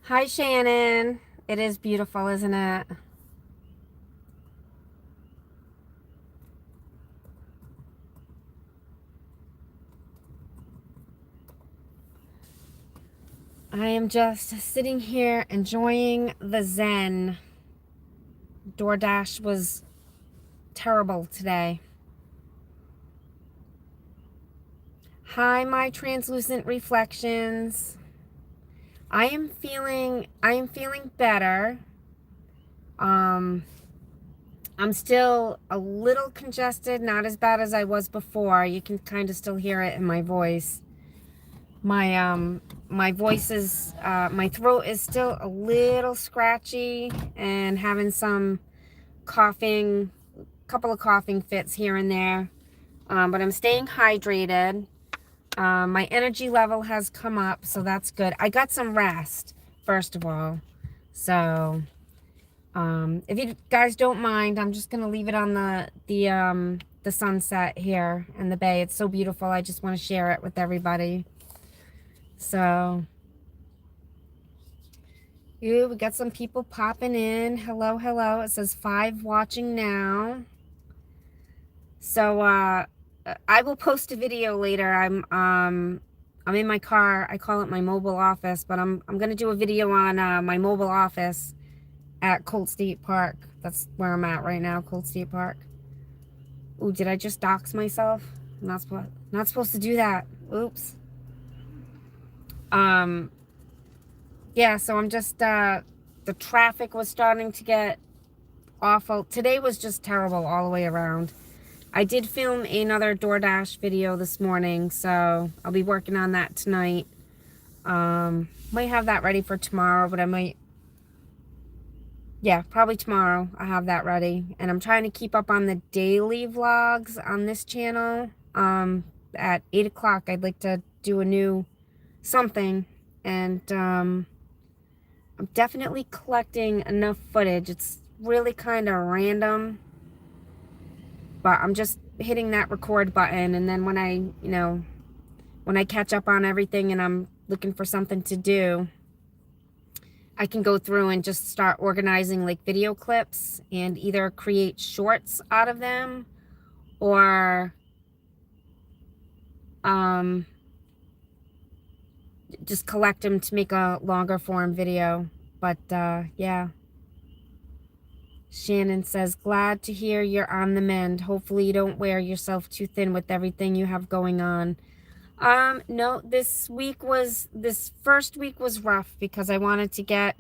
Hi, Shannon. It is beautiful, isn't it? I am just sitting here enjoying the zen. DoorDash was terrible today. Hi, my translucent reflections. I am feeling better. Um, I'm still a little congested, not as bad as I was before. You can kind of still hear it in my voice. My voice is my throat is still a little scratchy and having some coughing, couple of coughing fits here and there, but I'm staying hydrated. My energy level has come up, so that's good. I got some rest, first of all. So if you guys don't mind, I'm just gonna leave it on the sunset here in the bay. It's so beautiful. I just want to share it with everybody. So we got some people popping in. Hello, hello. It says 5 watching now. So I will post a video later. I'm in my car. I call it my mobile office, but I'm gonna do a video on my mobile office at Colt State Park. That's where I'm at right now, Colt State Park. Ooh, did I just dox myself? I'm not supposed to do that. Oops. Um yeah, so I'm just the traffic was starting to get awful. Today was just terrible all the way around. I did film another DoorDash video this morning, so I'll be working on that tonight. Might have that ready for tomorrow, but yeah, probably tomorrow I'll have that ready. And I'm trying to keep up on the daily vlogs on this channel. At 8 o'clock, I'd like to do a new something. And I'm definitely collecting enough footage. It's really kind of random, but I'm just hitting that record button, and then when I catch up on everything and I'm looking for something to do, I can go through and just start organizing like video clips and either create shorts out of them or just collect them to make a longer form video. But yeah. Shannon says, glad to hear you're on the mend. Hopefully you don't wear yourself too thin with everything you have going on. No, this first week was rough because I wanted to get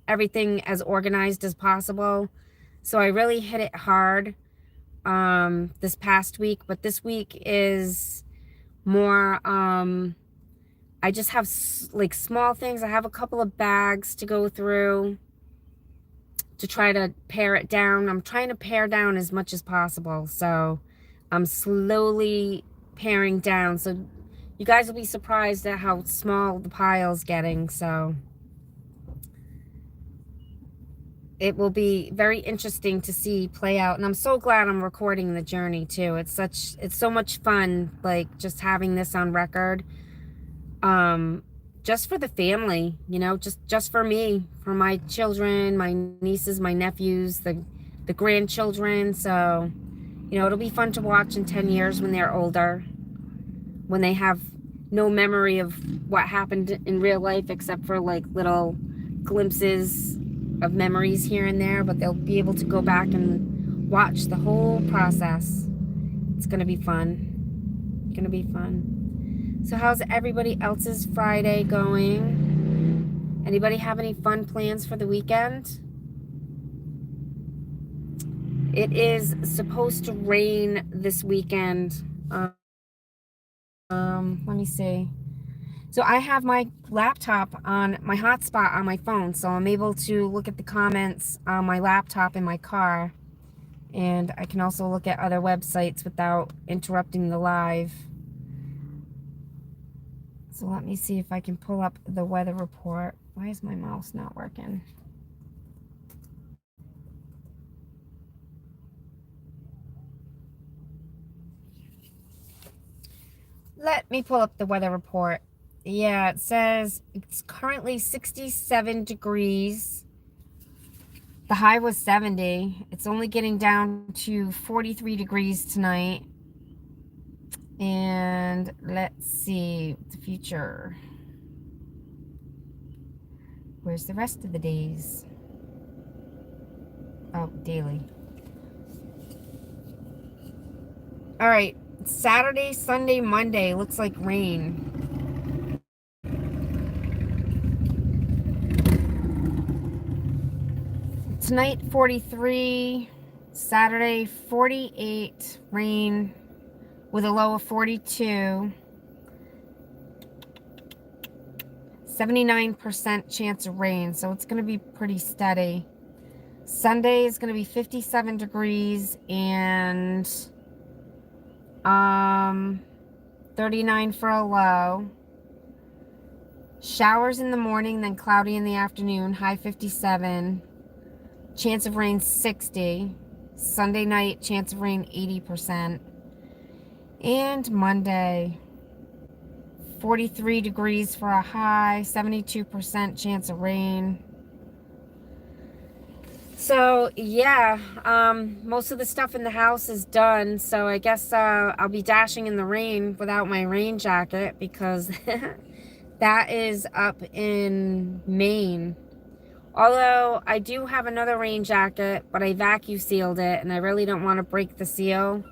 everything as organized as possible. So I really hit it hard this past week, but this week is more I just have like small things. I have a couple of bags to go through to try to pare it down. I'm trying to pare down as much as possible. So I'm slowly paring down. So you guys will be surprised at how small the pile's getting. So it will be very interesting to see play out. And I'm so glad I'm recording the journey too. It's so much fun, like just having this on record. Just for the family, just for me, for my children, my nieces, my nephews, the grandchildren. So, it'll be fun to watch in 10 years when they're older, when they have no memory of what happened in real life except for like little glimpses of memories here and there, but they'll be able to go back and watch the whole process. It's gonna be fun. It's gonna be fun. So how's everybody else's Friday going? Anybody have any fun plans for the weekend? It is supposed to rain this weekend. Let me see. So I have my laptop on my hotspot on my phone, so I'm able to look at the comments on my laptop in my car. And I can also look at other websites without interrupting the live. So let me see if I can pull up the weather report. Why is my mouse not working? Let me pull up the weather report yeah, it says it's currently 67 degrees. The high was 70. It's only getting down to 43 degrees tonight. And let's see the future. Where's the rest of the days? Oh, daily. All right, Saturday, Sunday, Monday looks like rain. Tonight, 43. Saturday, 48. Rain with a low of 42. 79% chance of rain, so it's going to be pretty steady. Sunday is going to be 57 degrees and 39 for a low. Showers in the morning, then cloudy in the afternoon, high 57. Chance of rain 60. Sunday night, chance of rain 80%. And Monday, 43 degrees for a high, 72% chance of rain. So yeah, most of the stuff in the house is done, so I guess I'll be dashing in the rain without my rain jacket because that is up in Maine. Although I do have another rain jacket, but I vacuum sealed it and I really don't want to break the seal.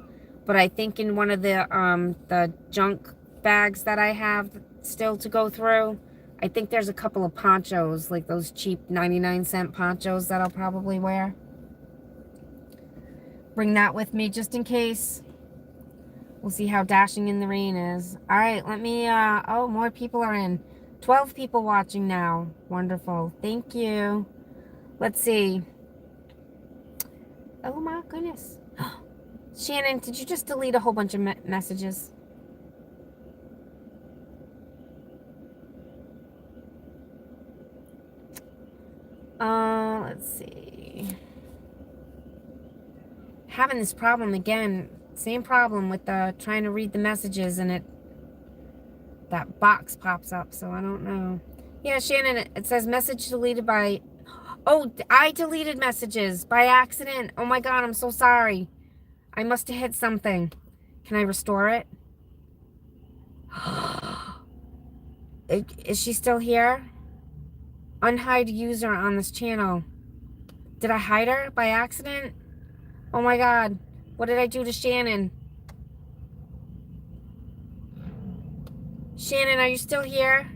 But I think in one of the junk bags that I have still to go through, I think there's a couple of ponchos, like those cheap 99-cent ponchos that I'll probably wear. Bring that with me just in case. We'll see how dashing in the rain is. All right, let me, oh, more people are in. 12 people watching now. Wonderful. Thank you. Let's see. Oh my goodness. Shannon, did you just delete a whole bunch of messages? Let's see. Having this problem again. Same problem with trying to read the messages and that box pops up, so I don't know. Yeah, Shannon, it says message deleted by... Oh, I deleted messages by accident. Oh my God, I'm so sorry. I must have hit something. Can I restore it? Is she still here? Unhide user on this channel. Did I hide her by accident? Oh my God. What did I do to Shannon? Shannon, are you still here?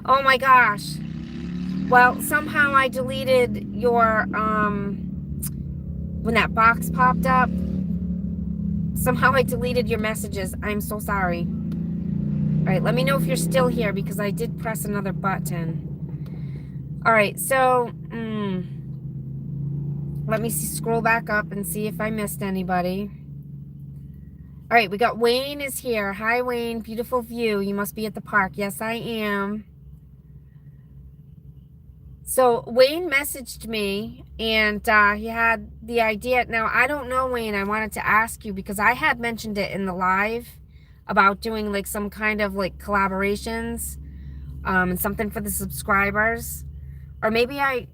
Oh my gosh. Well, somehow I deleted your, when that box popped up, somehow I deleted your messages. I'm so sorry. All right, let me know if you're still here because I did press another button. All right, so, let me scroll back up and see if I missed anybody. All right, we got Wayne is here. Hi, Wayne. Beautiful view. You must be at the park. Yes, I am. So Wayne messaged me, and he had the idea. Now, I don't know, Wayne. I wanted to ask you because I had mentioned it in the live about doing like some kind of like collaborations and something for the subscribers. Or maybe I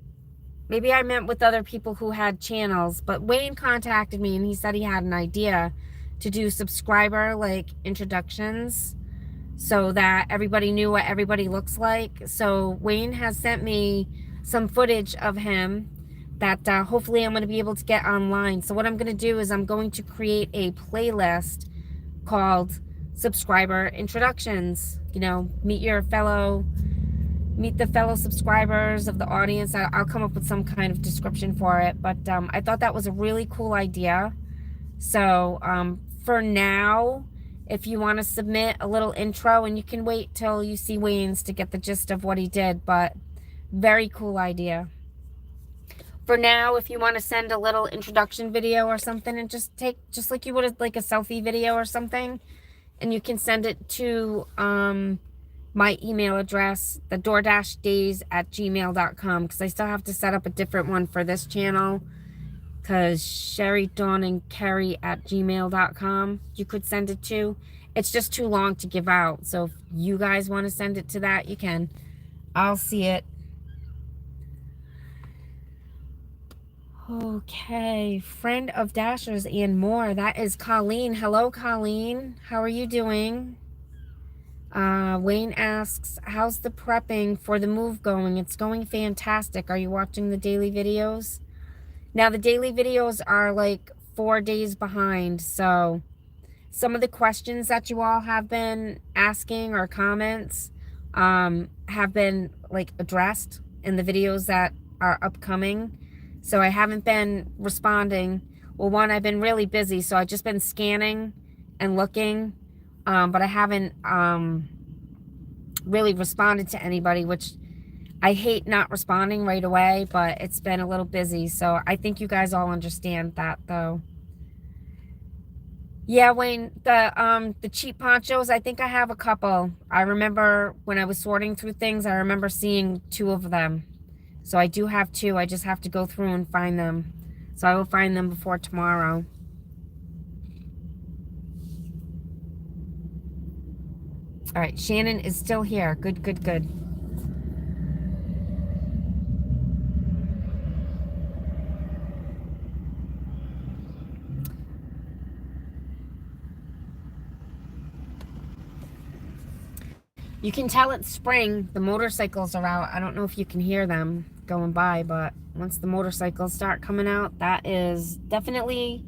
meant with other people who had channels. But Wayne contacted me, and he said he had an idea to do subscriber like introductions so that everybody knew what everybody looks like. So Wayne has sent me some footage of him that hopefully I'm going to be able to get online. So what I'm going to do is I'm going to create a playlist called subscriber introductions. You know, meet the fellow subscribers of the audience. I'll come up with some kind of description for it, but I thought that was a really cool idea. So for now, if you want to submit a little intro, and you can wait till you see Wayne's to get the gist of what he did, but very cool idea. For now, if you want to send a little introduction video or something, and just like you would like a selfie video or something, and you can send it to my email address, the DoorDashDays@gmail.com, because I still have to set up a different one for this channel. Because Sherry, Dawn, and Kerry@gmail.com you could send it to. It's just too long to give out. So if you guys want to send it to that, you can. I'll see it. Okay, friend of Dashers and more. That is Colleen. Hello, Colleen. How are you doing? Wayne asks, how's the prepping for the move going? It's going fantastic. Are you watching the daily videos? Now, the daily videos are like 4 days behind. So some of the questions that you all have been asking or comments have been like addressed in the videos that are upcoming. So I haven't been responding. Well, one, I've been really busy, so I've just been scanning and looking, but I haven't really responded to anybody, which I hate not responding right away, but it's been a little busy. So I think you guys all understand that, though. Yeah, Wayne, the cheap ponchos, I think I have a couple. I remember when I was sorting through things, I remember seeing 2 of them. So I do have 2. I just have to go through and find them. So I will find them before tomorrow. All right, Shannon is still here. Good, good, good. You can tell it's spring. The motorcycles are out. I don't know if you can hear them going by, but once the motorcycles start coming out, that is definitely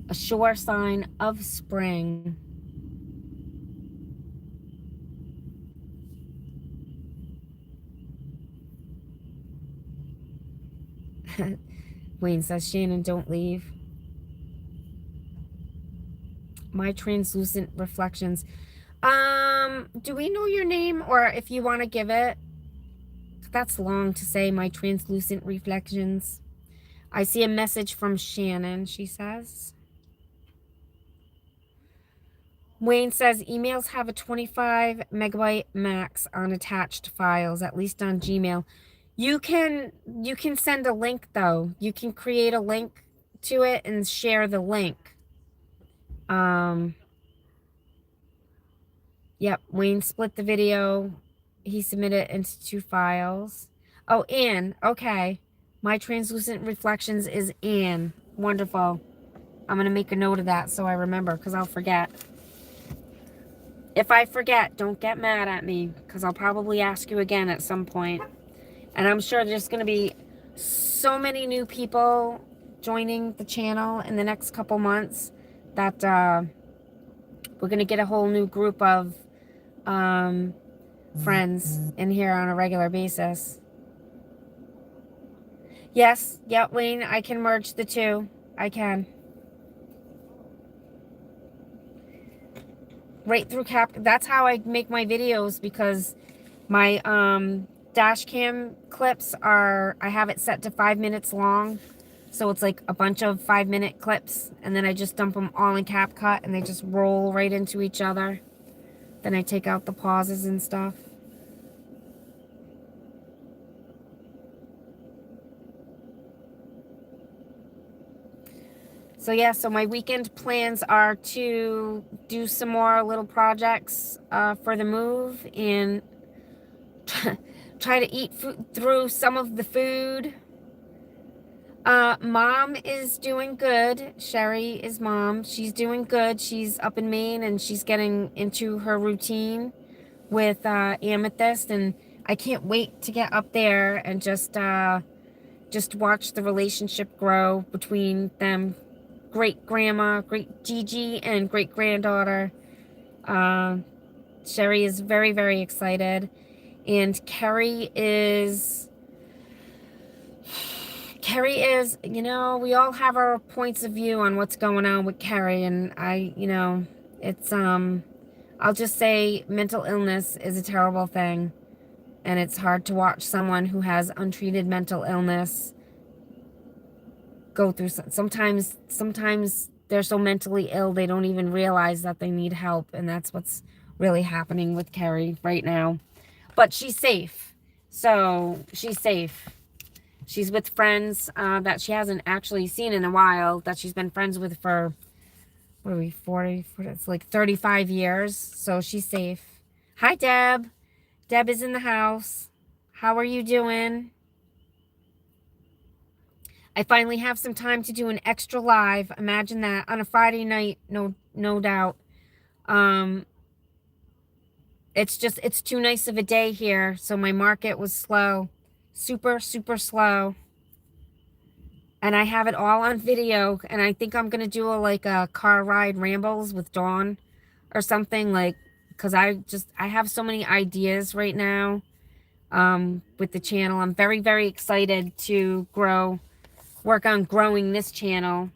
a sure sign of spring. Wayne says, Shannon, don't leave. My translucent reflections. Do we know your name, or if you want to give it? That's long to say, my translucent reflections. I see a message from Shannon, she says. Wayne says, emails have a 25 megabyte max on attached files, at least on Gmail. You can send a link, though. You can create a link to it and share the link. Yep, Wayne split the video. He submitted it into 2 files. Oh, Anne. Okay. My translucent reflections is Anne. Wonderful. I'm going to make a note of that so I remember, because I'll forget. If I forget, don't get mad at me, because I'll probably ask you again at some point. And I'm sure there's going to be so many new people joining the channel in the next couple months that we're going to get a whole new group of friends in here on a regular basis. Yes, yeah, Wayne, I can merge the 2. I can. Right through that's how I make my videos, because my dash cam clips are, I have it set to 5 minutes long. So it's like a bunch of 5-minute clips, and then I just dump them all in CapCut, and they just roll right into each other. Then I take out the pauses and stuff. So yeah, so my weekend plans are to do some more little projects for the move, and try to eat through some of the food. Mom is doing good. Sherry is mom. She's doing good. She's up in Maine, and she's getting into her routine with Amethyst, and I can't wait to get up there and just watch the relationship grow between them. Great grandma, great Gigi, and great granddaughter. Sherry is very, very excited, and Carrie is, you know, we all have our points of view on what's going on with Carrie, and it's, I'll just say mental illness is a terrible thing, and it's hard to watch someone who has untreated mental illness go through. Sometimes they're so mentally ill they don't even realize that they need help, and that's what's really happening with Carrie right now. But she's safe. So she's safe. She's with friends that she hasn't actually seen in a while, that she's been friends with for what are we, 40, it's like 35 years, so she's safe. Hi, Deb. Deb is in the house. How are you doing? I finally have some time to do an extra live. Imagine that on a Friday night, no doubt. Um, it's too nice of a day here, so my market was slow. Super, super slow. And I have it all on video, and I think I'm gonna do like a car ride rambles with Dawn or something, like, because I have so many ideas right now with the channel. I'm very, very excited to work on growing this channel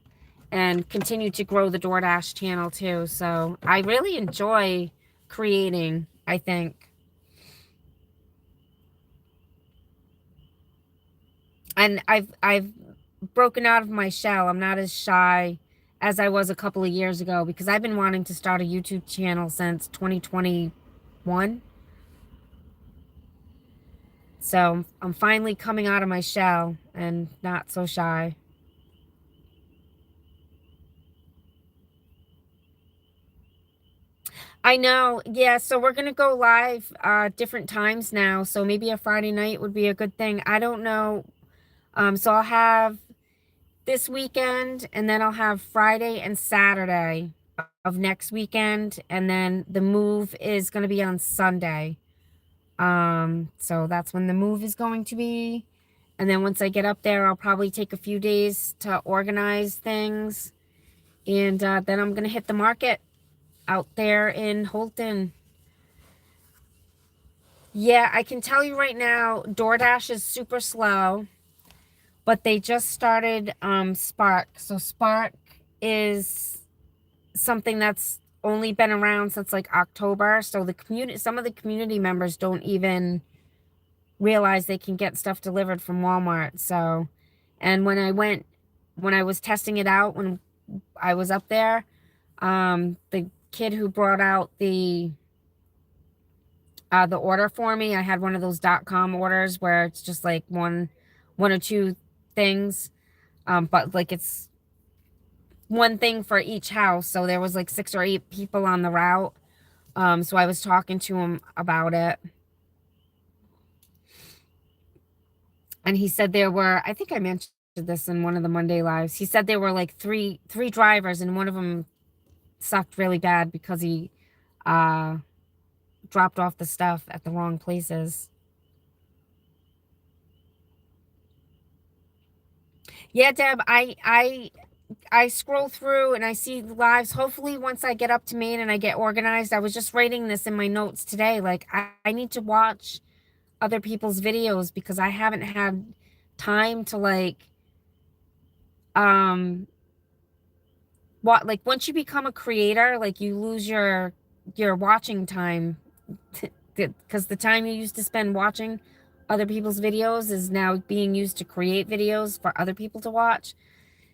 and continue to grow the DoorDash channel too. So I really enjoy creating, I think. And I've broken out of my shell. I'm not as shy as I was a couple of years ago, because I've been wanting to start a YouTube channel since 2021. So I'm finally coming out of my shell and not so shy. I know. Yeah, so we're going to go live different times now. So maybe a Friday night would be a good thing. I don't know. So I'll have this weekend, and then I'll have Friday and Saturday of next weekend, and then the move is going to be on Sunday. So that's when the move is going to be. And then once I get up there, I'll probably take a few days to organize things. And then I'm going to hit the market out there in Holton. Yeah, I can tell you right now, DoorDash is super slow, but they just started Spark. So Spark is something that's only been around since like October. So the community, some of the community members don't even realize they can get stuff delivered from Walmart. So, and when I was testing it out, when I was up there, the kid who brought out the order for me, I had one of those .com orders where it's just like one or two things, but like it's one thing for each house. So there was like 6 or 8 people on the route. So I was talking to him about it, and he said there were, I think I mentioned this in one of the Monday lives. He said there were like three drivers, and one of them sucked really bad because he dropped off the stuff at the wrong places. Yeah, Deb, I scroll through and I see the lives. Hopefully once I get up to Maine and I get organized, I was just writing this in my notes today. Like I need to watch other people's videos, because I haven't had time to what, like once you become a creator, like you lose your watching time, because the time you used to spend watching other people's videos is now being used to create videos for other people to watch.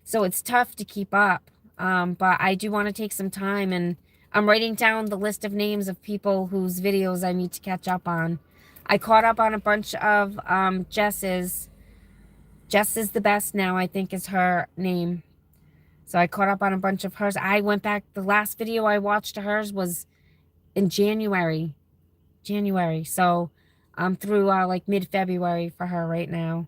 So it's tough to keep up. But I do want to take some time, and I'm writing down the list of names of people whose videos I need to catch up on. I caught up on a bunch of Jess's. Jess is the best now, I think is her name. So I caught up on a bunch of hers. I went back, the last video I watched of hers was in January. So I'm through like mid-February for her right now.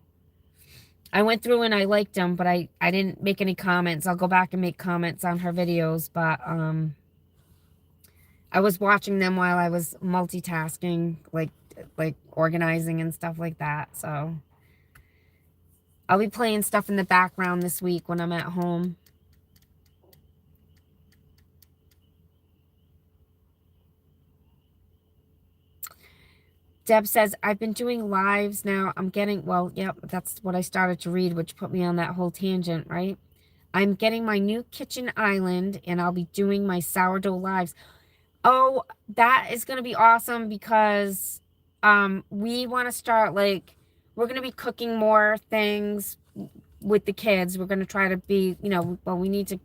I went through and I liked them, but I didn't make any comments. I'll go back and make comments on her videos, but I was watching them while I was multitasking, like organizing and stuff like that. So I'll be playing stuff in the background this week when I'm at home. Deb says, I've been doing lives now. I'm getting, well, yep, that's what I started to read, which put me on that whole tangent, right? I'm getting my new kitchen island, and I'll be doing my sourdough lives. Oh, that is going to be awesome, because we want to start, like, we're going to be cooking more things with the kids. We're going to try to be, well, we need to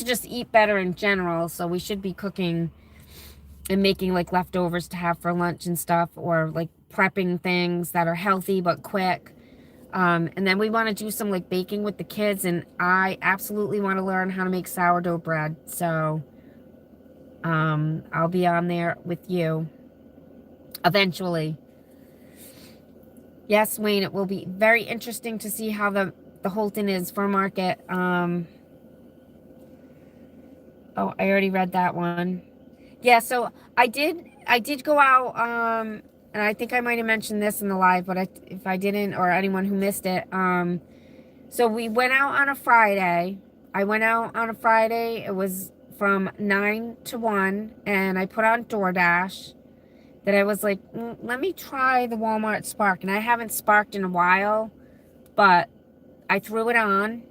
just eat better in general. So we should be cooking and making like leftovers to have for lunch and stuff, or like prepping things that are healthy but quick. And then we want to do some like baking with the kids, and I absolutely want to learn how to make sourdough bread. So I'll be on there with you eventually. Yes, Wayne, it will be very interesting to see how the Holton is for market. Oh, I already read that one. Yeah, so I did go out, and I think I might have mentioned this in the live, but if I didn't, or anyone who missed it, so we went out on a Friday. I went out on a Friday. It was from 9 to 1, and I put on DoorDash. That I was like, let me try the Walmart Spark. And I haven't sparked in a while, but I threw it on,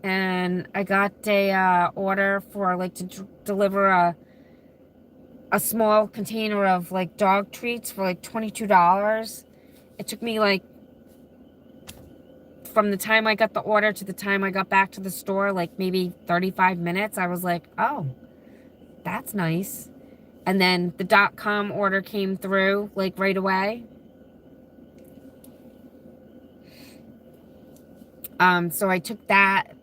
and I got a order for like to deliver a small container of like dog treats for like $22. It took me like from the time I got the order to the time I got back to the store, like maybe 35 minutes. I was like, oh, that's nice. And then the .com order came through like right away. So I took that,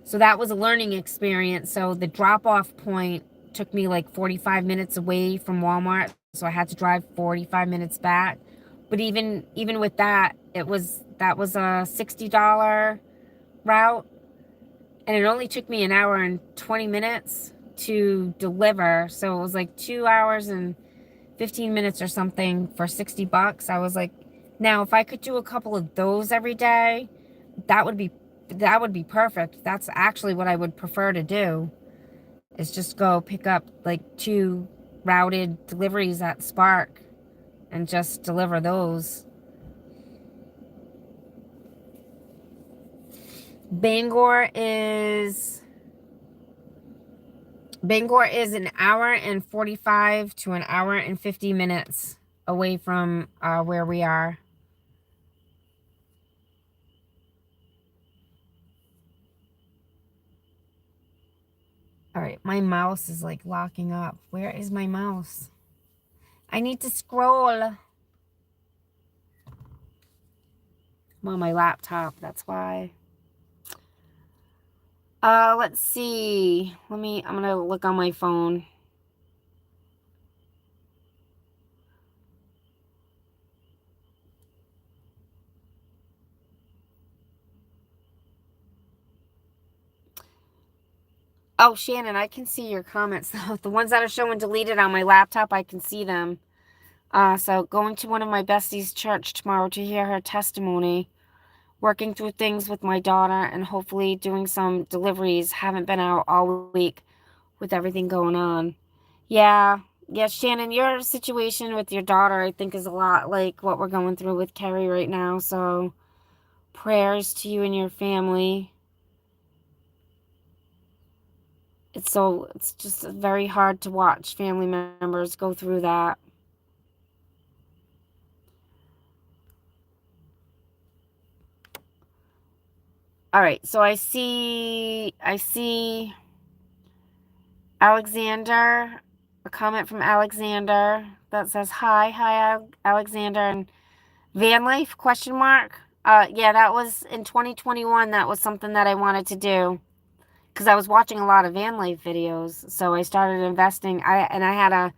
so that was a learning experience. So the drop-off point took me like 45 minutes away from Walmart. So I had to drive 45 minutes back. But even with that, that was a $60 route. And it only took me an hour and 20 minutes to deliver. So it was like 2 hours and 15 minutes or something for $60. I was like, now if I could do a couple of those every day, that would be perfect. That's actually what I would prefer to do, is just go pick up like 2 routed deliveries at Spark and just deliver those. Bangor is an hour and 45 to an hour and 50 minutes away from where we are. All right, my mouse is like locking up. Where is my mouse? I need to scroll. I'm on my laptop, that's why. Let's see. I'm gonna look on my phone. Oh, Shannon, I can see your comments. The ones that are showing deleted on my laptop, I can see them. So going to one of my besties' church tomorrow to hear her testimony. Working through things with my daughter, and hopefully doing some deliveries. Haven't been out all week with everything going on. Yeah, Shannon, your situation with your daughter, I think, is a lot like what we're going through with Carrie right now. So prayers to you and your family. It's just very hard to watch family members go through that. All right, so I see Alexander, a comment from Alexander that says, hi, Alexander, and van life, question mark. Yeah, that was in 2021. That was something that I wanted to do, because I was watching a lot of van life videos. So I started investing. I had a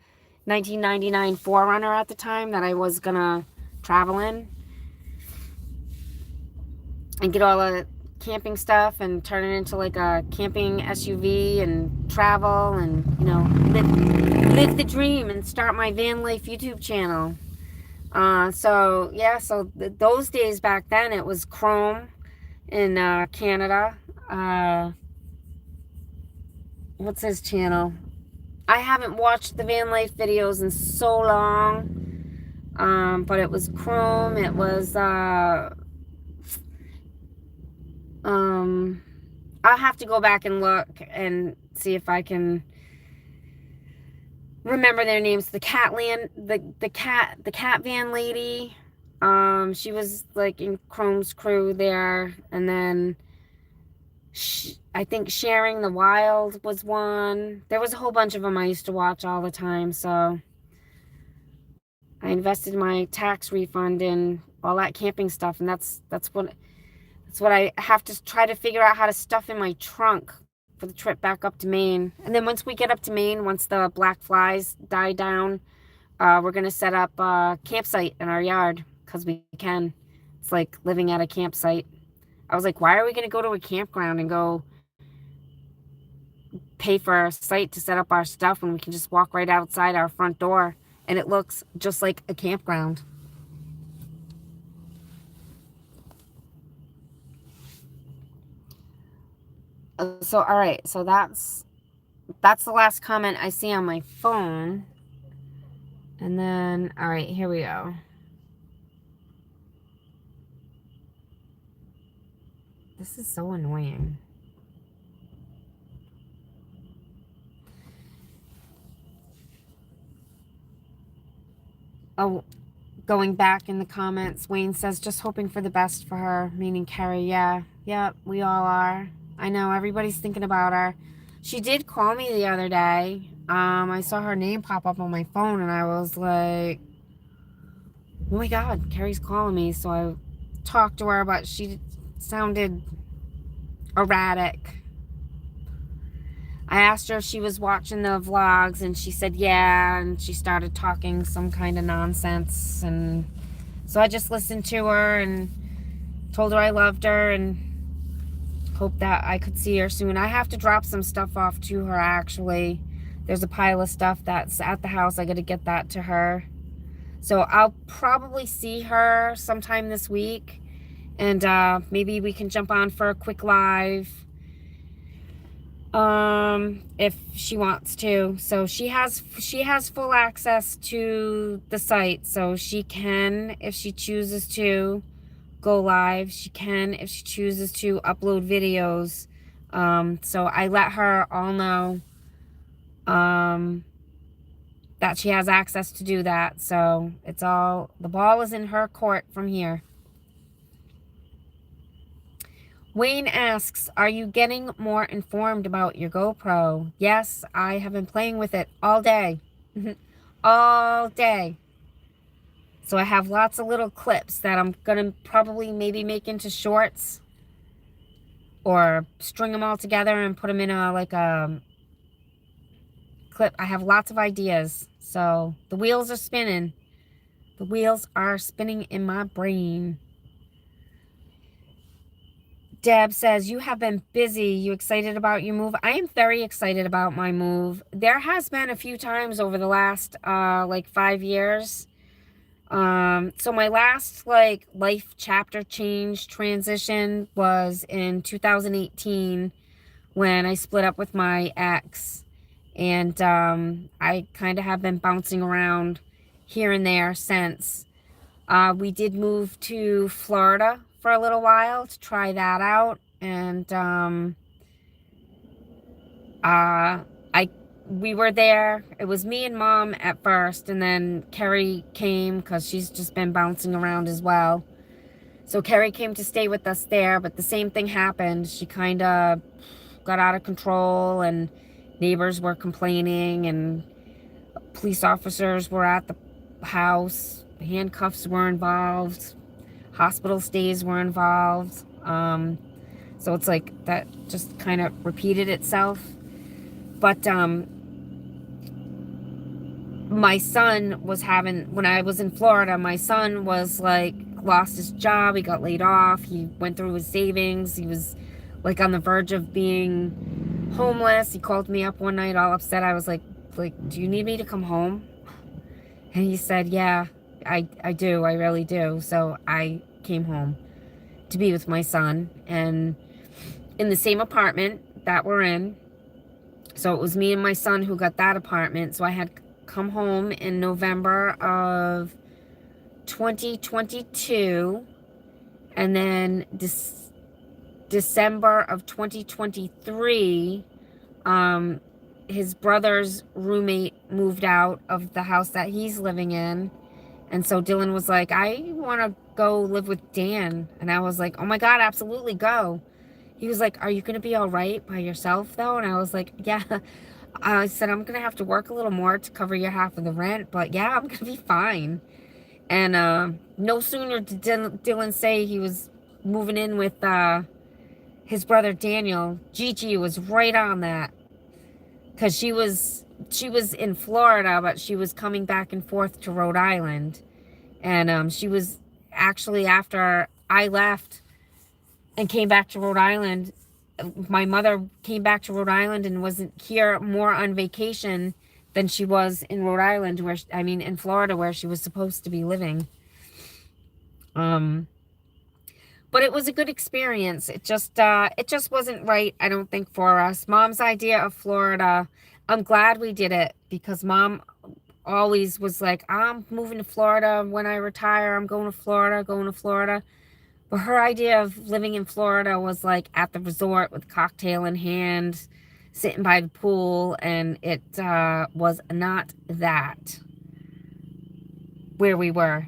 1999 4Runner at the time that I was gonna travel in and get all the camping stuff and turn it into like a camping SUV and travel and, you know, live the dream and start my van life YouTube channel. So yeah, so those days back then, it was Chrome in Canada. What's his channel? I haven't watched the van life videos in so long. But it was Chrome. It was I'll have to go back and look and see if I can remember their names. The cat van lady. She was like in Chrome's crew there, and then I think Sharing the Wild was one. There was a whole bunch of them I used to watch all the time. So I invested my tax refund in all that camping stuff, and that's what I have to try to figure out how to stuff in my trunk for the trip back up to Maine. And then once we get up to Maine, once the black flies die down, we're gonna set up a campsite in our yard because we can. It's like living at a campsite. I was like, why are we gonna go to a campground and go pay for a site to set up our stuff when we can just walk right outside our front door and it looks just like a campground. So all right, so that's the last comment I see on my phone. And then all right, here we go. This is so annoying. Oh, going back in the comments, Wayne says, just hoping for the best for her, meaning Carrie. Yeah, we all are. I know, everybody's thinking about her. She did call me the other day. I saw her name pop up on my phone, and I was like, oh my God, Carrie's calling me. So I talked to her, but she sounded erratic. I asked her if she was watching the vlogs, and she said yeah, and she started talking some kind of nonsense, and so I just listened to her and told her I loved her and hope that I could see her soon. I have to drop some stuff off to her, actually. There's a pile of stuff that's at the house. I got to get that to her. So I'll probably see her sometime this week, and maybe we can jump on for a quick live if she wants to. So she has full access to the site, so she can, if she chooses to, go live. She can, if she chooses to, upload videos. So I let her all know that she has access to do that. So it's all, the ball is in her court from here. Wayne asks, are you getting more informed about your GoPro? Yes, I have been playing with it all day. All day. So I have lots of little clips that I'm going to probably maybe make into shorts. Or string them all together and put them in a clip. I have lots of ideas. So the wheels are spinning. The wheels are spinning in my brain. Deb says, you have been busy. You excited about your move? I am very excited about my move. There has been a few times over the last, 5 years. So my last, life chapter change transition was in 2018 when I split up with my ex. And, I kind of have been bouncing around here and there since. We did move to Florida for a little while to try that out, and we were there. It was me and Mom at first, and then Carrie came because she's just been bouncing around as well. So Carrie came to stay with us there, but the same thing happened. She kind of got out of control, and neighbors were complaining, and police officers were at the house. Handcuffs were involved. Hospital stays were involved. So it's like that just kind of repeated itself. But my son was when I was in Florida, my son was lost his job. He got laid off. He went through his savings. He was on the verge of being homeless. He called me up one night all upset. I was like, do you need me to come home? And he said, yeah, I do. I really do. So I came home to be with my son, and in the same apartment that we're in. So it was me and my son who got that apartment. So I had come home in November of 2022, and then December of 2023, his brother's roommate moved out of the house that he's living in. And so Dylan was like, I want to go live with Dan. And I was like, oh my God, absolutely, go. He was like, are you going to be all right by yourself though? And I was like, yeah, I said, I'm going to have to work a little more to cover your half of the rent, but yeah, I'm going to be fine. And no sooner did Dylan say he was moving in with his brother Daniel, Gigi was right on that. Because she was in Florida, but she was coming back and forth to Rhode Island. And she was actually, after I left and came back to Rhode Island, my mother came back to Rhode Island and wasn't here more on vacation than she was in Rhode Island, in Florida, where she was supposed to be living. But it was a good experience. It just wasn't right, I don't think, for us. Mom's idea of Florida, I'm glad we did it, because Mom always was like, I'm moving to Florida when I retire. I'm going to Florida, going to Florida. But her idea of living in Florida was like at the resort with cocktail in hand, sitting by the pool, and it was not that where we were.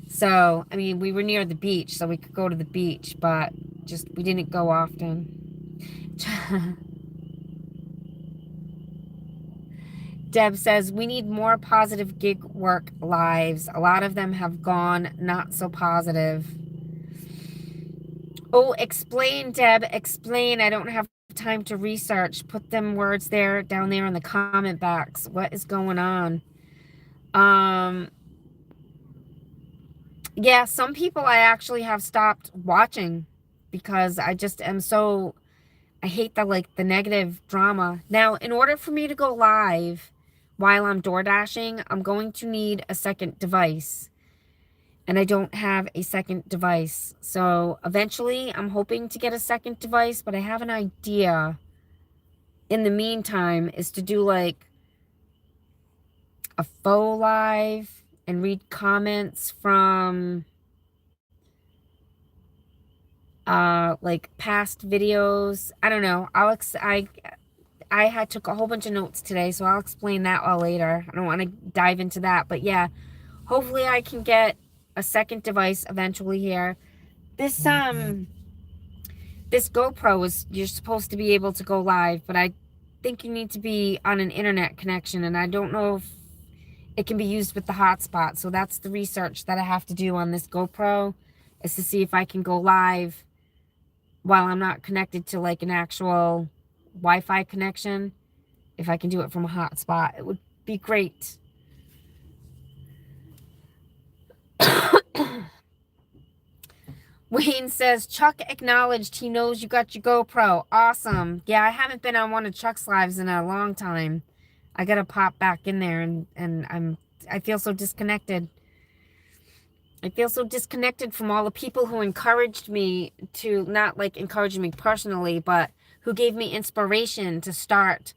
So, I mean, we were near the beach, so we could go to the beach, but just we didn't go often. Deb says, we need more positive gig work lives. A lot of them have gone not so positive. Oh, explain, Deb, explain. I don't have time to research. Put them words down there in the comment box. What is going on? Yeah, some people I actually have stopped watching because I just am so, I hate the negative drama. Now, in order for me to go live while I'm door dashing, I'm going to need a second device. And I don't have a second device. So eventually I'm hoping to get a second device, but I have an idea in the meantime is to do like a faux live and read comments from like past videos. I don't know. I had took a whole bunch of notes today, so I'll explain that all later. I don't want to dive into that, but yeah, hopefully I can get a second device eventually here. This GoPro is, you're supposed to be able to go live, but I think you need to be on an internet connection, and I don't know if it can be used with the hotspot. So that's the research that I have to do on this GoPro, is to see if I can go live while I'm not connected to like an actual Wi-Fi connection. If I can do it from a hotspot, it would be great. Wayne says, Chuck acknowledged he knows you got your GoPro. Awesome. Yeah, I haven't been on one of Chuck's lives in a long time. I gotta pop back in there, and I feel so disconnected. I feel so disconnected from all the people who encouraged me to, not like encouraging me personally, but who gave me inspiration to start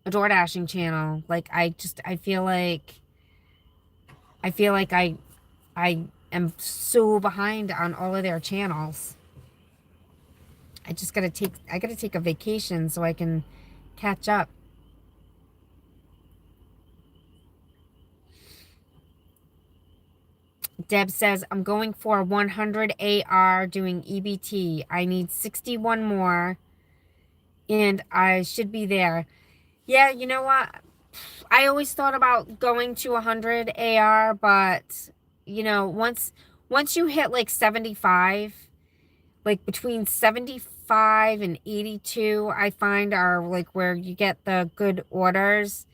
a door dashing channel. Like I feel like I am so behind on all of their channels. I gotta take a vacation so I can catch up. Deb says, I'm going for 100 AR doing EBT. I need 61 more and I should be there. Yeah, you know what? I always thought about going to 100 AR, but you know, once you hit like 75, like between 75 and 82, I find are like where you get the good orders.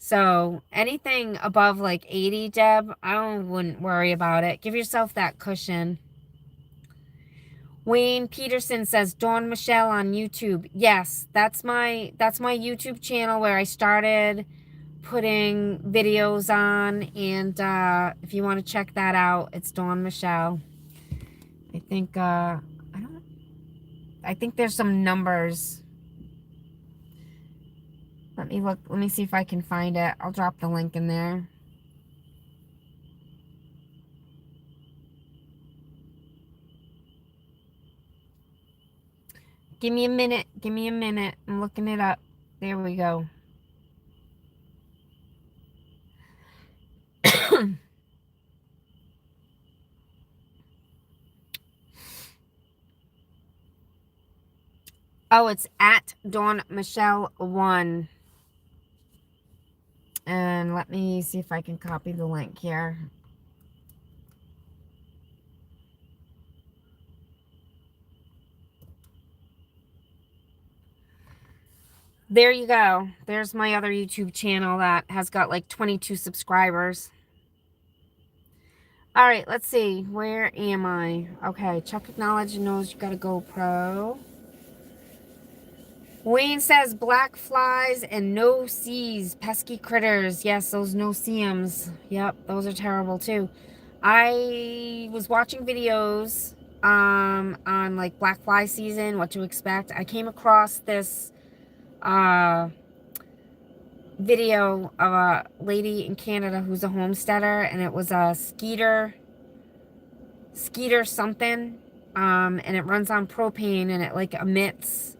So anything above like 80, Deb, wouldn't worry about it. Give yourself that cushion. Wayne Peterson says, Dawn Michelle on YouTube. Yes, that's my YouTube channel where I started putting videos on, and if you want to check that out, it's Dawn Michelle. I think there's some numbers. Let me look. Let me see if I can find it. I'll drop the link in there. Give me a minute. Give me a minute. I'm looking it up. There we go. Oh, it's at Dawn Michelle 1. And let me see if I can copy the link here. There you go. There's my other YouTube channel that has got like 22 subscribers. All right, let's see. Where am I? Okay, Chuck acknowledge and knows you got a GoPro. Wayne says black flies and no seas, pesky critters. Yes, those no-see-ums. Yep, those are terrible too. I was watching videos on like black fly season, what to expect. I came across this video of a lady in Canada who's a homesteader, and it was a skeeter something, and it runs on propane, and it like emits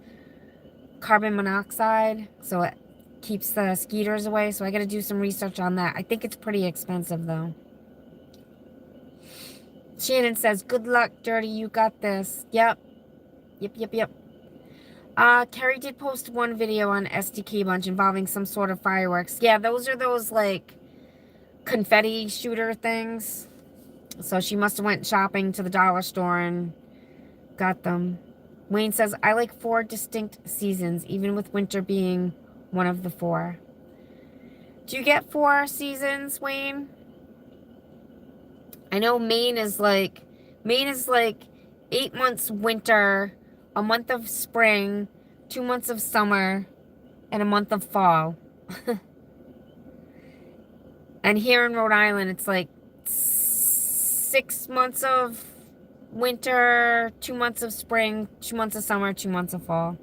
carbon monoxide, so it keeps the skeeters away. So I got to do some research on that. I think it's pretty expensive though. Shannon says, good luck, Dirty, you got this. Yep. Carrie did post one video on SDK Bunch involving some sort of fireworks. Yeah, those are those like confetti shooter things. So she must have went shopping to the dollar store and got them. Wayne says, I like 4 distinct seasons, even with winter being one of the 4. Do you get 4 seasons, Wayne? I know Maine is like 8 months winter, a month of spring, 2 months of summer, and a month of fall. And here in Rhode Island, it's like 6 months of winter, 2 months of spring, 2 months of summer, 2 months of fall.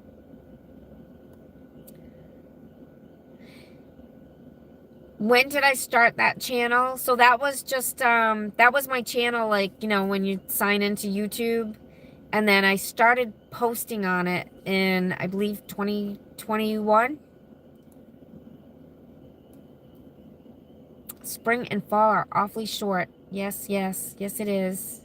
When did I start that channel? So that was just, that was my channel, like, you know, when you sign into YouTube. And then I started posting on it in, I believe, 2021. Spring and fall are awfully short. Yes, it is.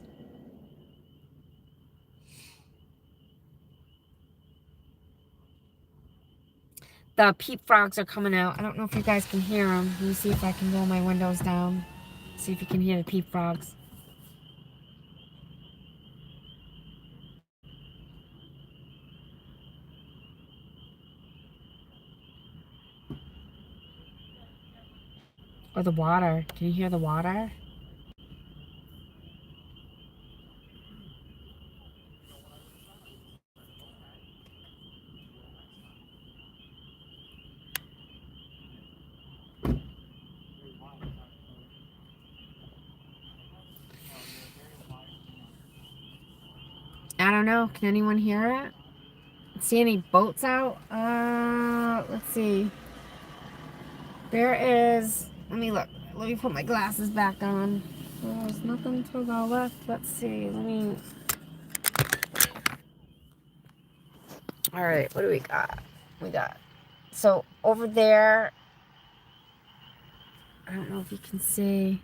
The peep frogs are coming out. I don't know if you guys can hear them. Let me see if I can roll my windows down. See if you can hear the peep frogs. Or the water. Can you hear the water? I don't know. Can anyone hear it? See any boats out? Let's see. There is... Let me look. Let me put my glasses back on. There's nothing to the left. Let's see. Let me... Alright, what do we got? We got... So, over there... I don't know if you can see.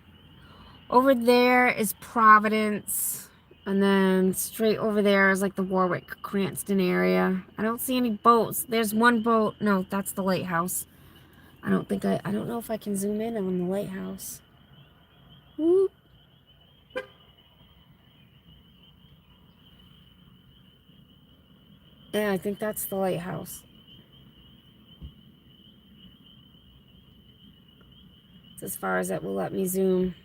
Over there is Providence. And then straight over there is like the Warwick, Cranston area. I don't see any boats. There's one boat. No, that's the lighthouse. I don't know if I can zoom in on the lighthouse. Whoop. Yeah, I think that's the lighthouse. It's as far as it will let me zoom.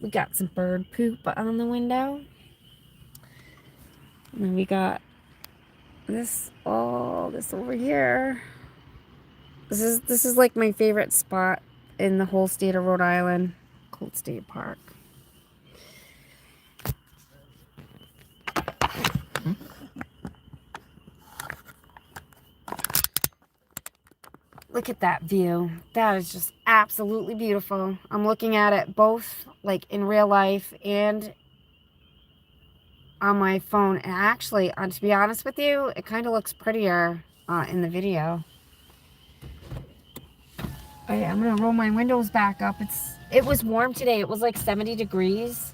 We got some bird poop on the window. And then we got this over here. This is like my favorite spot in the whole state of Rhode Island, Colt State Park. Look at that view. That is just absolutely beautiful. I'm looking at it both like in real life and on my phone. And actually, to be honest with you, it kind of looks prettier in the video. I'm gonna roll my windows back up. It was warm today. It was like 70 degrees.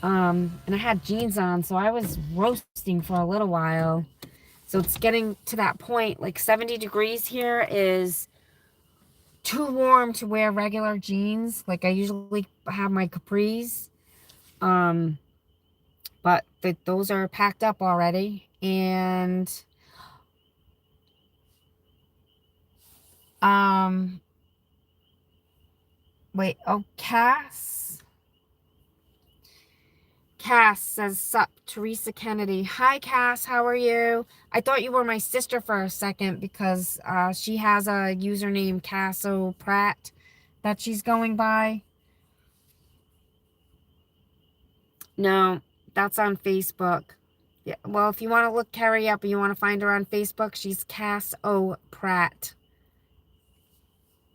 And I had jeans on, so I was roasting for a little while. So it's getting to that point. Like 70 degrees here is too warm to wear regular jeans. Like I usually have my capris. But those are packed up already. And wait, oh, Cass says, sup, Teresa Kennedy. Hi, Cass, how are you? I thought you were my sister for a second because she has a username, Casso Pratt, that she's going by. No, that's on Facebook. Yeah, well, if you want to look Carrie up and you want to find her on Facebook, she's Cass O. Pratt.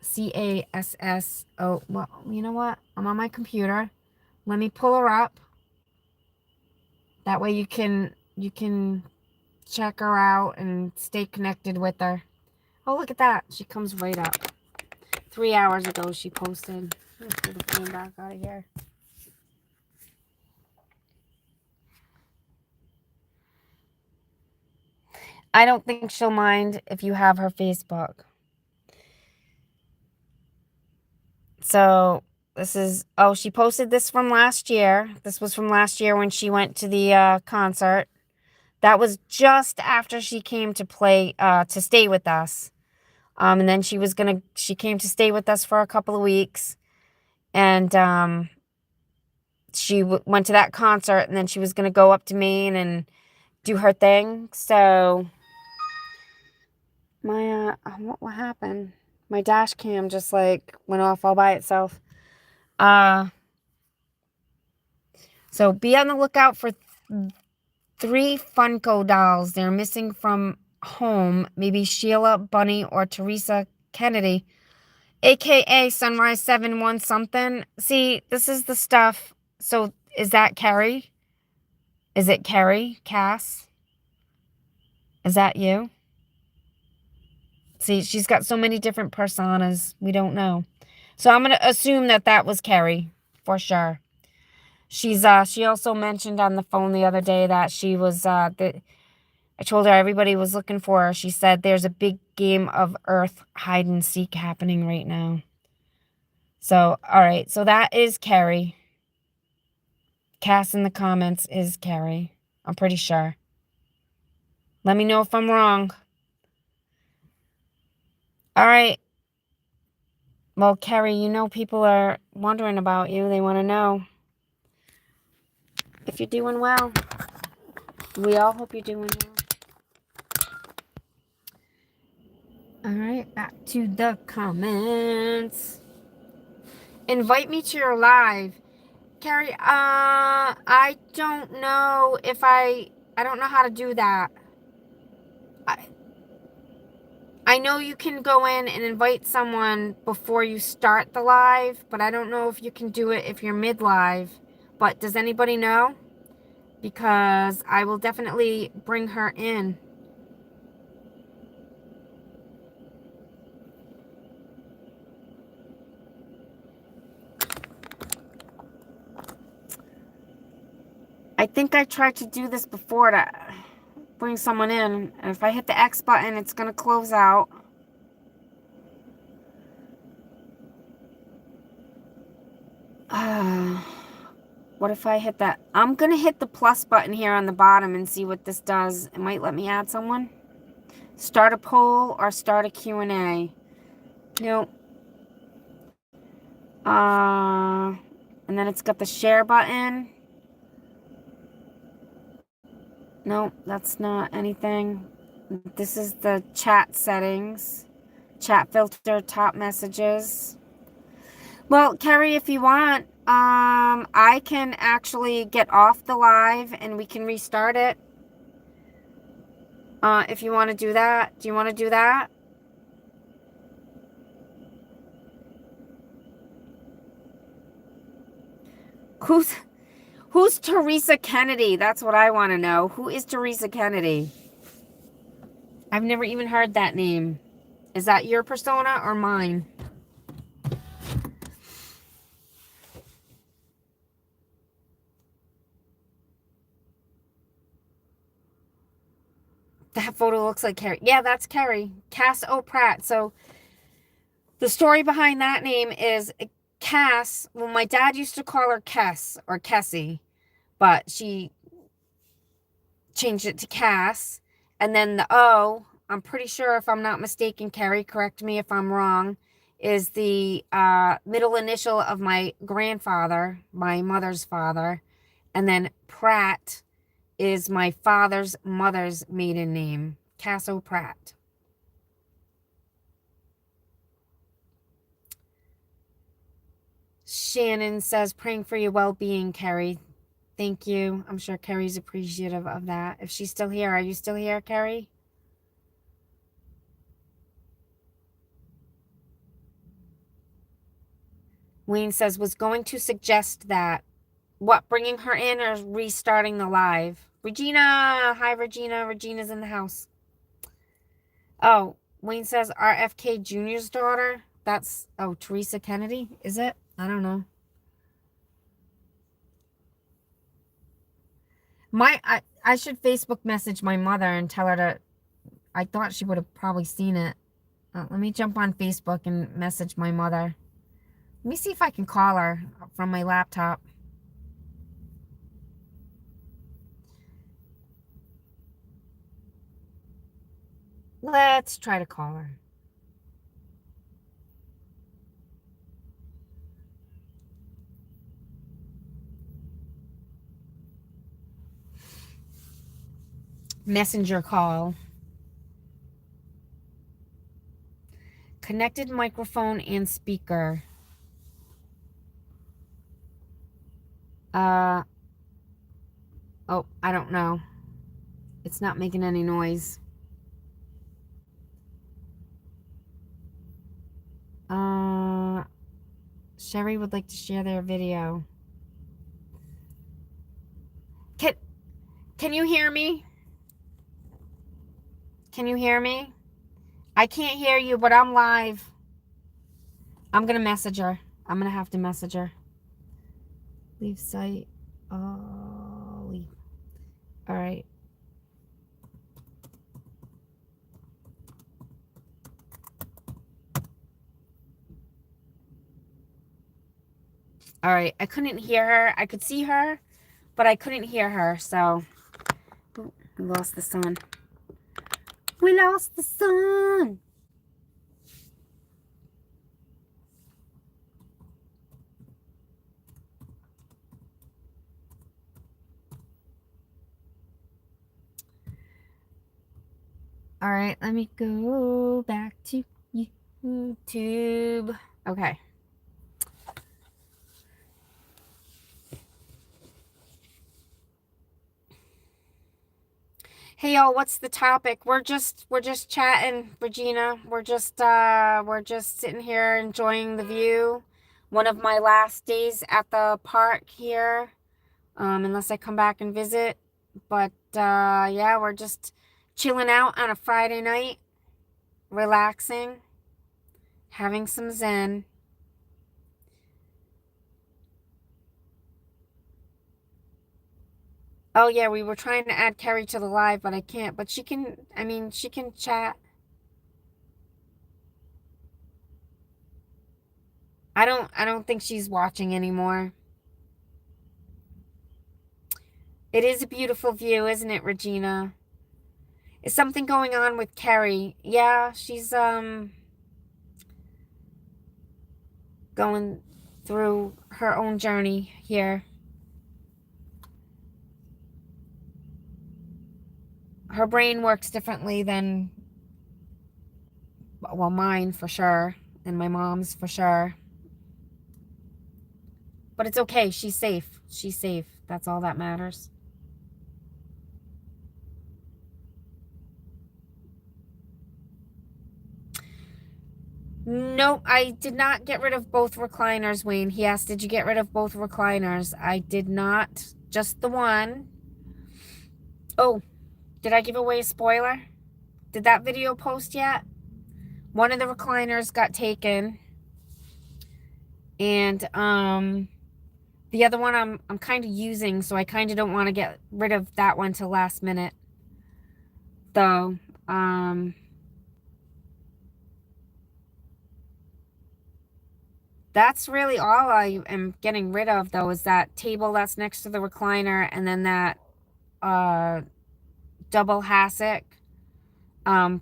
Casso. Well, you know what? I'm on my computer. Let me pull her up. That way you can check her out and stay connected with her. Oh, look at that. She comes right up. 3 hours ago she posted. Let me pull the phone back out of here. I don't think she'll mind if you have her Facebook. So this is, oh, she posted this from last year. This was from last year when she went to the concert. That was just after she came to play, to stay with us. And then she came to stay with us for a couple of weeks. And she went to that concert, and then she was going to go up to Maine and do her thing. So my, what happened? My dash cam just like went off all by itself. So be on the lookout for 3 Funko dolls. They're missing from home. Maybe Sheila, Bunny, or Teresa Kennedy, aka Sunrise 71 something. See, this is the stuff. So is that Carrie? Is it Carrie? Cass? Is that you? See, she's got so many different personas. We don't know. So I'm going to assume that that was Carrie for sure. She also mentioned on the phone the other day that she was, I told her everybody was looking for her. She said there's a big game of Earth hide and seek happening right now. So, all right. So that is Carrie. Cass in the comments is Carrie. I'm pretty sure. Let me know if I'm wrong. All right. Well, Carrie, you know people are wondering about you. They want to know if you're doing well. We all hope you're doing well. All right, back to the comments. Invite me to your live. Carrie, I don't know if I don't know how to do that. I know you can go in and invite someone before you start the live, but I don't know if you can do it if you're mid-live. But does anybody know? Because I will definitely bring her in. I think I tried to do this before to bring someone in. And if I hit the X button, it's going to close out. What if I hit that? I'm going to hit the plus button here on the bottom and see what this does. It might let me add someone. Start a poll or start a Q&A. Nope. And then it's got the share button. Nope, that's not anything. This is the chat settings. Chat filter, top messages. Well, Carrie, if you want, I can actually get off the live and we can restart it. If you want to do that. Do you want to do that? Who's Teresa Kennedy? That's what I want to know. Who is Teresa Kennedy? I've never even heard that name. Is that your persona or mine? That photo looks like Carrie. Yeah, that's Carrie. Cass O. Pratt. So The story behind that name is Cass. Well, my dad used to call her Kess or Kessie, but she changed it to Cass. And then the O, I'm pretty sure, if I'm not mistaken, Carrie, correct me if I'm wrong, is the middle initial of my grandfather, my mother's father. And then Pratt is my father's mother's maiden name, Casso Pratt. Shannon says, praying for your well-being, Carrie. Thank you. I'm sure Carrie's appreciative of that. If she's still here, are you still here, Carrie? Wayne says, was going to suggest that. What, bringing her in or restarting the live? Regina! Hi, Regina. Regina's in the house. Oh, Wayne says, RFK Jr.'s daughter? That's, oh, Teresa Kennedy? Is it? I don't know. I should Facebook message my mother and tell her to, I thought she would have probably seen it. Let me jump on Facebook and message my mother. Let me see if I can call her from my laptop. Let's try to call her. Messenger call. Connected microphone and speaker. Oh, I don't know. It's not making any noise. Sherry would like to share their video. Can you hear me? Can you hear me? I can't hear you, but I'm live. I'm going to message her. I'm going to have to message her. Leave site. Oh, leave. All right. All right. I couldn't hear her. I could see her, but I couldn't hear her. So, ooh, we lost the sun. We lost the sun. All right, let me go back to YouTube. Okay. Hey y'all, what's the topic? We're just chatting, Regina. We're just sitting here enjoying the view. One of my last days at the park here. Unless I come back and visit. But yeah, we're just chilling out on a Friday night, relaxing, having some zen. Oh yeah, we were trying to add Carrie to the live, but I can't. But she can, I mean, she can chat. I don't think she's watching anymore. It is a beautiful view, isn't it, Regina? Is something going on with Carrie? Yeah, she's going through her own journey here. Her brain works differently than, well, mine for sure, and my mom's for sure. But it's okay. She's safe. She's safe. That's all that matters. Nope, I did not get rid of both recliners, Wayne. He asked, did you get rid of both recliners? I did not. Just the one. Oh, did I give away a spoiler? Did that video post yet? One of the recliners got taken. And the other one I'm kind of using, so I kind of don't want to get rid of that one till last minute. Though, That's really all I am getting rid of, though, is that table that's next to the recliner, and then that uh double hassock,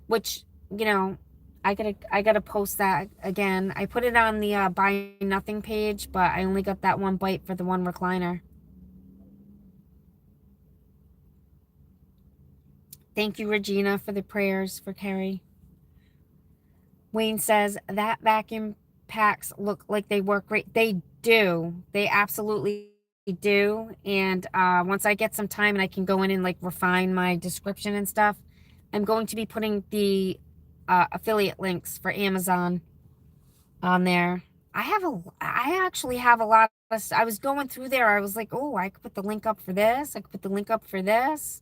which, you know, I gotta post that again. I put it on the buy nothing page, but I only got that one bite for the one recliner. Thank you, Regina, for the prayers for Carrie. Wayne says that vacuum packs look like they work great. They do. They absolutely do. And once I get some time and I can go in and like refine my description and stuff, I'm going to be putting the affiliate links for Amazon on there. I actually have a lot of, I was going through there. I was like, oh, I could put the link up for this. I could put the link up for this.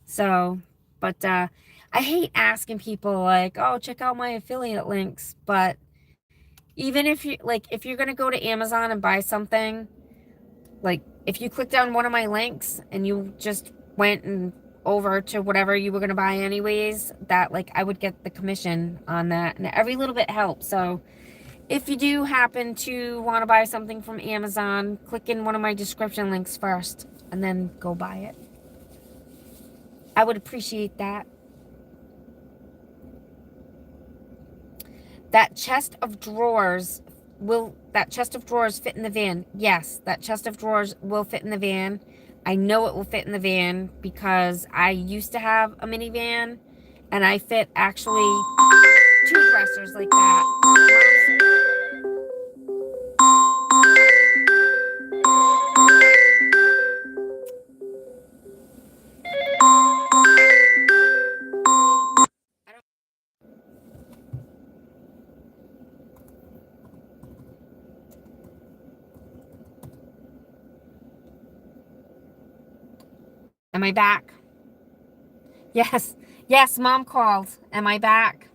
So, but I hate asking people like, oh, check out my affiliate links. But even if you like, if you're going to go to Amazon and buy something, like if you clicked on one of my links and you just went and over to whatever you were going to buy anyways, that like I would get the commission on that, and every little bit helps. So if you do happen to want to buy something from Amazon, click in one of my description links first and then go buy it. I would appreciate that. That chest of drawers fit in the van? Yes, that chest of drawers will fit in the van. I know it will fit in the van because I used to have a minivan and I fit actually 2 dressers like that. Am I back? Yes. Yes, Mom called. Am I back?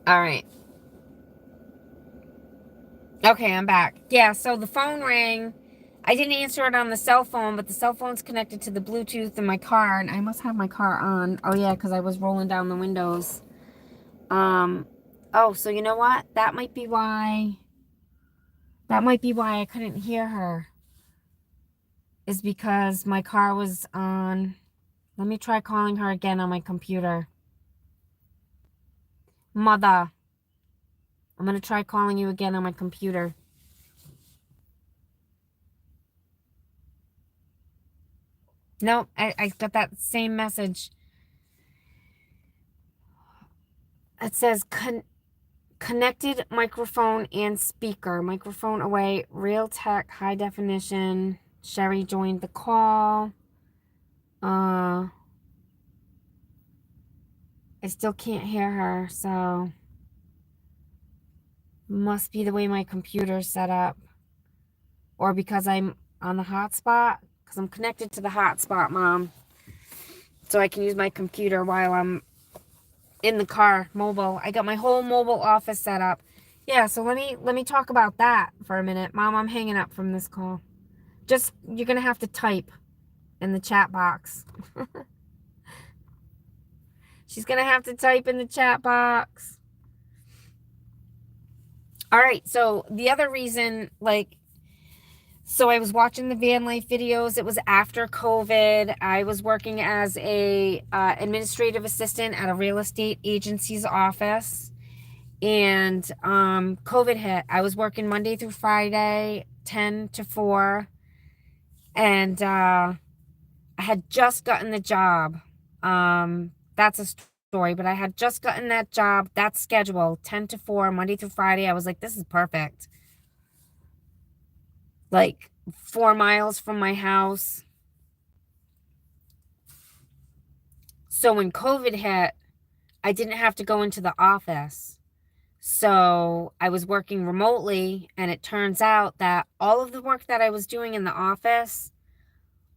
All right. Okay, I'm back. Yeah, so the phone rang. I didn't answer it on the cell phone, but the cell phone's connected to the Bluetooth in my car, and I must have my car on. Oh, yeah, because I was rolling down the windows. Oh, so you know what? That might be why I couldn't hear her. Is because my car was on. Let me try calling her again on my computer. Mother, I'm going to try calling you again on my computer. Nope, I got that same message. It says connected microphone and speaker. Microphone away, real tech, high definition. Sherry joined the call. I still can't hear her, so must be the way my computer's set up. Or because I'm on the hotspot, because I'm connected to the hotspot, Mom. So I can use my computer while I'm in the car, mobile. I got my whole mobile office set up. Yeah, so let me talk about that for a minute. Mom, I'm hanging up from this call. Just, you're going to have to type in the chat box. She's going to have to type in the chat box. All right, so the other reason, like, so I was watching the van life videos. It was after COVID. I was working as a administrative assistant at a real estate agency's office. And COVID hit. I was working Monday through Friday, 10 to 4. And I had just gotten the job. That's a story, but I had just gotten that job, that schedule, 10 to 4, Monday through Friday. I was like, this is perfect. Like 4 miles from my house. So when COVID hit, I didn't have to go into the office. So I was working remotely, and it turns out that all of the work that I was doing in the office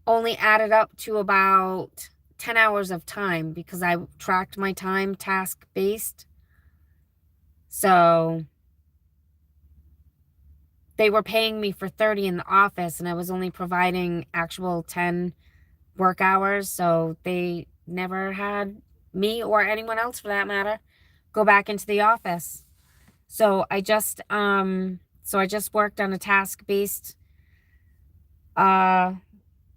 only added up to about 10 hours of time because I tracked my time task-based. So they were paying me for 30 in the office, and I was only providing actual 10 work hours. So they never had me or anyone else for that matter go back into the office. So I just worked on a task-based uh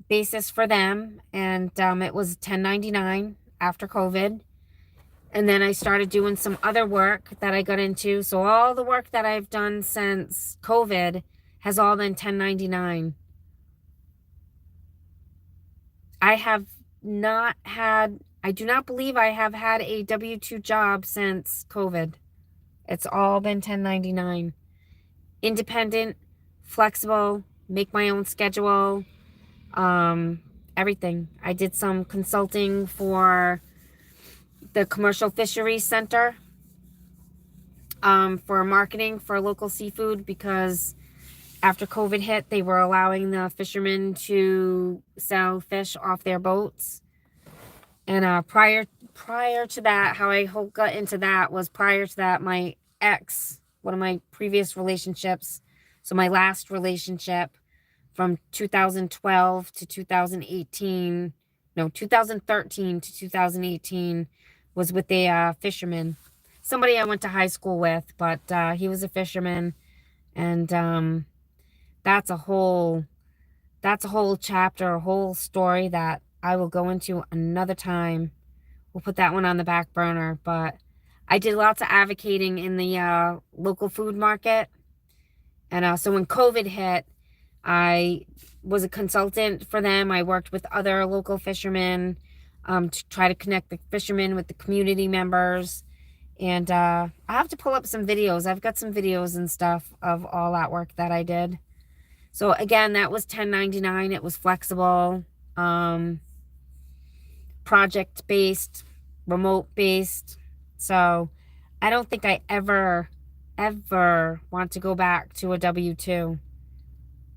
basis for them, and it was 1099 after COVID. And then I started doing some other work that I got into. So all the work that I've done since COVID has all been 1099. I do not believe I have had a W-2 job since COVID. It's all been 1099. Independent, flexible, make my own schedule, everything. I did some consulting for the Commercial Fisheries Center, for marketing for local seafood, because after COVID hit, they were allowing the fishermen to sell fish off their boats. And prior to that, how I got into that was, prior to that, my ex, one of my previous relationships, so my last relationship from 2012 to 2018, no, 2013 to 2018, was with a fisherman. Somebody I went to high school with, but he was a fisherman. And that's a whole chapter, a whole story that I will go into another time. We'll put that one on the back burner. But I did lots of advocating in the local food market. And so when COVID hit, I was a consultant for them. I worked with other local fishermen to try to connect the fishermen with the community members. And I have to pull up some videos. I've got some videos and stuff of all that work that I did. So again, that was 1099. It was flexible, project-based, remote-based. So I don't think I ever want to go back to a W-2.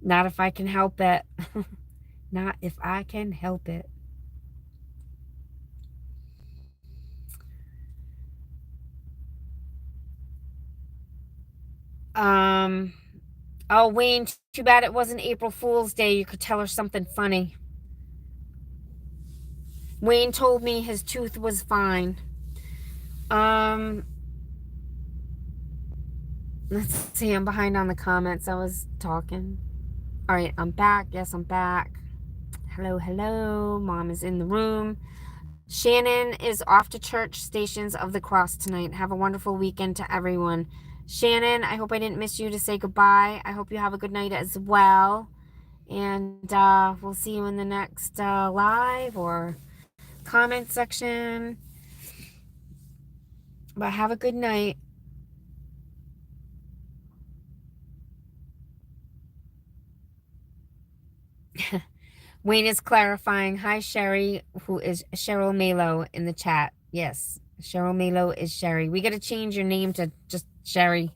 Not if I can help it. Not if I can help it. Oh, Wayne, too bad it wasn't April Fool's Day. You could tell her something funny. Wayne told me his tooth was fine. Let's see, I'm behind on the comments. I was talking. All right, I'm back. Yes, I'm back. Hello, hello. Mom is in the room. Shannon is off to church Stations of the Cross tonight. Have a wonderful weekend to everyone. Shannon, I hope I didn't miss you to say goodbye. I hope you have a good night as well. And we'll see you in the next live or comment section. But have a good night. Wayne is clarifying. Hi, Sherry, who is Cheryl Malo in the chat. Yes, Cheryl Malo is Sherry. We got to change your name to just Sherry.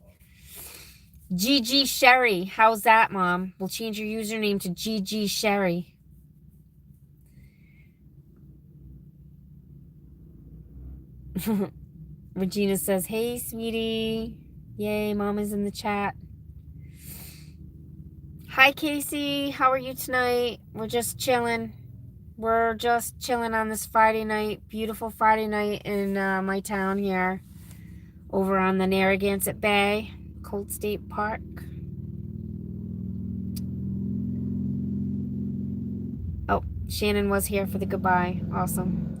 GG Sherry. How's that, Mom? We'll change your username to GG Sherry. Regina says, hey, sweetie. Yay, Mom is in the chat. Hi, Casey. How are you tonight? We're just chilling. We're just chilling on this Friday night. Beautiful Friday night in my town here. Over on the Narragansett Bay. Colt State Park. Oh, Shannon was here for the goodbye. Awesome.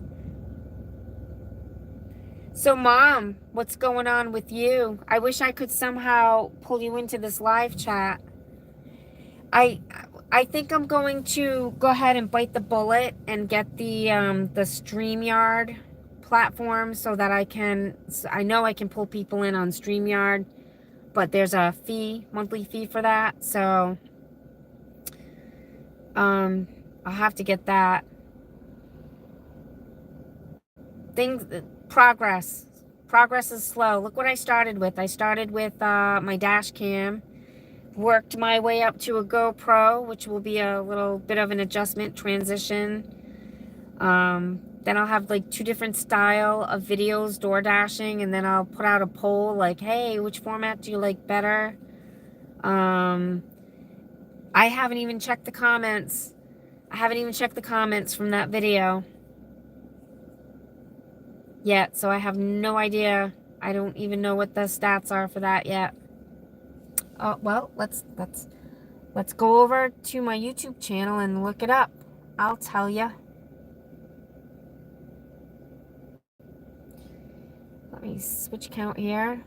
So, Mom, what's going on with you? I wish I could somehow pull you into this live chat. I think I'm going to go ahead and bite the bullet and get the StreamYard platform so that I know I can pull people in on StreamYard, but there's a monthly fee for that. So I'll have to get that. Progress is slow. Look what I started with. I started with my dash cam. Worked my way up to a GoPro, which will be a little bit of an adjustment transition. Then I'll have like 2 different style of videos door dashing, and then I'll put out a poll like, hey, which format do you like better? I haven't even checked the comments. I haven't even checked the comments from that video. yet, so I have no idea. I don't even know what the stats are for that yet. Oh, well, let's go over to my YouTube channel and look it up. I'll tell you. Let me switch count here.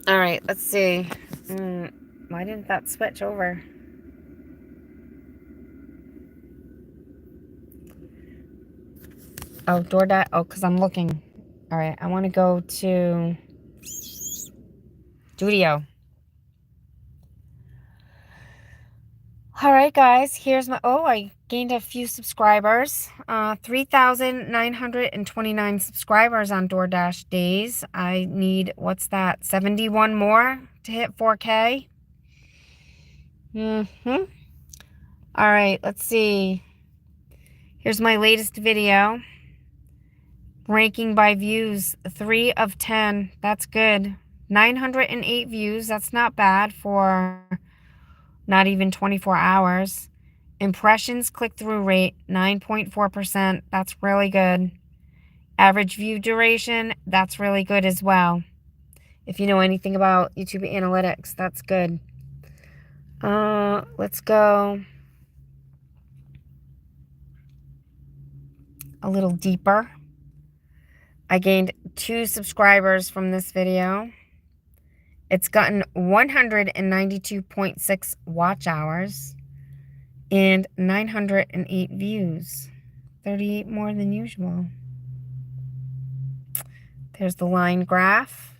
All right, let's see. Why didn't that switch over? Oh, DoorDash. Oh, because I'm looking. All right, I want to go to Studio. All right, guys, here's my, oh, I gained a few subscribers. 3,929 subscribers on DoorDash days. I need, what's that, 71 more to hit 4K? All right, let's see. Here's my latest video. Ranking by views, 3 of 10. That's good. 908 views. That's not bad for not even 24 hours. Impressions click-through rate, 9.4%. That's really good. Average view duration, that's really good as well. If you know anything about YouTube analytics, that's good. Let's go a little deeper. I gained 2 subscribers from this video. It's gotten 192.6 watch hours and 908 views. 38 more than usual. There's the line graph.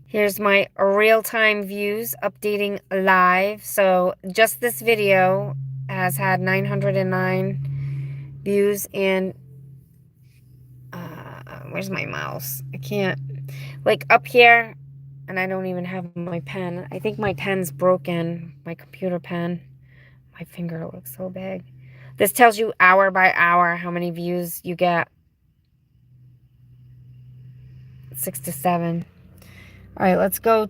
Here's my real-time views updating live. So just this video has had 909 views and where's my mouse? I can't, like up here, and I don't even have my pen. I think my pen's broken, my computer pen. My finger looks so big. This tells you hour by hour how many views you get. 6 to 7. All right, let's go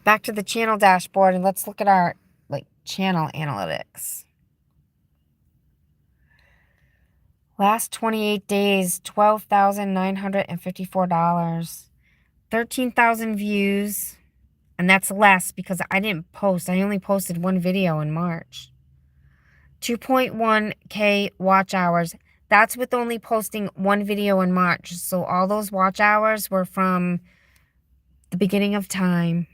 back to the channel dashboard and let's look at our channel analytics. Last 28 days, $12,954. 13,000 views. And that's less because I didn't post. I only posted one video in March. 2.1K watch hours. That's with only posting one video in March. So all those watch hours were from the beginning of time.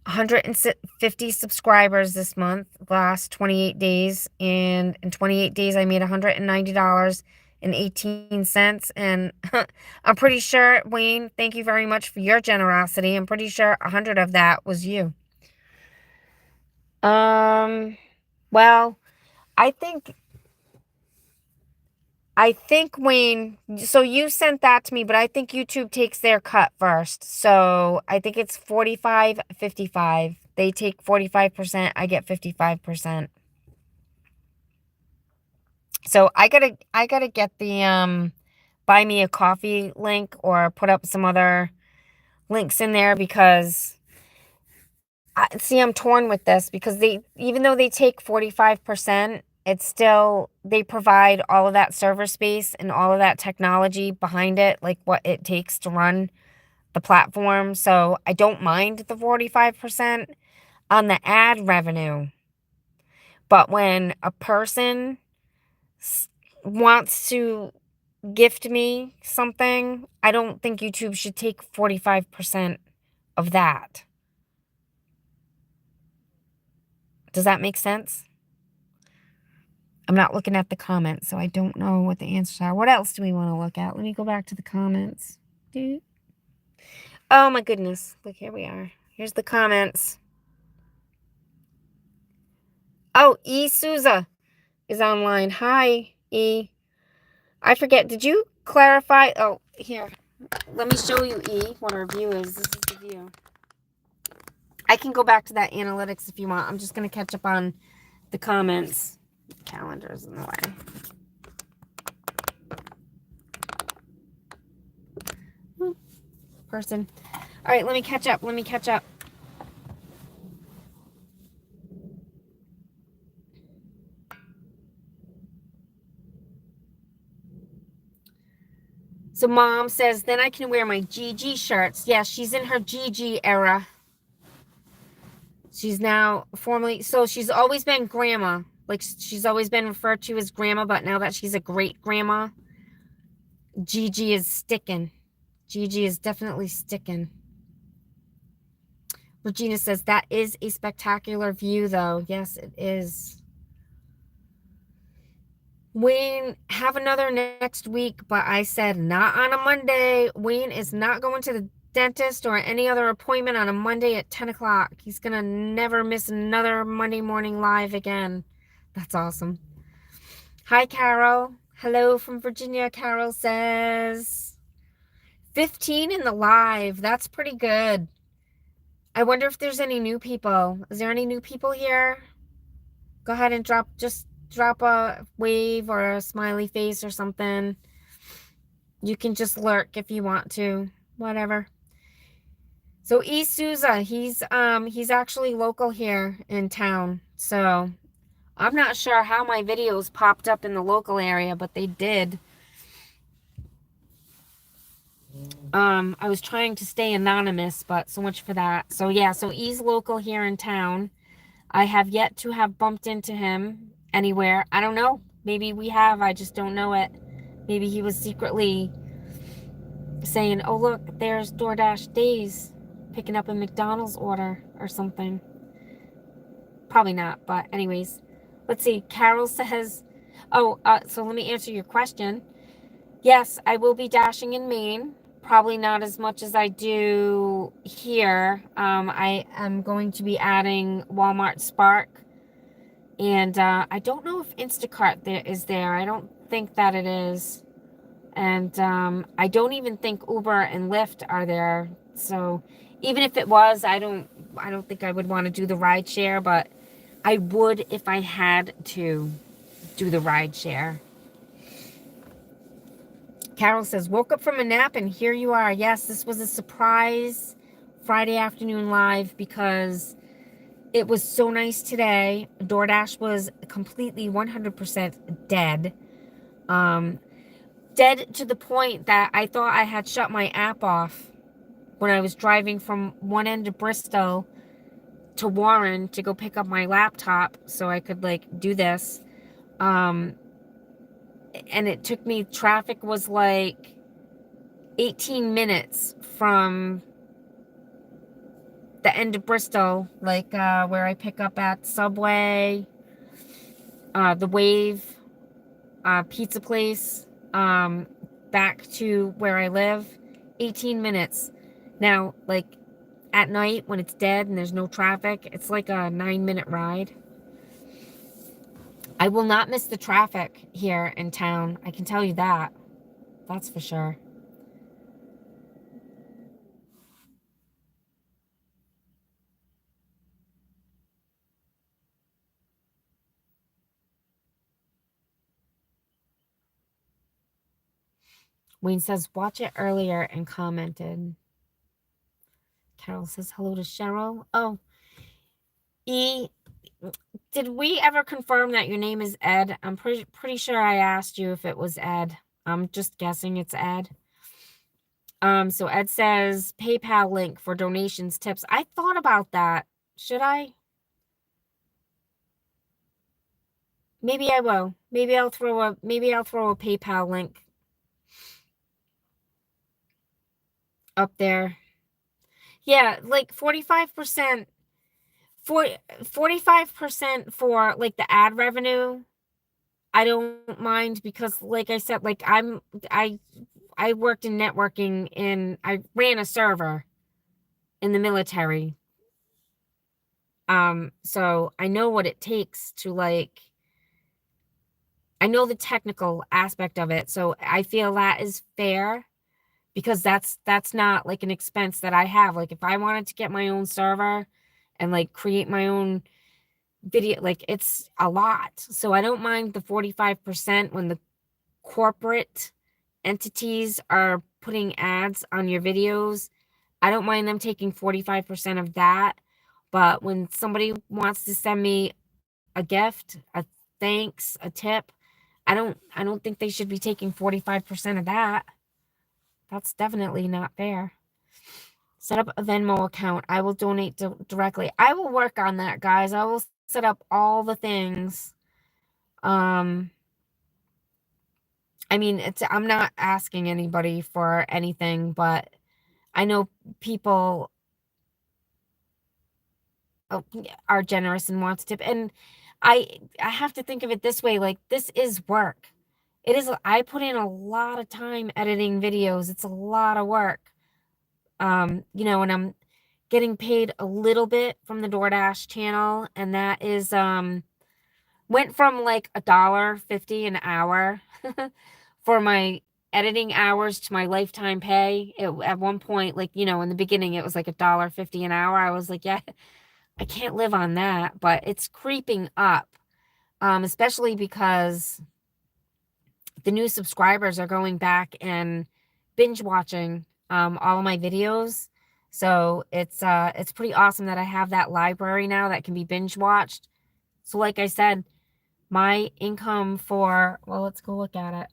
150 subscribers this month, last 28 days. And in 28 days, I made $190.18. And I'm pretty sure, Wayne, thank you very much for your generosity. I'm pretty sure 100 of that was you. Well, I think, Wayne, so you sent that to me, but I think YouTube takes their cut first. So I think it's 45-55. They take 45%, I get 55%. So I gotta get the buy me a coffee link or put up some other links in there because I'm torn with this because even though they take 45%, it's still, they provide all of that server space and all of that technology behind it, like what it takes to run the platform. So I don't mind the 45% on the ad revenue. But when a person wants to gift me something, I don't think YouTube should take 45% of that. Does that make sense? I'm not looking at the comments, so I don't know what the answers are. What else do we want to look at? Let me go back to the comments. Oh, my goodness. Look, here we are. Here's the comments. Oh, E. Souza is online. Hi, E. I forget. Did you clarify? Oh, here. Let me show you, E, what our view is. This is the view. I can go back to that analytics if you want. I'm just going to catch up on the comments. Calendar's in the way. person. All right, let me catch up. So Mom says, then I can wear my GG shirts. Yeah, she's in her GG era. She's now formally, so she's always been grandma. Like, she's always been referred to as grandma, but now that she's a great grandma, GG is sticking. GG is definitely sticking. Regina says, that is a spectacular view, though. Yes, it is. Wayne, have another next week, but I said not on a Monday. Wayne is not going to the dentist or any other appointment on a Monday at 10 o'clock. He's going to never miss another Monday morning live again. That's awesome. Hi, Carol. Hello from Virginia, Carol says. 15 in the live. That's pretty good. I wonder if there's any new people. Is there any new people here? Go ahead and drop a wave or a smiley face or something. You can just lurk if you want to. Whatever. So E. Souza, he's actually local here in town. So I'm not sure how my videos popped up in the local area, but they did. I was trying to stay anonymous, but so much for that. So yeah, so E's local here in town. I have yet to have bumped into him anywhere. I don't know. Maybe we have. I just don't know it. Maybe he was secretly saying, oh, look, there's DoorDash Days picking up a McDonald's order or something. Probably not, but anyways. Let's see. Carol says, so let me answer your question. Yes, I will be dashing in Maine. Probably not as much as I do here. I am going to be adding Walmart Spark. And I don't know if Instacart is there. I don't think that it is. And I don't even think Uber and Lyft are there. So even if it was, I don't think I would want to do the ride share, but I would if I had to do the ride share. Carol says, woke up from a nap and here you are. Yes, this was a surprise Friday afternoon live because it was so nice today. DoorDash was completely 100% dead. Dead to the point that I thought I had shut my app off when I was driving from one end of Bristol to Warren to go pick up my laptop so I could like do this. And it took me, traffic was like 18 minutes from the end of Bristol, like where I pick up at Subway, the Wave, pizza place, back to where I live, 18 minutes. Now, like at night when it's dead and there's no traffic, it's like a 9-minute ride. I will not miss the traffic here in town. I can tell you that. That's for sure. Wayne says, watch it earlier and commented. Carol says, hello to Cheryl. Oh, E, did we ever confirm that your name is Ed? I'm pretty sure I asked you if it was Ed. I'm just guessing it's Ed. So Ed says, PayPal link for donations, tips. I thought about that. Should I? Maybe I will. Maybe I'll throw a PayPal link up there. Yeah, like 45%, 45% for like the ad revenue. I don't mind because like I said, like I worked in networking and I ran a server in the military. So I know what it takes to like, I know the technical aspect of it. So I feel that is fair because that's not like an expense that I have. Like if I wanted to get my own server and like create my own video, like it's a lot. So I don't mind the 45% when the corporate entities are putting ads on your videos. I don't mind them taking 45% of that. But when somebody wants to send me a gift, a thanks, a tip, I don't think they should be taking 45% of that. That's definitely not fair. Set up a Venmo account. I will donate directly. I will work on that, guys. I will set up all the things. I mean, I'm not asking anybody for anything, but I know people are generous and want to tip. And I have to think of it this way, like, this is work. It is. I put in a lot of time editing videos. It's a lot of work. You know, and I'm getting paid a little bit from the DoorDash channel, and that is went from like $1.50 an hour for my editing hours to my lifetime pay. At one point, like, you know, in the beginning, it was like $1.50 an hour. I was like, yeah, I can't live on that, but it's creeping up, especially because the new subscribers are going back and binge watching all of my videos. So it's pretty awesome that I have that library now that can be binge watched. So like I said, my income for, well, let's go look at it.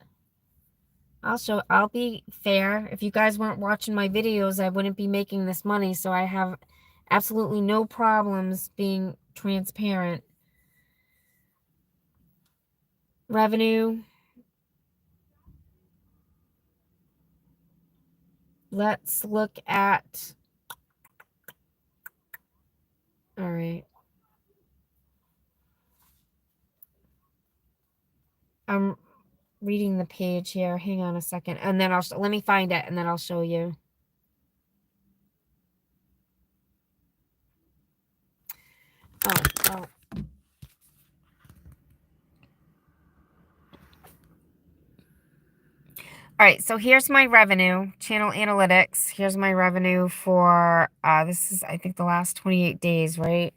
I'll be fair. If you guys weren't watching my videos, I wouldn't be making this money. So I have absolutely no problems being transparent. Revenue. Let's look at, all right. I'm reading the page here. Hang on a second. And then let me find it and then I'll show you. Oh. All right, so here's my revenue, channel analytics. Here's my revenue for, this is, I think, the last 28 days, right?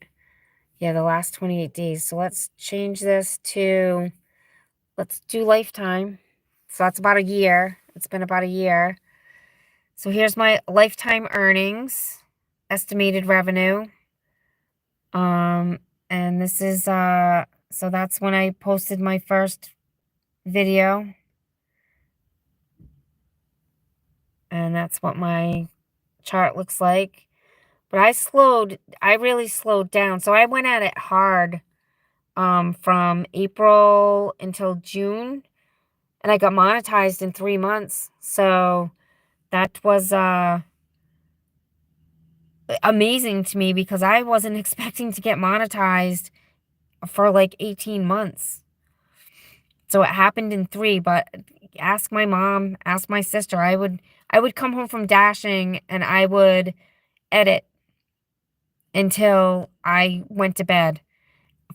Yeah, the last 28 days. So let's change this to, let's do lifetime. So that's about a year. It's been about a year. So here's my lifetime earnings, estimated revenue. And this is, so that's when I posted my first video. And that's what my chart looks like. But I really slowed down. So I went at it hard from April until June. And I got monetized in 3 months. So that was amazing to me because I wasn't expecting to get monetized for like 18 months. So it happened in 3, but ask my mom, ask my sister. I would come home from dashing and I would edit until I went to bed.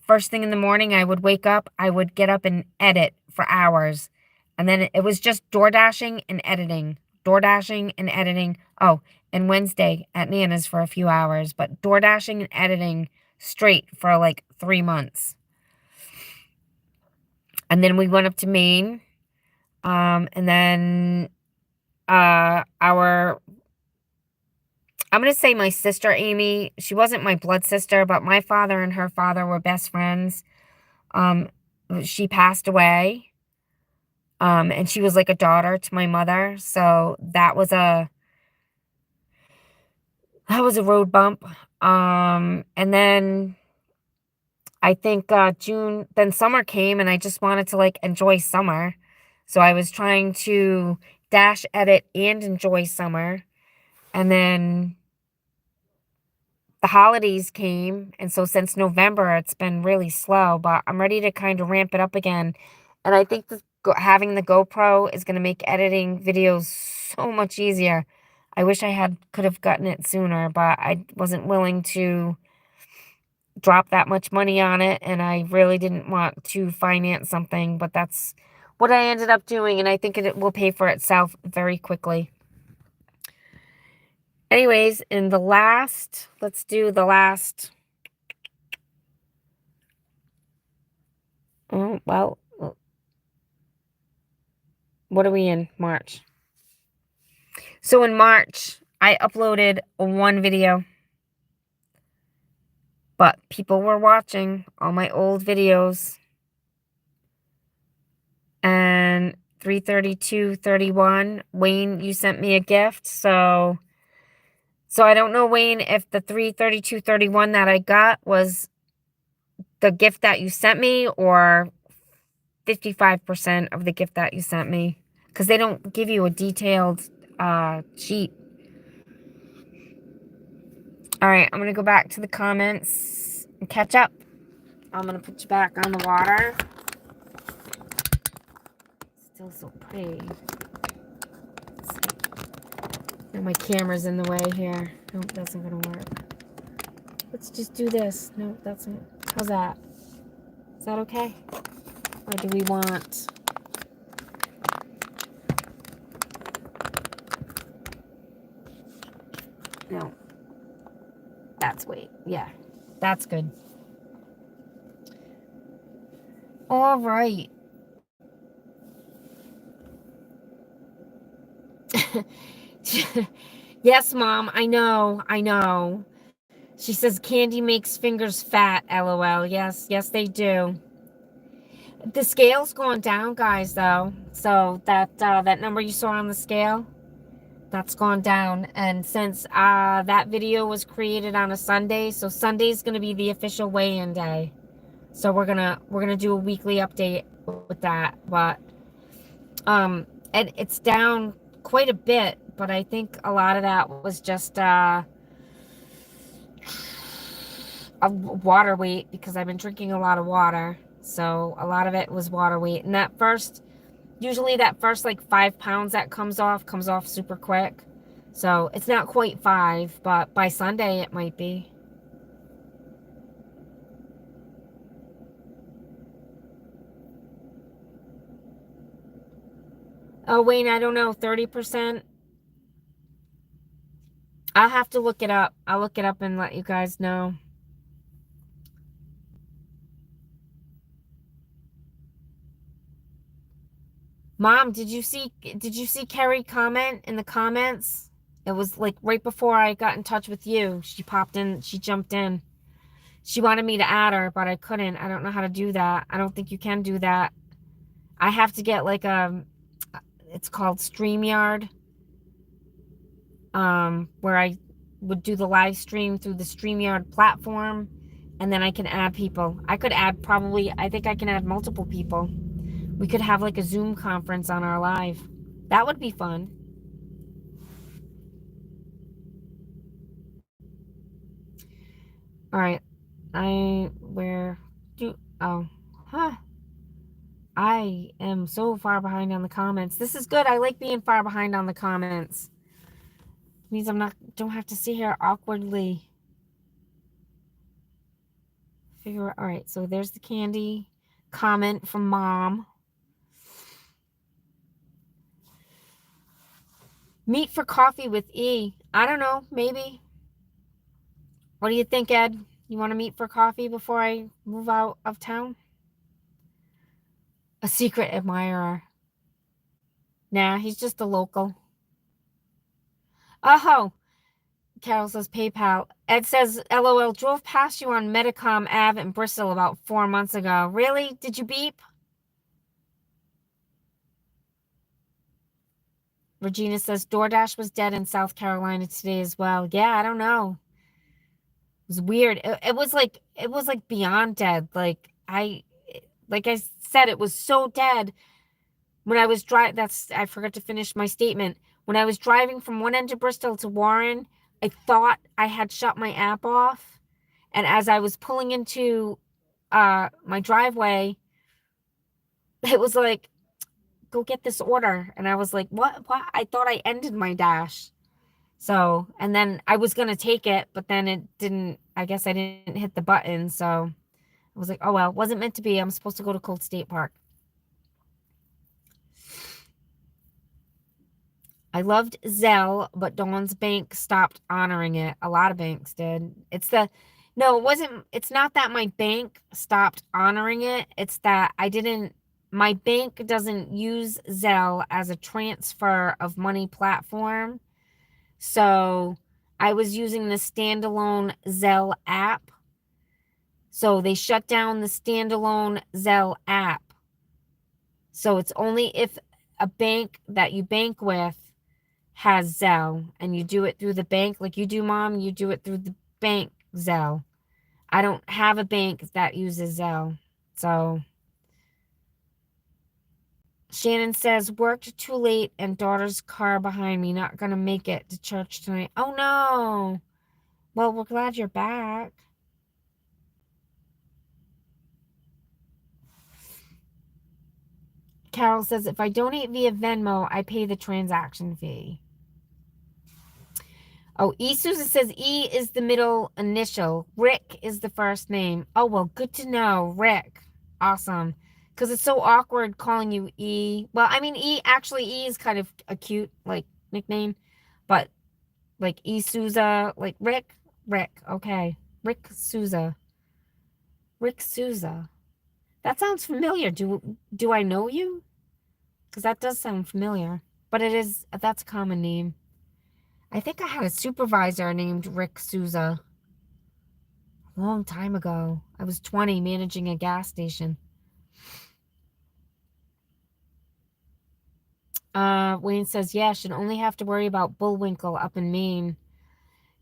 First thing in the morning, I would wake up, I would get up and edit for hours. And then it was just door dashing and editing. Door dashing and editing. Oh, and Wednesday at Nana's for a few hours. But door dashing and editing straight for like 3 months. And then we went up to Maine. And then I'm going to say my sister, Amy, she wasn't my blood sister, but my father and her father were best friends. She passed away. And she was like a daughter to my mother. So that was a road bump. And then I think June, then summer came and I just wanted to like enjoy summer. So I was trying to dash, edit, and enjoy summer. And then the holidays came. And so since November, it's been really slow, but I'm ready to kind of ramp it up again. And I think having the GoPro is going to make editing videos so much easier. I wish I could have gotten it sooner, but I wasn't willing to drop that much money on it, and I really didn't want to finance something, but that's what I ended up doing, and I think it will pay for itself very quickly. Anyways, let's do the last, oh, well, what are we in? March. So in March, I uploaded one video, but people were watching all my old videos. And 332.31, Wayne, you sent me a gift, so I don't know, Wayne, if the 332.31 that I got was the gift that you sent me or 55% of the gift that you sent me, because they don't give you a detailed sheet. All right, I'm gonna go back to the comments and catch up. I'm gonna put you back on the water. Still so pretty. No, my camera's in the way here. Nope, that's not gonna work. Let's just do this. No, that's not. How's that? Is that okay? Or do we want... No. That's wait. Yeah. That's good. All right. Yes, Mom. I know. I know. She says candy makes fingers fat, LOL. Yes, yes, they do. The scale's going down, guys, though. So that that number you saw on the scale, that's gone down. And since that video was created on a Sunday, so Sunday's gonna be the official weigh-in day. So we're gonna do a weekly update with that. But and it's down quite a bit, but I think a lot of that was just a water weight, because I've been drinking a lot of water. So a lot of it was water weight. And that first, usually that first like 5 pounds that comes off super quick. So it's not quite 5, but by Sunday it might be. Oh, Wayne, I don't know, 30%? I'll have to look it up. I'll look it up and let you guys know. Mom, did you see Carrie comment in the comments? It was like right before I got in touch with you. She popped in, she jumped in. She wanted me to add her, but I couldn't. I don't know how to do that. I don't think you can do that. I have to get like it's called StreamYard, where I would do the live stream through the StreamYard platform, and then I can add people. I could add probably, I think I can add multiple people. We could have like a Zoom conference on our live. That would be fun. All right. I am so far behind on the comments. This is good. I like being far behind on the comments. It means don't have to sit here awkwardly. All right, so there's the candy comment from Mom. Meet for coffee with E. I don't know, maybe. What do you think, Ed? You want to meet for coffee before I move out of town? A secret admirer. Nah, he's just a local. Oh, Carol says PayPal. Ed says, LOL, drove past you on Medicom Ave in Bristol about 4 months ago. Really? Did you beep? Regina says, DoorDash was dead in South Carolina today as well. Yeah, I don't know. It was weird. It was like beyond dead. Like I said, it was so dead. When I was I forgot to finish my statement. When I was driving from one end of Bristol to Warren, I thought I had shut my app off. And as I was pulling into my driveway, it was like, go get this order. And I was like, what? I thought I ended my dash. So, and then I was going to take it, but then it didn't, I guess I didn't hit the button. So I was like, oh, well, wasn't meant to be. I'm supposed to go to Colt State Park. I loved Zelle, but Dawn's bank stopped honoring it. A lot of banks did. It's not that my bank stopped honoring it. It's that my bank doesn't use Zelle as a transfer of money platform. So I was using the standalone Zelle app. So they shut down the standalone Zelle app. So it's only if a bank that you bank with has Zelle and you do it through the bank, like you do, Mom, you do it through the bank Zelle. I don't have a bank that uses Zelle. So Shannon says, worked too late and daughter's car behind me. Not going to make it to church tonight. Oh, no. Well, we're glad you're back. Carol says, if I donate via Venmo, I pay the transaction fee. Oh, E. Susan says E is the middle initial. Rick is the first name. Oh, well, good to know. Rick. Awesome. Because it's so awkward calling you E. Well, I mean, E is kind of a cute, like, nickname. But, like, E. Souza, like, Rick. Okay. Rick Souza. Rick Souza. That sounds familiar. Do I know you? Because that does sound familiar. But that's a common name. I think I had a supervisor named Rick Souza a long time ago. I was 20 managing a gas station. Wayne says, yeah, should only have to worry about Bullwinkle up in Maine.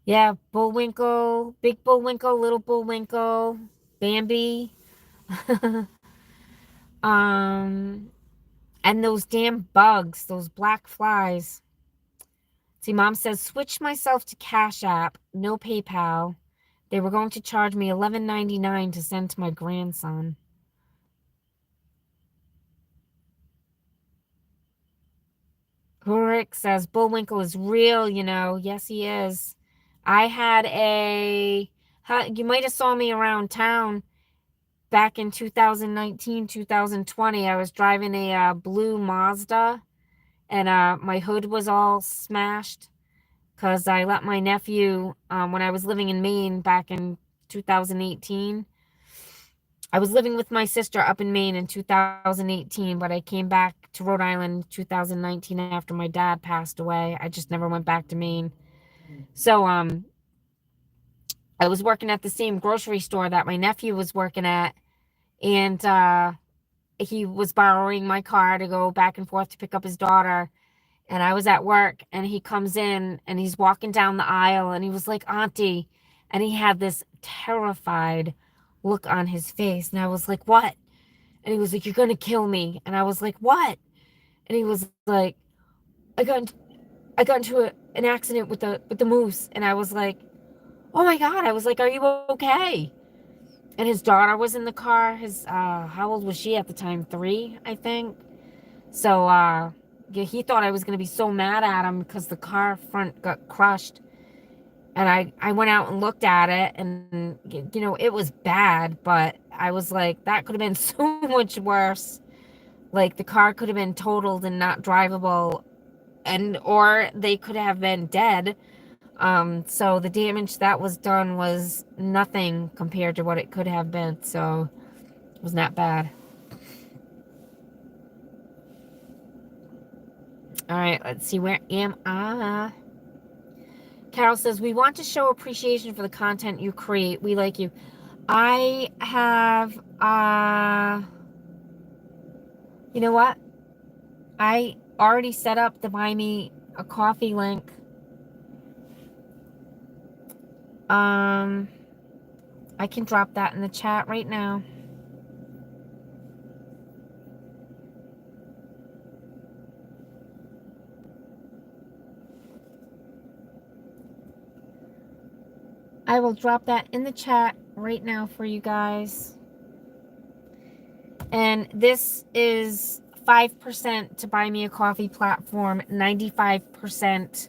Yeah, Bullwinkle, big Bullwinkle, little Bullwinkle, Bambi. And those damn bugs, those black flies. See, Mom says, switch myself to Cash App, no PayPal. They were going to charge me $11.99 to send to my grandson. Rick says, Bullwinkle is real, you know. Yes, he is. I had you might have saw me around town back in 2019, 2020. I was driving a blue Mazda, and my hood was all smashed because I let my nephew, when I was living in Maine back in 2018. I was living with my sister up in Maine in 2018, but I came back to Rhode Island in 2019 after my dad passed away. I just never went back to Maine. So I was working at the same grocery store that my nephew was working at, and he was borrowing my car to go back and forth to pick up his daughter. And I was at work, and he comes in and he's walking down the aisle, and he was like, Auntie, and he had this terrified look on his face. And I was like, what? And he was like, you're gonna kill me. And I was like, what? And he was like, I got into an accident with the moose. And I was like, oh my God. I was like, are you okay? And his daughter was in the car. How old was she at the time? 3, I think. So yeah, he thought I was gonna be so mad at him because the car front got crushed. And I went out and looked at it, and you know, it was bad, but I was like, that could have been so much worse. Like, the car could have been totaled and not drivable, or they could have been dead. So the damage that was done was nothing compared to what it could have been. So it was not bad. All right, let's see. Where am I? Carol says, we want to show appreciation for the content you create. We like you. I have, you know what? I already set up the buy me a coffee link. I can drop that in the chat right now. I will drop that in the chat right now for you guys. And this is 5% to buy me a coffee platform, 95%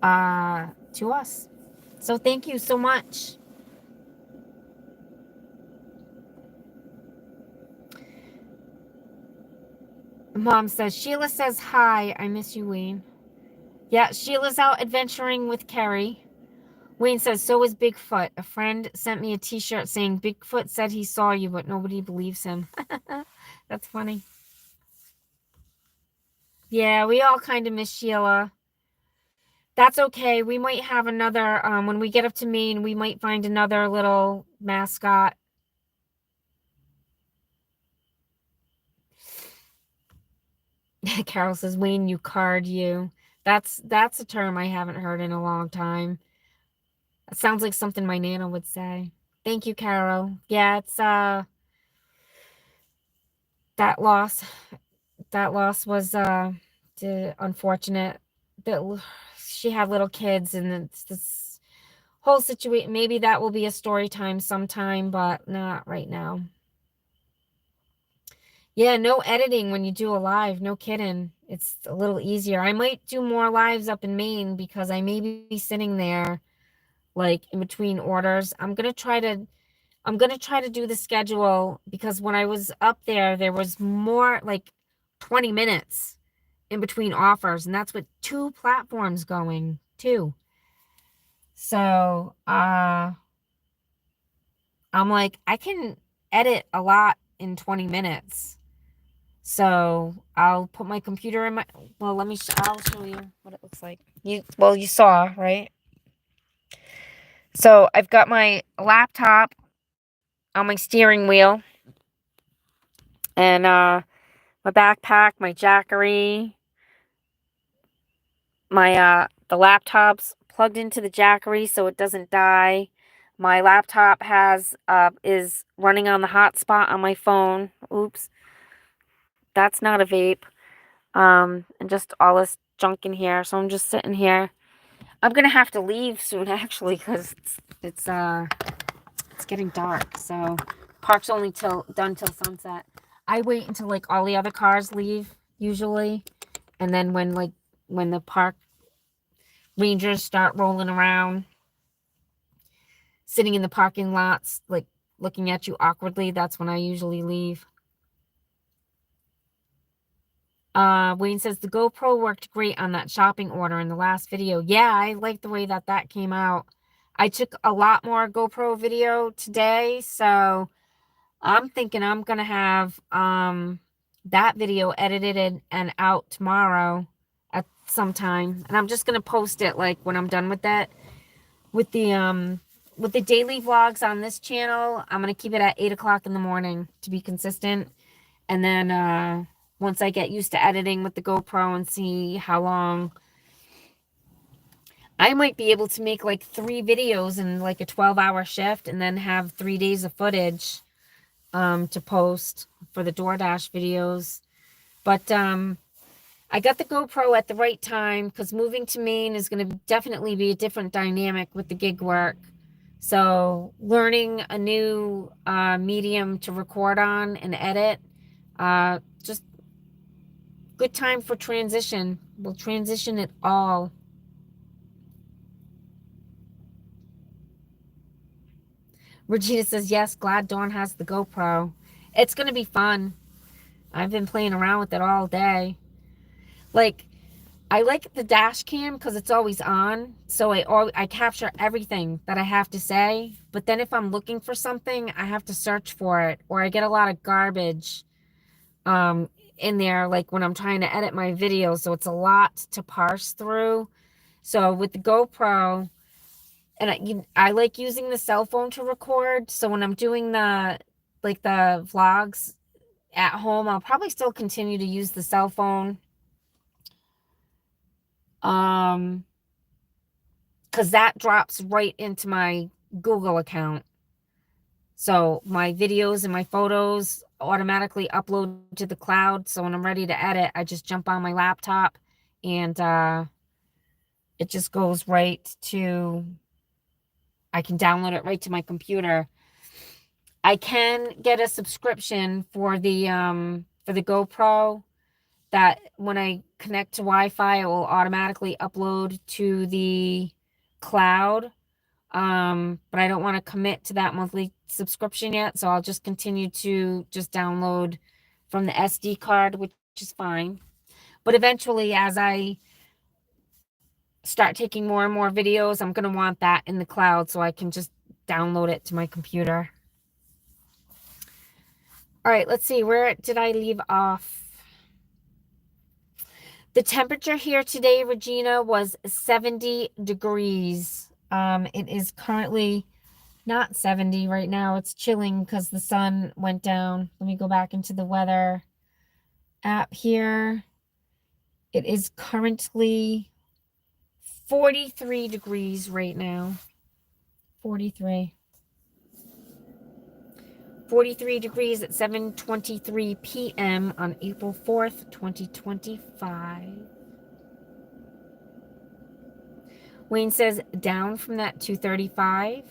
to us. So thank you so much. Mom says, Sheila says hi. I miss you, Wayne. Yeah, Sheila's out adventuring with Carrie. Wayne says, so is Bigfoot. A friend sent me a t-shirt saying Bigfoot said he saw you, but nobody believes him. That's funny. Yeah, we all kind of miss Sheila. That's okay. We might have another, when we get up to Maine, we might find another little mascot. Carol says, Wayne, you card you. That's a term I haven't heard in a long time. It sounds like something my Nana would say. Thank you, Carol. Yeah, it's that loss. That loss was unfortunate. That she had little kids, and it's this whole situation. Maybe that will be a story time sometime, but not right now. Yeah, no editing when you do a live. No kidding. It's a little easier. I might do more lives up in Maine because I may be sitting there like in between orders. I'm gonna try to do the schedule because when I was up there, there was more like 20 minutes in between offers, and that's with two platforms going too. So I'm like, I can edit a lot in 20 minutes. So I'll put my computer in my, well, I'll show you what it looks like. You saw, right? So I've got my laptop on my steering wheel and my backpack, my jackery, the laptop's plugged into the jackery so it doesn't die. My laptop is running on the hotspot on my phone. Oops, that's not a vape. And just all this junk in here. So I'm just sitting here. I'm gonna have to leave soon, actually, because it's getting dark. So park's only done till sunset. I wait until like all the other cars leave usually, and then when the park rangers start rolling around, sitting in the parking lots, like looking at you awkwardly, that's when I usually leave. Wayne says the GoPro worked great on that shopping order in the last video. Yeah, I like the way that came out. I took a lot more GoPro video today, so I'm thinking I'm gonna have that video edited and out tomorrow at some time, and I'm just gonna post it like when I'm done with that. With the daily vlogs on this channel, I'm gonna keep it at 8 o'clock in the morning to be consistent, and then once I get used to editing with the GoPro and see how long, I might be able to make like 3 videos in like a 12-hour shift and then have 3 days of footage to post for the DoorDash videos. But I got the GoPro at the right time because moving to Maine is going to definitely be a different dynamic with the gig work. So learning a new medium to record on and edit, just good time for transition. We'll transition it all. Regina says, yes, glad Dawn has the GoPro. It's going to be fun. I've been playing around with it all day. Like, I like the dash cam because it's always on. So I capture everything that I have to say. But then if I'm looking for something, I have to search for it. Or I get a lot of garbage in there, like when I'm trying to edit my video. So it's a lot to parse through. So with the GoPro, and I like using the cell phone to record. So when I'm doing the vlogs at home, I'll probably still continue to use the cell phone. Because that drops right into my Google account. So my videos and my photos automatically upload to the cloud. So when I'm ready to edit, I just jump on my laptop and it just goes right to, I can download it right to my computer. I can get a subscription for the GoPro that when I connect to Wi-Fi, it will automatically upload to the cloud. But I don't want to commit to that monthly subscription yet, so I'll just continue to just download from the SD card, which is fine. But eventually, as I start taking more and more videos, I'm going to want that in the cloud so I can just download it to my computer. All right, let's see. Where did I leave off? The temperature here today, Regina, was 70 degrees. It is currently not 70 right now. It's chilling because the sun went down. Let me go back into the weather app here. It is currently 43 degrees right now. 43. 43 degrees at 7:23 p.m. on April 4th, 2025. Wayne says down from that 235.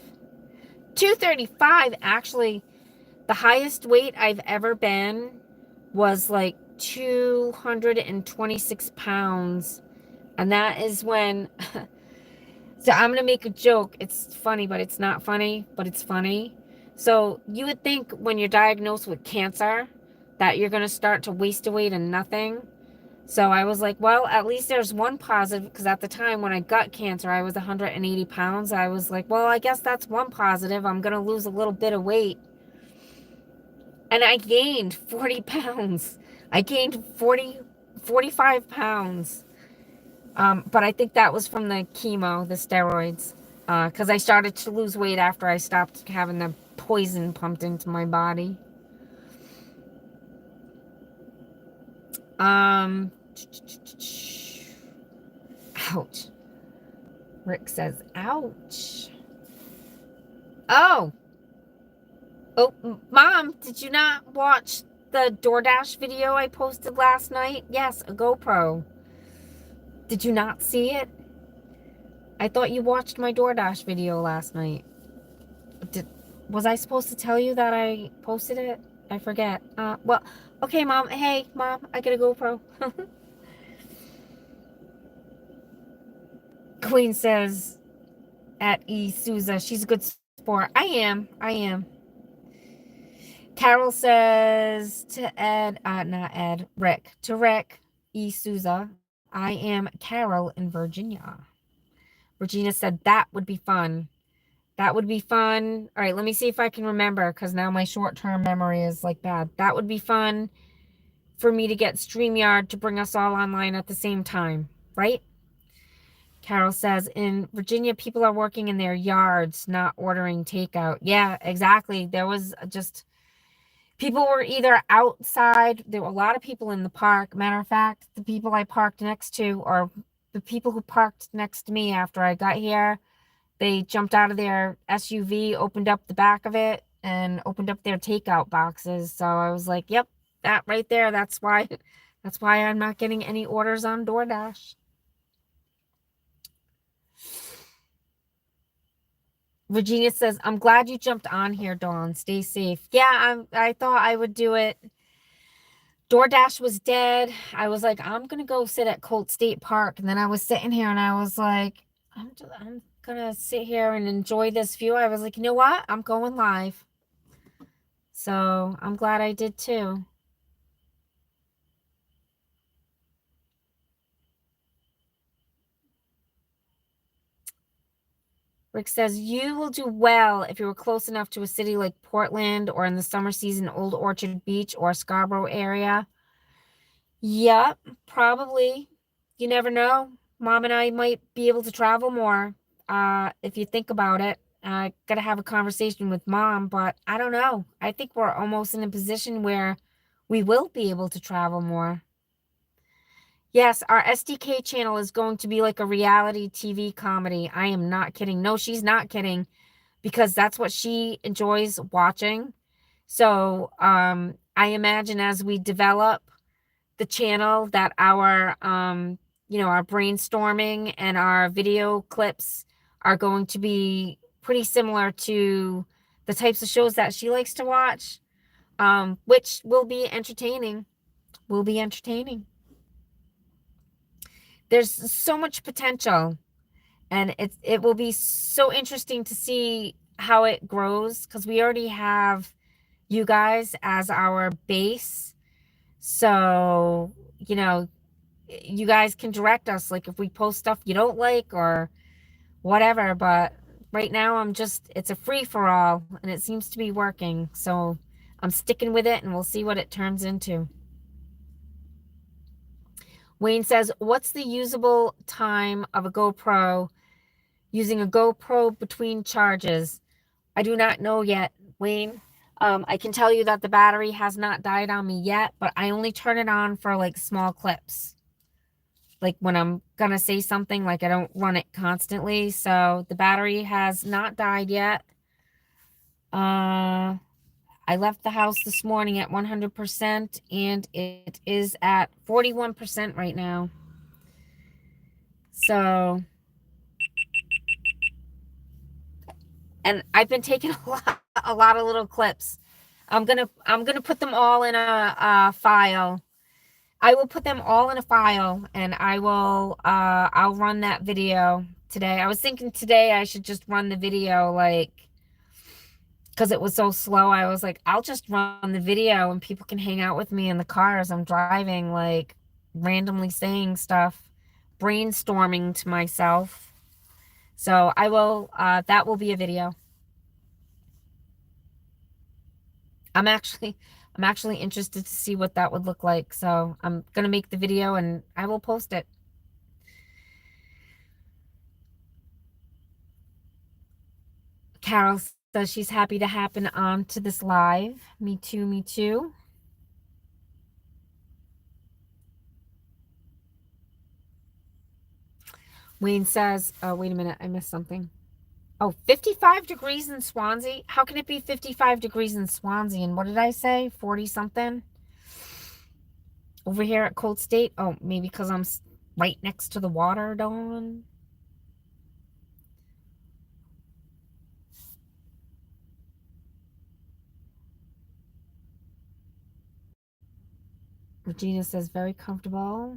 235, actually, the highest weight I've ever been was like 226 pounds. And that is when, so I'm going to make a joke. It's funny, but it's not funny, but it's funny. So you would think when you're diagnosed with cancer that you're going to start to waste away to nothing. So I was like, well, at least there's one positive, because at the time when I got cancer, I was 180 pounds. I was like, well, I guess that's one positive. I'm going to lose a little bit of weight. And I gained 40 pounds. I gained 45 pounds. But I think that was from the chemo, the steroids. Because I started to lose weight after I stopped having the poison pumped into my body. Ouch. Rick says, ouch. Oh, Mom, did you not watch the DoorDash video I posted last night? Yes, a GoPro. Did you not see it? I thought you watched my DoorDash video last night. Was I supposed to tell you that I posted it? I forget. Well, okay, Mom. Hey, Mom, I get a GoPro. Queen says at E. Souza, she's a good sport. I am. Carol says to Ed, not Ed, Rick. To Rick, E. Souza, I am Carol in Virginia. Regina said that would be fun. That would be fun. All right, let me see if I can remember, because now my short-term memory is like bad. That would be fun for me to get StreamYard to bring us all online at the same time, right? Carol says, in Virginia, people are working in their yards, not ordering takeout. Yeah, exactly. There was just, people were either outside. There were a lot of people in the park. Matter of fact, the people I parked next to, or the people who parked next to me after I got here, they jumped out of their SUV, opened up the back of it, and opened up their takeout boxes. So I was like, yep, that right there. That's why I'm not getting any orders on DoorDash. Virginia says, I'm glad you jumped on here, Dawn. Stay safe. Yeah, I thought I would do it. DoorDash was dead. I was like, I'm going to go sit at Colt State Park. And then I was sitting here and I was like, I'm going to sit here and enjoy this view. I was like, you know what? I'm going live. So I'm glad I did too. Rick says, you will do well if you were close enough to a city like Portland, or in the summer season, Old Orchard Beach or Scarborough area. Yep, probably. You never know. Mom and I might be able to travel more, if you think about it. I got to have a conversation with Mom, but I don't know. I think we're almost in a position where we will be able to travel more. Yes, our SDK channel is going to be like a reality TV comedy. I am not kidding. No, she's not kidding, because that's what she enjoys watching. So I imagine as we develop the channel that our, our brainstorming and our video clips are going to be pretty similar to the types of shows that she likes to watch, which will be entertaining. There's so much potential, and it will be so interesting to see how it grows, because we already have you guys as our base. So, you guys can direct us, like if we post stuff you don't like or whatever. But right now it's a free-for-all, and it seems to be working. So I'm sticking with it, and we'll see what it turns into. Wayne says, what's the usable time of a GoPro using a GoPro between charges? I do not know yet, Wayne. I can tell you that the battery has not died on me yet, but I only turn it on for like small clips. Like when I'm gonna say something, like I don't run it constantly. So the battery has not died yet. I left the house this morning at 100% and it is at 41% right now. So, and I've been taking a lot of little clips. I'm gonna put them all in a file. I will put them all in a file and I'll run that video today. I was thinking today I should just run the video, like, because it was so slow. I was like, I'll just run the video and people can hang out with me in the car as I'm driving, like randomly saying stuff, brainstorming to myself. So I will, that will be a video. I'm actually interested to see what that would look like. So I'm going to make the video and I will post it. Carol says she's happy to happen on to this live. Me too, me too. Wayne says, oh, wait a minute, I missed something. Oh, 55 degrees in Swansea? How can it be 55 degrees in Swansea? And what did I say? 40 something? Over here at Colt State? Oh, maybe because I'm right next to the water, Dawn. Regina says, very comfortable.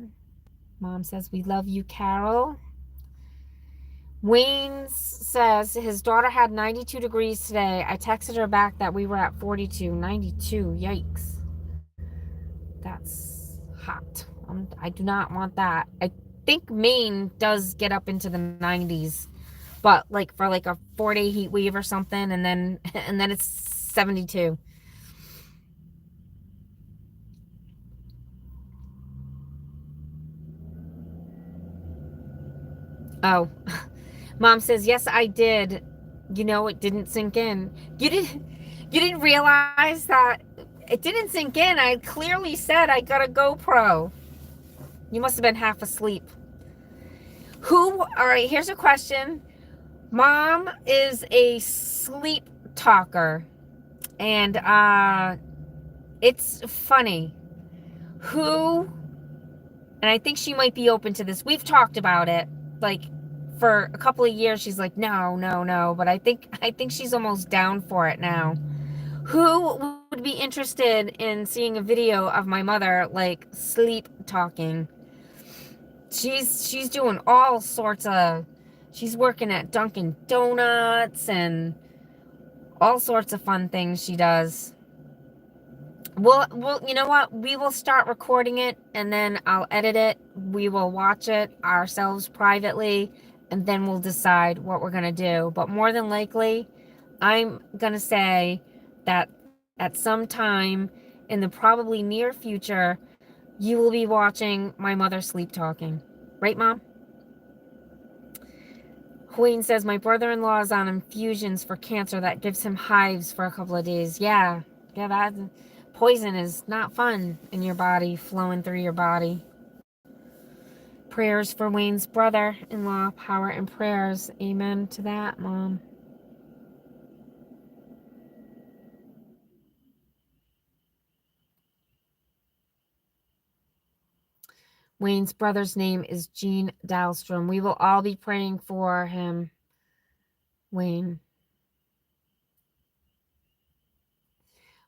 Mom says, we love you, Carol. Wayne says his daughter had 92 degrees today. I texted her back that we were at 42. 92. Yikes. That's hot. I do not want that. I think Maine does get up into the 90s, but like for like a 4-day heat wave or something, and then it's 72. Oh, Mom says, yes, I did. You know, it didn't sink in. You didn't realize that it didn't sink in. I clearly said I got a GoPro. You must have been half asleep. All right, here's a question. Mom is a sleep talker. And it's funny. And I think she might be open to this. We've talked about it. Like, for a couple of years, she's like, no, no, no. But I think she's almost down for it now. Who would be interested in seeing a video of my mother, like, sleep talking? She's doing all sorts of, she's working at Dunkin' Donuts and all sorts of fun things she does. Well, you know what? We will start recording it and then I'll edit it. We will watch it ourselves privately and then we'll decide what we're going to do. But more than likely, I'm going to say that at some time in the probably near future, you will be watching my mother sleep talking. Right, Mom? Wayne says, my brother-in-law is on infusions for cancer that gives him hives for a couple of days. Yeah, that poison is not fun in your body, flowing through your body. Prayers for Wayne's brother-in-law, power and prayers. Amen to that, Mom. Wayne's brother's name is Gene Dahlstrom. We will all be praying for him, Wayne.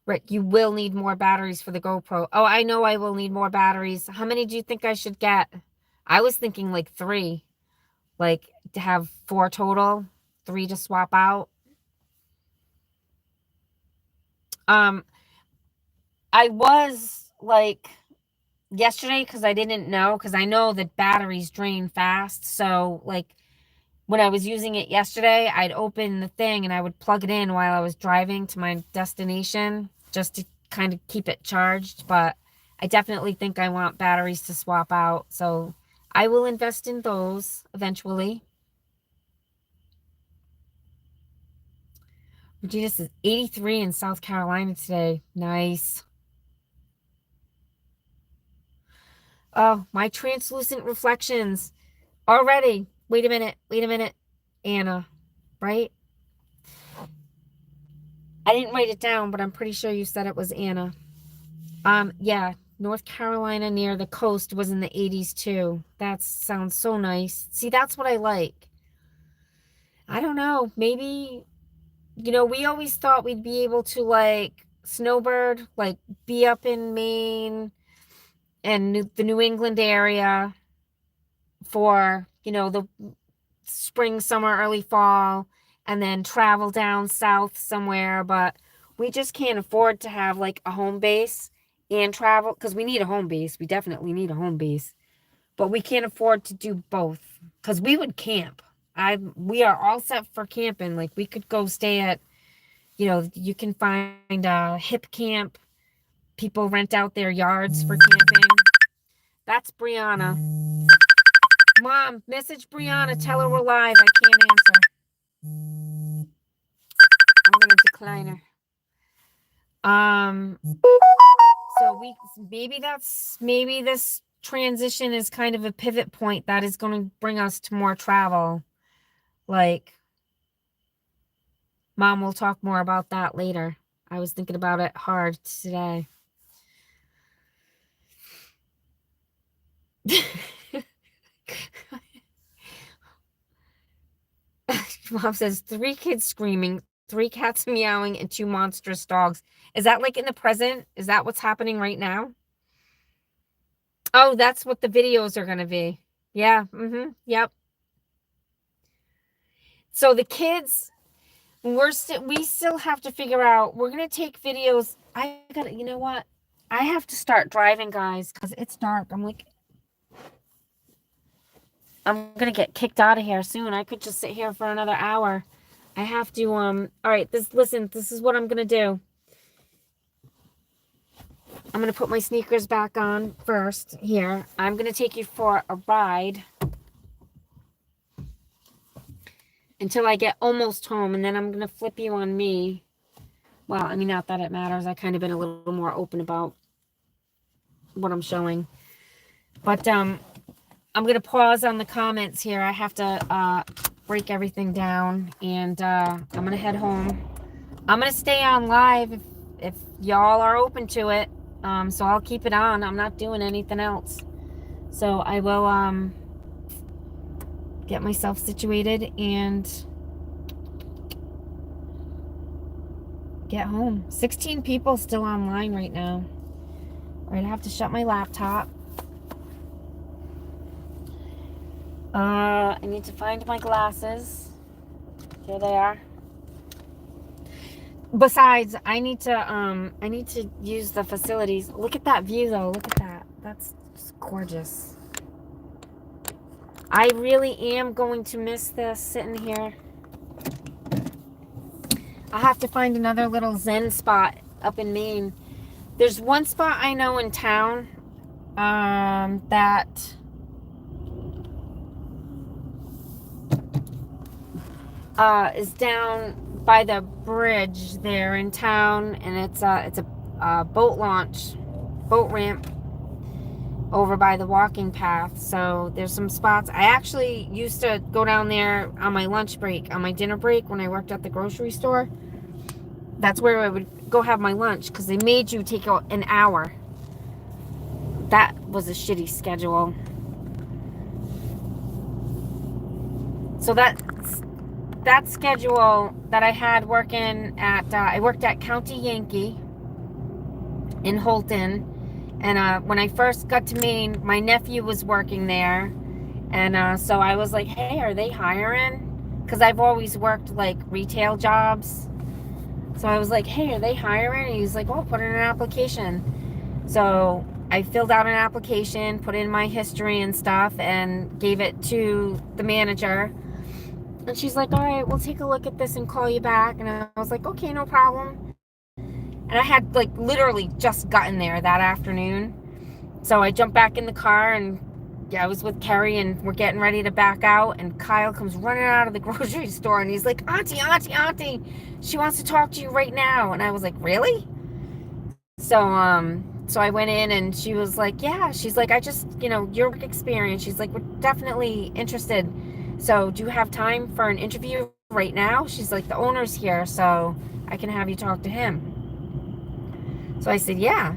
Rick, you will need more batteries for the GoPro. Oh, I know I will need more batteries. How many do you think I should get? I was thinking like 3. Like to have 4 total, 3 to swap out. I was like yesterday because I didn't know, because I know that batteries drain fast. So like when I was using it yesterday, I'd open the thing and I would plug it in while I was driving to my destination just to kind of keep it charged. But I definitely think I want batteries to swap out. So I will invest in those eventually. Regina's is 83 in South Carolina today. Nice. Oh, my translucent reflections already. Wait a minute. Wait a minute. Anna, right? I didn't write it down, but I'm pretty sure you said it was Anna. Yeah, North Carolina near the coast was in the 80s too. That sounds so nice. See, that's what I like. I don't know. Maybe, we always thought we'd be able to like snowbird, like be up in Maine and the New England area for, the spring, summer, early fall, and then travel down south somewhere. But we just can't afford to have like a home base and travel because we need a home base. We definitely need a home base, but we can't afford to do both because we would camp. We are all set for camping. Like we could go stay at, you can find a hip camp. People rent out their yards for camping. That's Brianna. Mom, message Brianna. Tell her we're live. I can't answer. I'm gonna decline her. So maybe this transition is kind of a pivot point that is going to bring us to more travel. Like, Mom will talk more about that later. I was thinking about it hard today. Mom says 3 kids screaming, 3 cats meowing, and 2 monstrous dogs. Is that like in the present? Is that what's happening right now? Oh, that's what the videos are going to be. Yeah. Yep. So the kids, we still have to figure out, we're going to take videos. You know what? I have to start driving, guys, because it's dark. I'm going to get kicked out of here soon. I could just sit here for another hour. I have to, all right, this is what I'm going to do. I'm going to put my sneakers back on first here. I'm going to take you for a ride until I get almost home, and then I'm going to flip you on me. Well, I mean, not that it matters. I kind of been a little more open about what I'm showing. But I'm going to pause on the comments here. I have to break everything down, and I'm going to head home. I'm going to stay on live if y'all are open to it. So I'll keep it on. I'm not doing anything else. So I will get myself situated and get home. 16 people still online right now. All right, I have to shut my laptop. I need to find my glasses. Here they are. Besides, I need to use the facilities. Look at that view, though. Look at that. That's just gorgeous. I really am going to miss this sitting here. I'll have to find another little zen spot up in Maine. There's one spot I know in town that is down by the bridge there in town, and it's a boat ramp over by the walking path. So there's some spots. I actually used to go down there on my lunch break, on my dinner break when I worked at the grocery store. That's where I would go have my lunch because they made you take an hour. That was a shitty schedule. So that schedule that I had working at, I worked at County Yankee in Holton. And when I first got to Maine, my nephew was working there. And so I was like, hey, are they hiring? Because I've always worked like retail jobs. So I was like, hey, are they hiring? And he's like, oh, put in an application. So I filled out an application, put in my history and stuff, and gave it to the manager. And she's like, all right, we'll take a look at this and call you back. And I was like, okay, no problem. And I had like literally just gotten there that afternoon. So I jumped back in the car, and yeah, I was with Kerry, and we're getting ready to back out, and Kyle comes running out of the grocery store, and he's like, Auntie, Auntie, Auntie, she wants to talk to you right now. And I was like, really? So I went in, and she was like, yeah, she's like, I just, your work experience. She's like, we're definitely interested. So do you have time for an interview right now? She's like, the owner's here, so I can have you talk to him. So I said, yeah.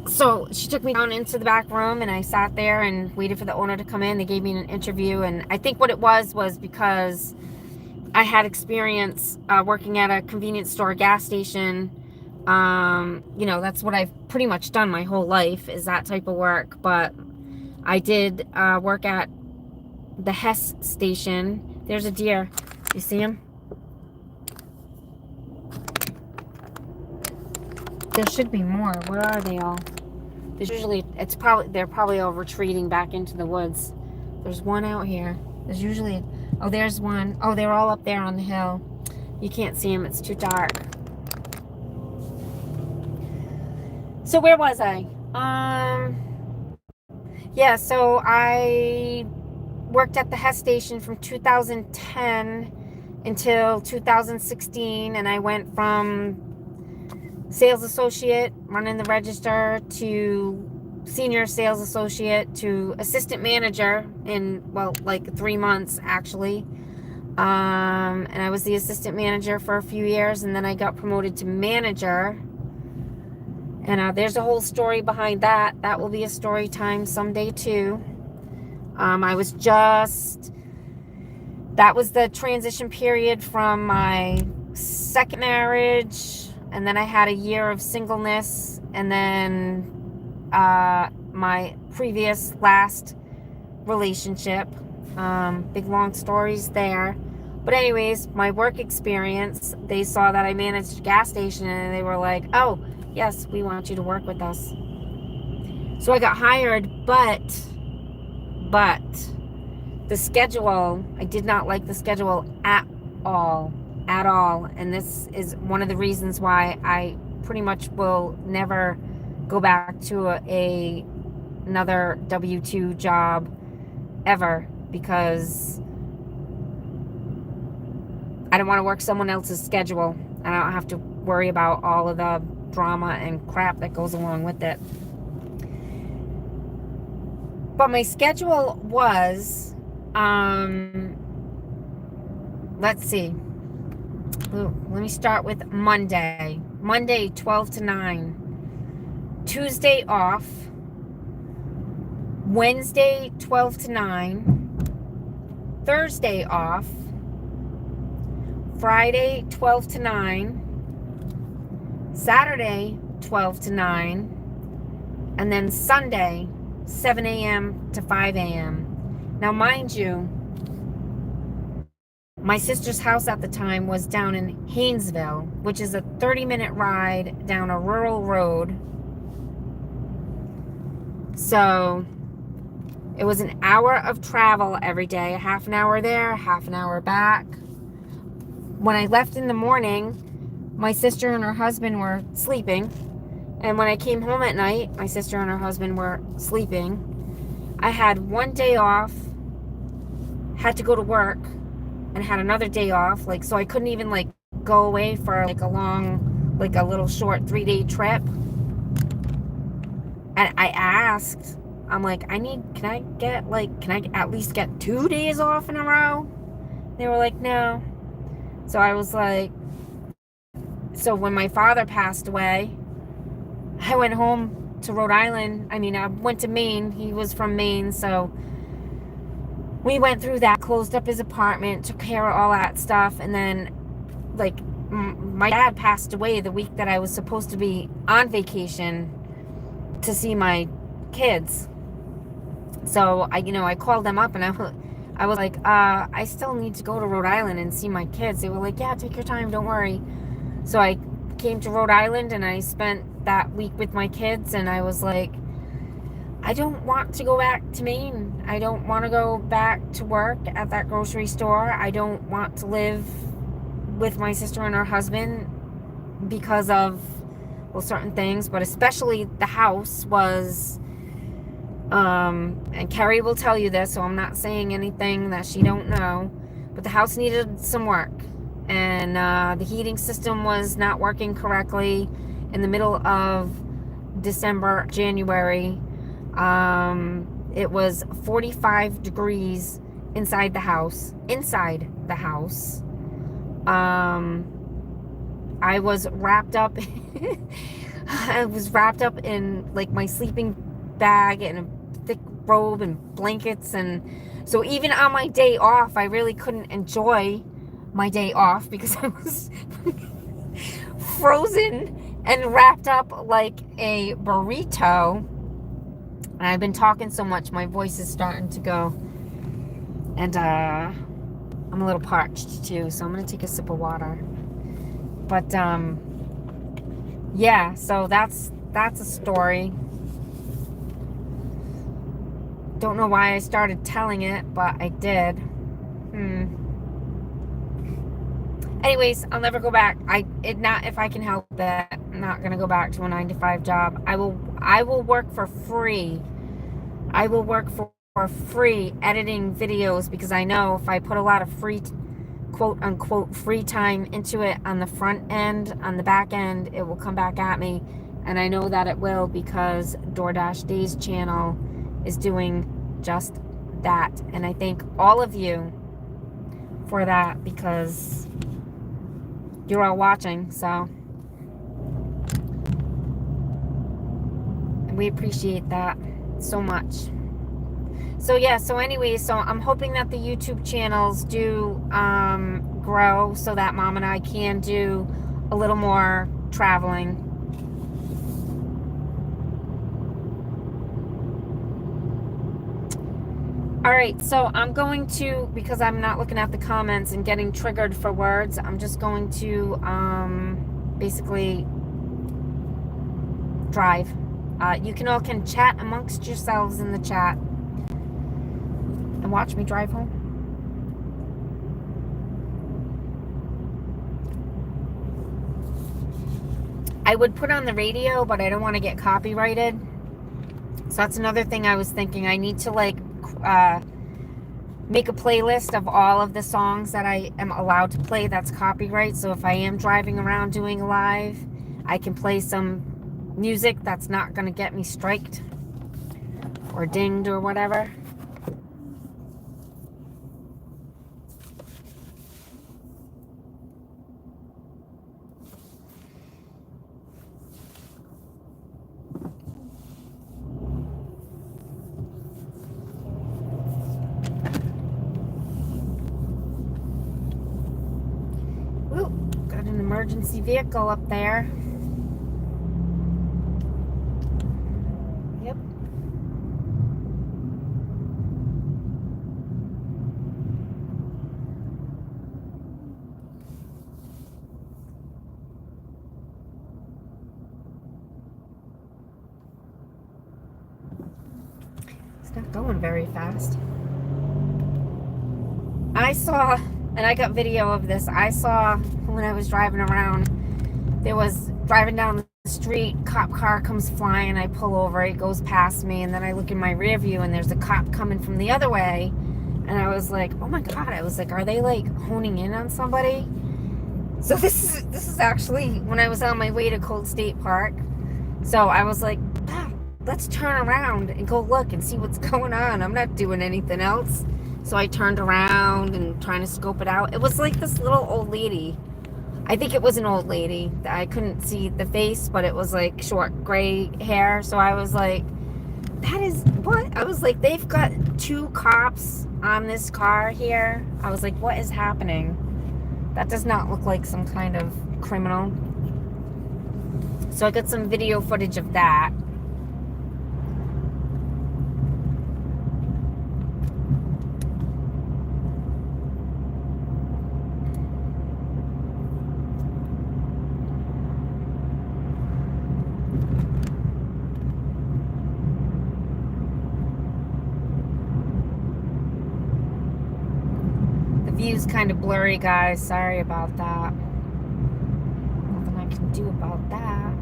So she took me down into the back room, and I sat there and waited for the owner to come in. They gave me an interview, and I think what it was because I had experience working at a convenience store, gas station. That's what I've pretty much done my whole life, is that type of work. But I did work at the Hess station. There's a deer. You see him? There should be more. Where are they all? There's usually, they're probably all retreating back into the woods. There's one out here. There's usually, oh, there's one. Oh, they're all up there on the hill. You can't see them. It's too dark. So where was I? Yeah, so I worked at the Hess station from 2010 until 2016, and I went from sales associate, running the register, to senior sales associate, to assistant manager in, like 3 months actually. And I was the assistant manager for a few years, and then I got promoted to manager. And there's a whole story behind that. That will be a story time someday too. That was the transition period from my second marriage, and then I had a year of singleness, and then my previous last relationship. Big long stories there. But anyways, my work experience, they saw that I managed a gas station, and they were like, oh, yes, we want you to work with us. So I got hired, but the schedule, I did not like the schedule at all. And this is one of the reasons why I pretty much will never go back to another W-2 job ever, because I don't want to work someone else's schedule, and I don't have to worry about all of the drama and crap that goes along with it. But my schedule was, let's see. Let me start with Monday. Monday, 12 to 9. Tuesday off. Wednesday, 12 to 9. Thursday off. Friday, 12 to 9. Saturday, 12 to 9. And then Sunday, 7 a.m. to 5 a.m. Now, mind you, my sister's house at the time was down in Haynesville, which is a 30-minute ride down a rural road. So it was an hour of travel every day, a half an hour there, half an hour back. When I left in the morning, my sister and her husband were sleeping. And when I came home at night, my sister and her husband were sleeping. I had one day off, had to go to work, and had another day off. So I couldn't even go away for a little short 3-day trip. And I asked, I'm like, can I at least get 2 days off in a row? They were like, no. So I was like, so when my father passed away, I went home to Rhode Island. I went to Maine. He was from Maine, so we went through that, closed up his apartment, took care of all that stuff, and then, my dad passed away the week that I was supposed to be on vacation to see my kids. So I called them up, and I was like, I still need to go to Rhode Island and see my kids. They were like, yeah, take your time, don't worry. So I came to Rhode Island, and I spent that week with my kids, and I was like, I don't want to go back to Maine. I don't want to go back to work at that grocery store. I don't want to live with my sister and her husband because of well, certain things, but especially the house was, and Carrie will tell you this, so I'm not saying anything that she don't know, but the house needed some work, and the heating system was not working correctly in the middle of December, January. It was 45 degrees inside the house. I was wrapped up in like my sleeping bag and a thick robe and blankets, and so even on my day off I really couldn't enjoy my day off because I was frozen and wrapped up like a burrito. And I've been talking so much my voice is starting to go, and I'm a little parched too, so I'm gonna take a sip of water. But yeah, so that's a story. Don't know why I started telling it, but I did. Anyways, I'll never go back. Not if I can help it. I'm not gonna go back to a 9-to-5 job. I will work for free. I will work for free editing videos, because I know if I put a lot of free, quote unquote, free time into it on the front end, on the back end, it will come back at me. And I know that it will, because DoorDash Days channel is doing just that. And I thank all of you for that, because you're all watching, so we appreciate that so much. So yeah, so anyway, so I'm hoping that the YouTube channels do grow, so that Mom and I can do a little more traveling. All right, so I'm going to, because I'm not looking at the comments and getting triggered for words, I'm just going to basically drive. You all can chat amongst yourselves in the chat and watch me drive home. I would put on the radio, but I don't want to get copyrighted. So that's another thing I was thinking. I need to like make a playlist of all of the songs that I am allowed to play that's copyright. So if I am driving around doing a live, I can play some music that's not going to get me striked or dinged or whatever. Emergency vehicle up there. Yep. It's not going very fast. I saw, and I got video of this, I saw when I was driving around, there was driving down the street, cop car comes flying, I pull over, it goes past me, and then I look in my rear view and there's a cop coming from the other way, and I was like, oh my god, I was like, are they like honing in on somebody? So this is actually when I was on my way to Colt State Park. So I was like, let's turn around and go look and see what's going on. I'm not doing anything else. So I turned around and trying to scope it out. It was like this little old lady. I think it was an old lady. I couldn't see the face, but it was like short gray hair. So I was like, that is what? I was like, they've got 2 cops on this car here. I was like, what is happening? That does not look like some kind of criminal. So I got some video footage of that. View's kind of blurry, guys. Sorry about that. Nothing I can do about that.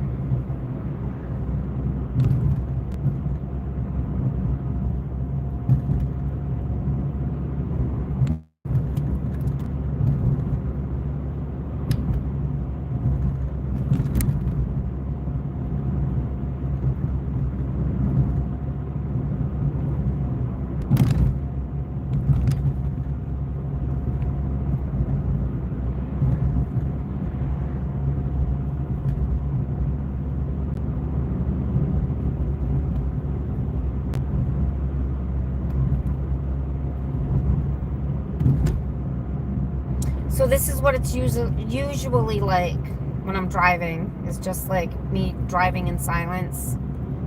So this is what it's usually like when I'm driving. It's just like me driving in silence.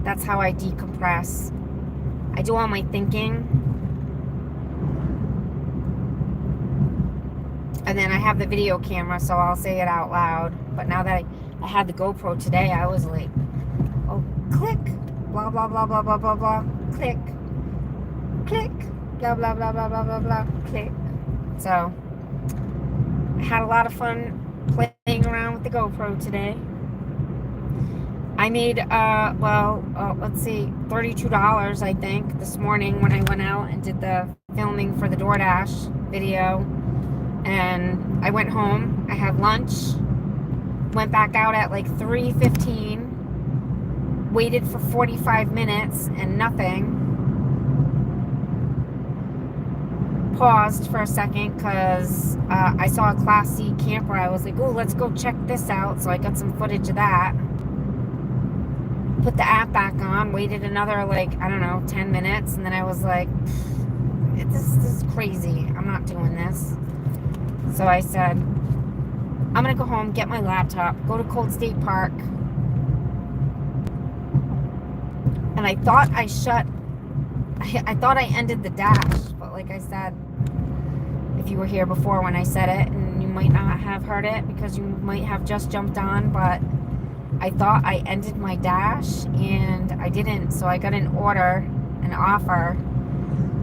That's how I decompress. I do all my thinking. And then I have the video camera, so I'll say it out loud. But now that I had the GoPro today, I was like, oh, click, blah, blah, blah, blah, blah, blah, blah, click, click, blah, blah, blah, blah, blah, blah, blah, click. So I had a lot of fun playing around with the GoPro today. I made, let's see, $32, I think, this morning when I went out and did the filming for the DoorDash video. And I went home, I had lunch, went back out at like 3:15, waited for 45 minutes and nothing. Paused for a second because I saw a Class C camper. I was like, oh, let's go check this out. So I got some footage of that. Put the app back on, waited another, like, I don't know, 10 minutes. And then I was like, this is crazy. I'm not doing this. So I said, I'm going to go home, get my laptop, go to Colt State Park. And I thought I thought I ended the dash. But like I said, if you were here before when I said it, and you might not have heard it because you might have just jumped on, but I thought I ended my dash and I didn't. So I got an offer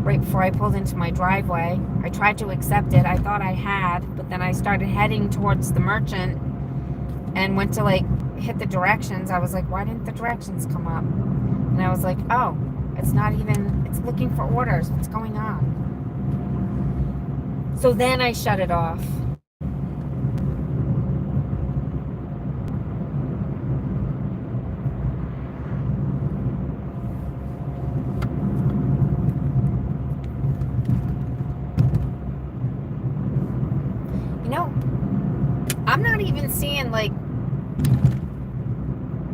right before I pulled into my driveway. I tried to accept it. I thought I had, but then I started heading towards the merchant and went to like hit the directions. I was like, why didn't the directions come up? And I was like, oh, it's looking for orders. What's going on? So then I shut it off.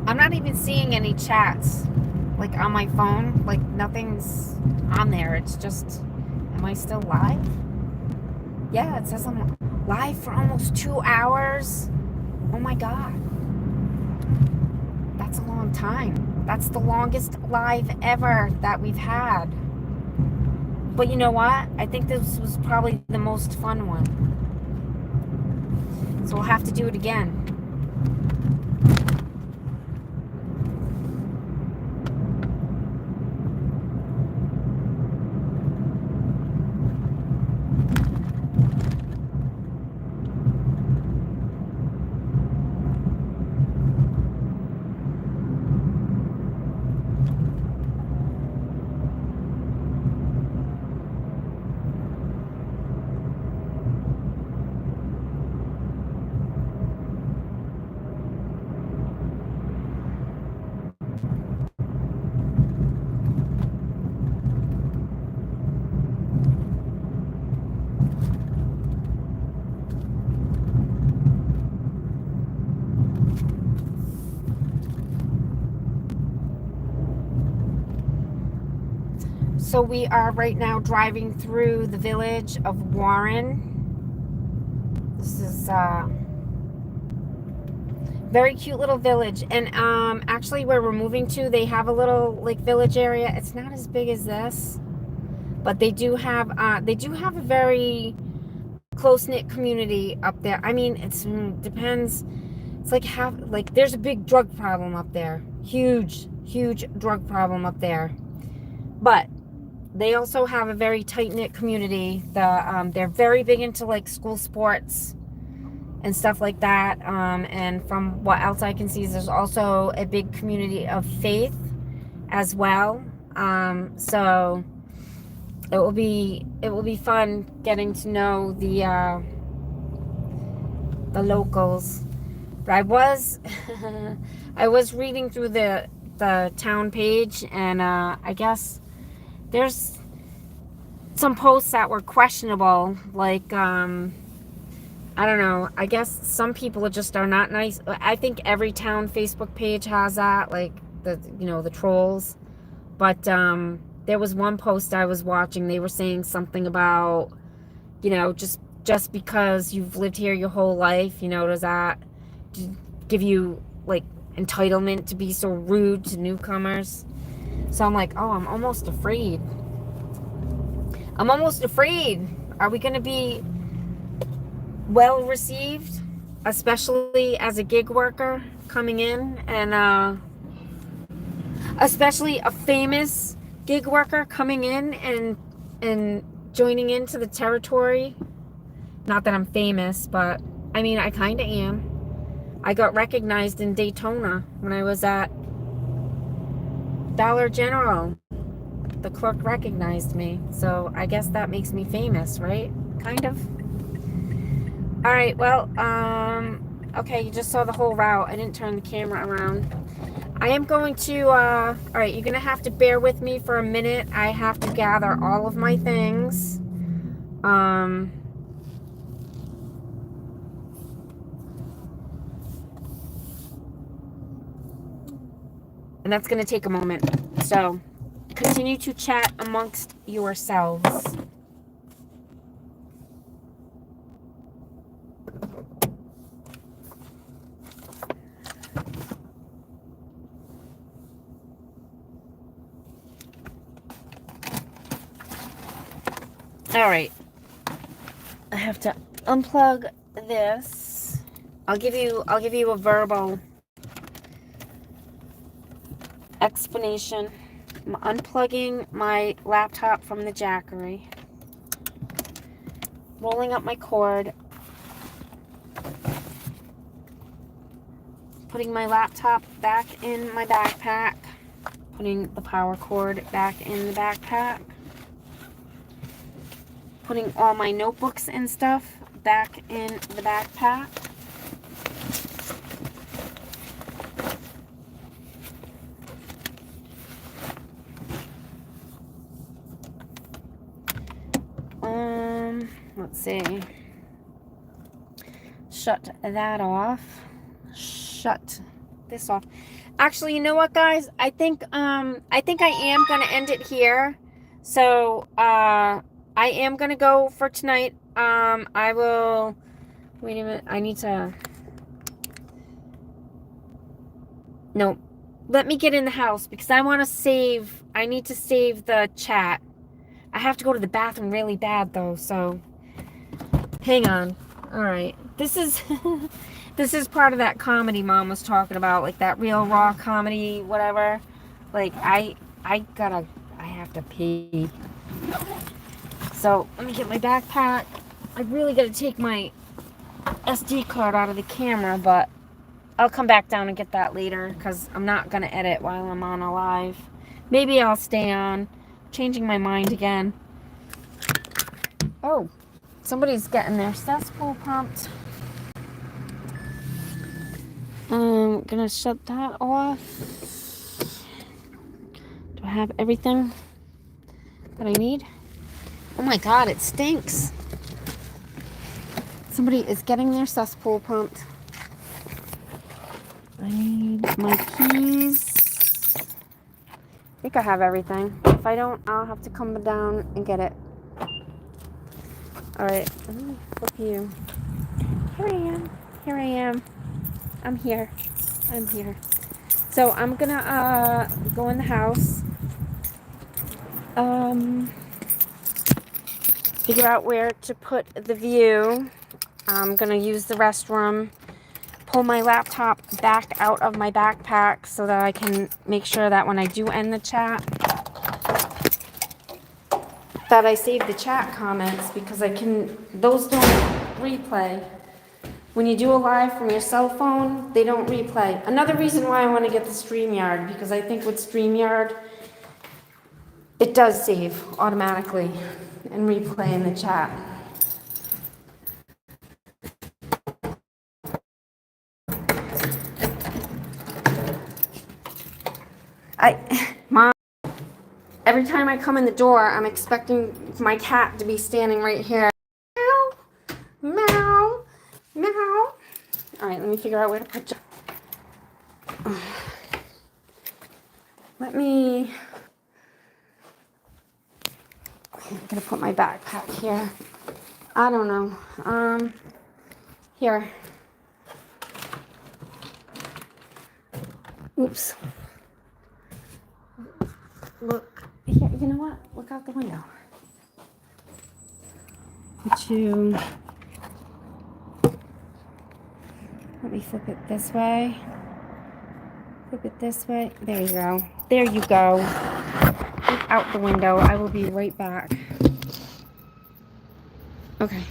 I'm not even seeing any chats like on my phone. Like nothing's on there. It's just, am I still live? Yeah, it says I'm live for almost 2 hours. Oh my God. That's a long time. That's the longest live ever that we've had. But you know what? I think this was probably the most fun one. So we'll have to do it again. So we are right now driving through the village of Warren. This is a very cute little village. And actually where we're moving to, they have a little like village area. It's not as big as this, but they do have a very close-knit community up there. I mean, it depends. It's like there's a big drug problem up there. Huge drug problem up there. But they also have a very tight-knit community. They're very big into like school sports and stuff like that. And from what else I can see, there's also a big community of faith as well. So it will be fun getting to know the locals. But I was I was reading through the town page, and I guess there's some posts that were questionable, like I don't know, I guess some people are not nice. I think every town Facebook page has that, like the trolls. But there was one post I was watching, they were saying something about just just because you've lived here your whole life, you know, does that give you like entitlement to be so rude to newcomers? So I'm like, oh, I'm almost afraid. I'm almost afraid. Are we going to be well received, especially as a gig worker coming in, and especially a famous gig worker coming in and joining into the territory? Not that I'm famous, but I mean, I kind of am. I got recognized in Daytona when I was at Dollar General. The clerk recognized me, so I guess that makes me famous, right? Kind of. All right, well, okay, you just saw the whole route. I didn't turn the camera around. I am going to, all right, you're going to have to bear with me for a minute. I have to gather all of my things. And that's going to take a moment. So, continue to chat amongst yourselves. All right. I have to unplug this. I'll give you a verbal explanation. I'm unplugging my laptop from the jackery. Rolling up my cord. Putting my laptop back in my backpack. Putting the power cord back in the backpack. Putting all my notebooks and stuff back in the backpack. Let's see. Shut that off. Shut this off. Actually, you know what, guys? I think I am gonna end it here. So I am gonna go for tonight. I will. Wait a minute. I need to. No, let me get in the house because I want to save. I need to save the chat. I have to go to the bathroom really bad though. So hang on. All right. This is this is part of that comedy Mom was talking about, like that real raw comedy, whatever. Like I have to pee. So let me get my backpack. I really got to take my SD card out of the camera, but I'll come back down and get that later because I'm not going to edit while I'm on a live. Maybe I'll stay on. Changing my mind again. Oh, somebody's getting their cesspool pumped. I'm going to shut that off. Do I have everything that I need? Oh my God, it stinks. Somebody is getting their cesspool pumped. I need my keys. I think I have everything. If I don't, I'll have to come down and get it. Alright, let me flip you. Here I am. Here I am. I'm here. I'm here. So I'm gonna go in the house. Figure out where to put the view. I'm gonna use the restroom. Pull my laptop back out of my backpack so that I can make sure that when I do end the chat, that I save the chat comments because those don't replay. When you do a live from your cell phone, they don't replay. Another reason why I want to get the StreamYard, because I think with StreamYard, it does save automatically and replay in the chat. Mom, every time I come in the door, I'm expecting my cat to be standing right here. Meow, meow, meow. All right, let me figure out where to put you. I'm gonna put my backpack here. I don't know. Here. Oops. Look. Here, you know what? Look out the window. Let me flip it this way. Flip it this way. There you go. There you go. Look out the window. I will be right back. Okay.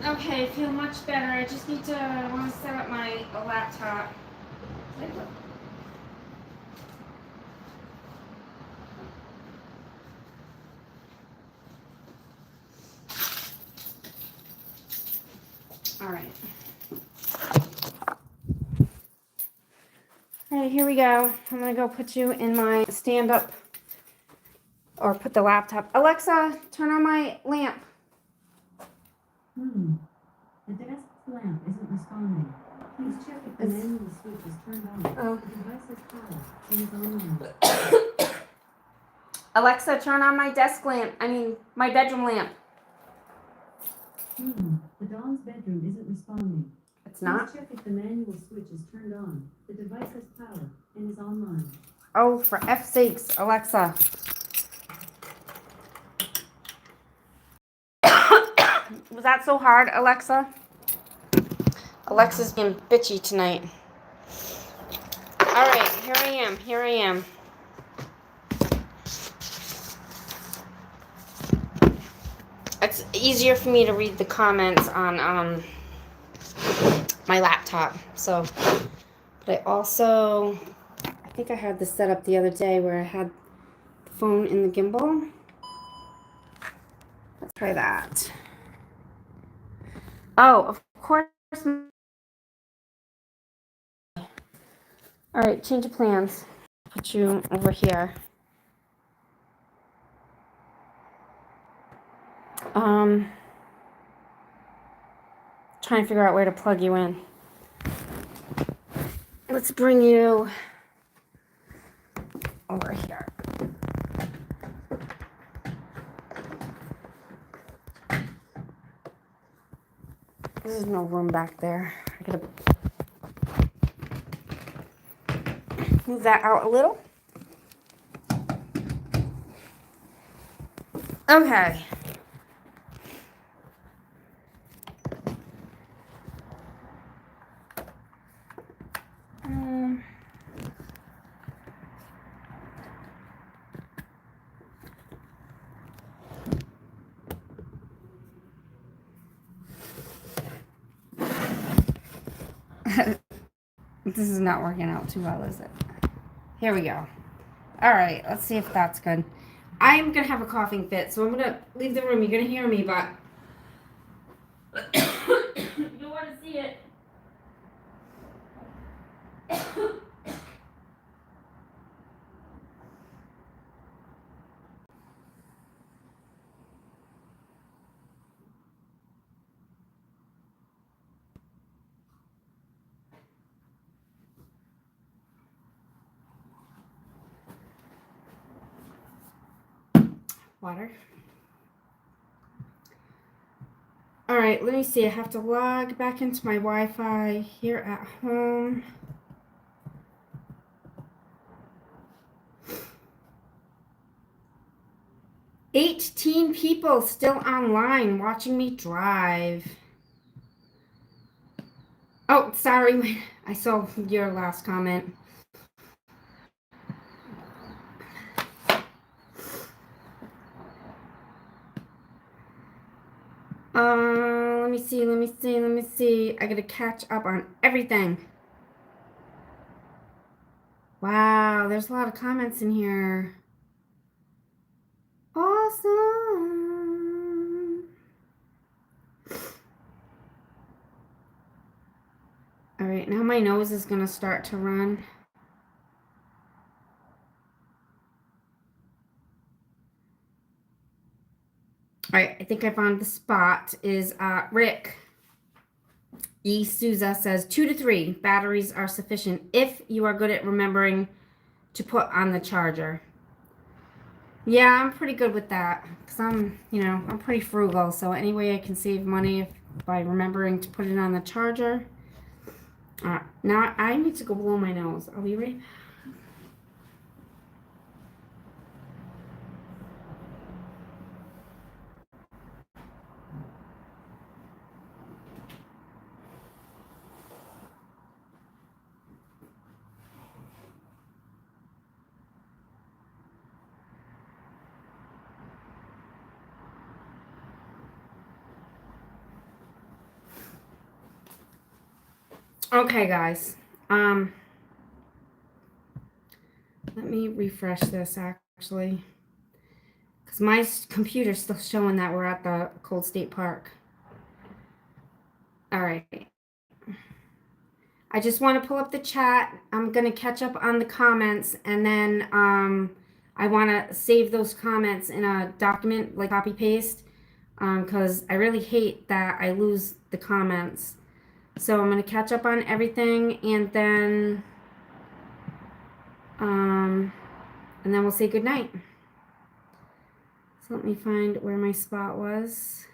Okay, I feel much better. I just need to, I want to set up my laptop. All right. All right, here we go. I'm going to go put you in my stand-up, or put the laptop. Alexa, turn on my lamp. The desk lamp isn't responding. Please check if the manual switch is turned on. Oh. The device is powered and is online. Alexa, turn on my desk lamp. My bedroom lamp. The Dawn's bedroom isn't responding. It's not? Please check if the manual switch is turned on. The device has power and is online. Oh, for F's sakes, Alexa. Was that so hard, Alexa? Alexa's being bitchy tonight. All right, here I am. It's easier for me to read the comments on my laptop. So, but I think I had this set up the other day where I had the phone in the gimbal. Let's try that. Oh, of course. All right, change of plans. Put you over here. Trying to figure out where to plug you in. Let's bring you over here. There's no room back there. I gotta move that out a little. Okay. This is not working out too well, is it? Here we go. All right, let's see if that's good. I'm gonna have a coughing fit, so I'm gonna leave the room. You're gonna hear me, but you don't want to see it. Water. All right, let me see. I have to log back into my Wi-Fi here at home. $18 people still online watching me drive. Oh, sorry. I saw your last comment. Let me see. I gotta catch up on everything. Wow, there's a lot of comments in here. Awesome. All right, now my nose is gonna start to run. All right, I think I found the spot. Is Rick E. Souza says 2 to 3 batteries are sufficient if you are good at remembering to put on the charger. Yeah, I'm pretty good with that because I'm pretty frugal. So any way I can save money by remembering to put it on the charger. Now I need to go blow my nose. I'll be right back. Okay, guys. Let me refresh this actually, because my computer's still showing that we're at the Colt State Park. All right. I just want to pull up the chat. I'm gonna catch up on the comments, and then I want to save those comments in a document, like copy paste, because I really hate that I lose the comments. So I'm going to catch up on everything, and then we'll say goodnight. So let me find where my spot was.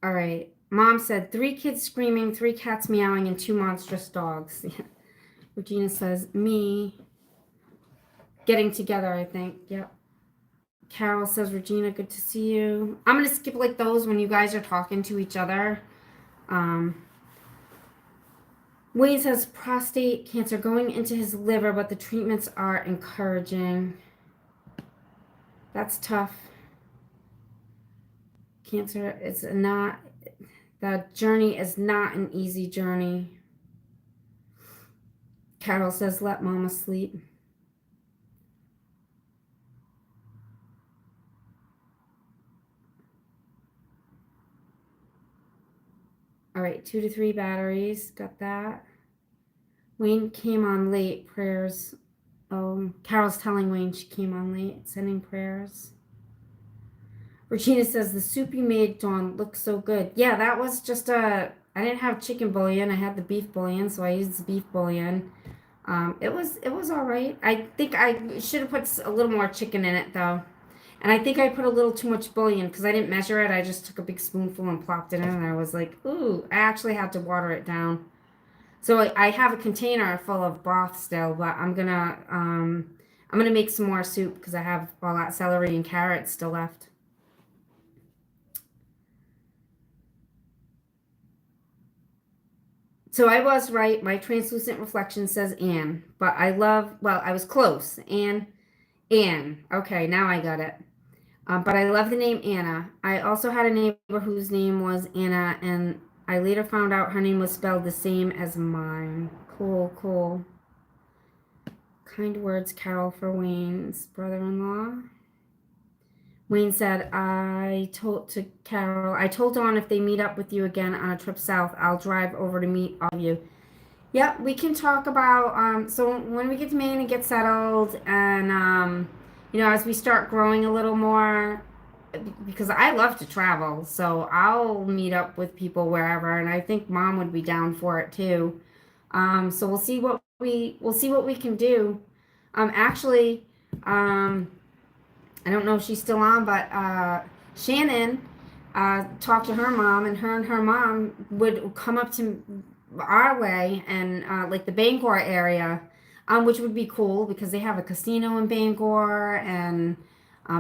All right. Mom said 3 kids screaming, 3 cats meowing, and 2 monstrous dogs. Regina says me getting together, I think. Yep. Carol says, Regina, good to see you. I'm going to skip like those when you guys are talking to each other. Wayne says prostate cancer going into his liver, but the treatments are encouraging. That's tough. Cancer is not, the journey is not an easy journey. Carol says, let mama sleep. All right, 2 to 3 batteries. Got that. Wayne came on late. Prayers. Oh, Carol's telling Wayne she came on late. Sending prayers. Regina says, the soup you made, Dawn, looks so good. Yeah, that was just I didn't have chicken bouillon. I had the beef bouillon, so I used the beef bouillon. It was all right. I think I should have put a little more chicken in it, though. And I think I put a little too much bouillon because I didn't measure it. I just took a big spoonful and plopped it in, and I was like, ooh, I actually had to water it down. So I have a container full of broth still, but I'm gonna make some more soup because I have all that celery and carrots still left. So I was right. My translucent reflection says Anne, but I was close. Anne. Okay, now I got it. But I love the name Anna. I also had a neighbor whose name was Anna, and I later found out her name was spelled the same as mine. Cool. Kind words, Carol, for Wayne's brother-in-law. Wayne said, I told Dawn if they meet up with you again on a trip south, I'll drive over to meet all of you. Yep, we can talk about, so when we get to Maine and get settled, and, as we start growing a little more, because I love to travel, so I'll meet up with people wherever, and I think Mom would be down for it too. So we'll see what we can do. Actually, I don't know if she's still on, but Shannon talked to her mom, and her mom would come up to our way and like the Bangor area, which would be cool because they have a casino in Bangor, and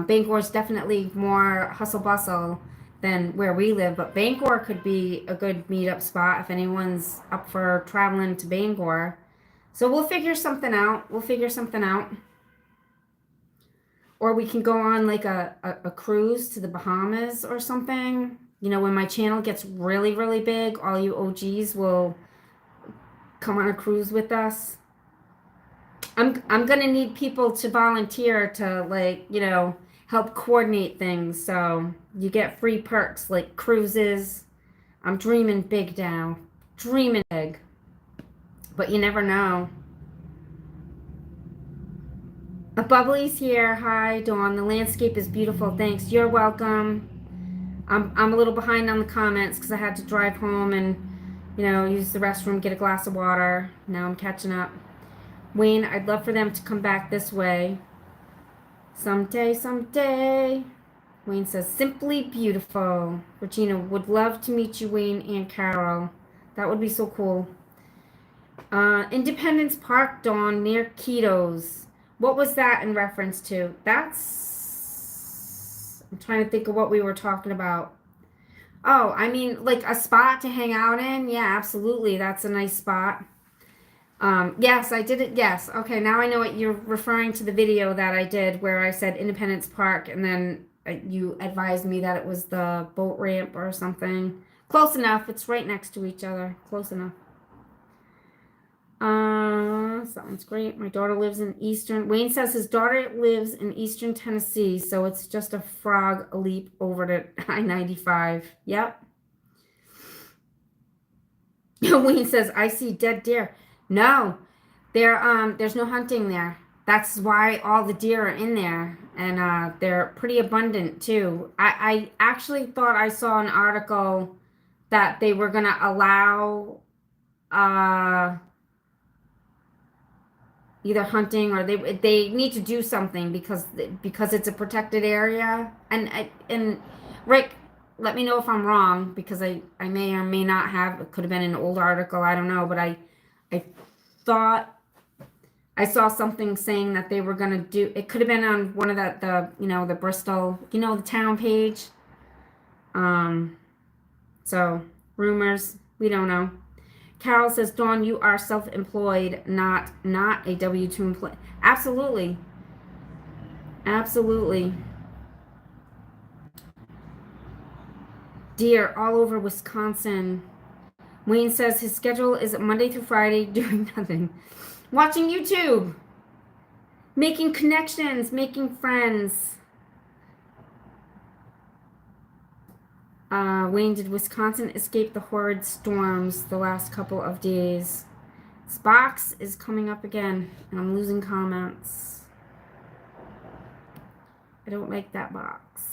Bangor is definitely more hustle bustle than where we live. But Bangor could be a good meetup spot if anyone's up for traveling to Bangor. So we'll figure something out. We'll figure something out. Or we can go on like a cruise to the Bahamas or something. You know, when my channel gets really, really big, all you OGs will come on a cruise with us. I'm gonna need people to volunteer to, like, you know, help coordinate things, so you get free perks like cruises. I'm dreaming big now. Dreaming big. But you never know. A Bubbly's here. Hi, Dawn. The landscape is beautiful. Thanks. You're welcome. I'm a little behind on the comments because I had to drive home and, you know, use the restroom, get a glass of water. Now I'm catching up. Wayne, I'd love for them to come back this way. Someday, someday. Wayne says, simply beautiful. Regina, would love to meet you, Wayne and Carol. That would be so cool. Independence Park, Dawn, near Keto's. What was that in reference to? I'm trying to think of what we were talking about. Oh, I mean, like a spot to hang out in? Yeah, absolutely. That's a nice spot. Yes, I did it. Yes. Okay, now I know what you're referring to, the video that I did where I said Independence Park, and then you advised me that it was the boat ramp or something. Close enough. It's right next to each other. Close enough. Sounds great. My daughter lives in Wayne says his daughter lives in Eastern Tennessee, so it's just a frog leap over to I-95. Yep. Wayne says, I see dead deer. No, there's no hunting there. That's why all the deer are in there, and they're pretty abundant too. I actually thought I saw an article that they were gonna allow either hunting, or they need to do something because it's a protected area. And Rick, let me know if I'm wrong, because I may or may not have. It could have been an old article. I don't know, but I thought I saw something saying that they were gonna do. It could have been on one of the you know, the Bristol, you know, the town page. So rumors. We don't know. Carol says, Dawn, you are self-employed, not a W-2 employee. Absolutely. Absolutely. Deer all over Wisconsin. Wayne says his schedule is Monday through Friday doing nothing. Watching YouTube. Making connections, making friends. Wayne, did Wisconsin escape the horrid storms the last couple of days? This box is coming up again, and I'm losing comments. I don't like that box.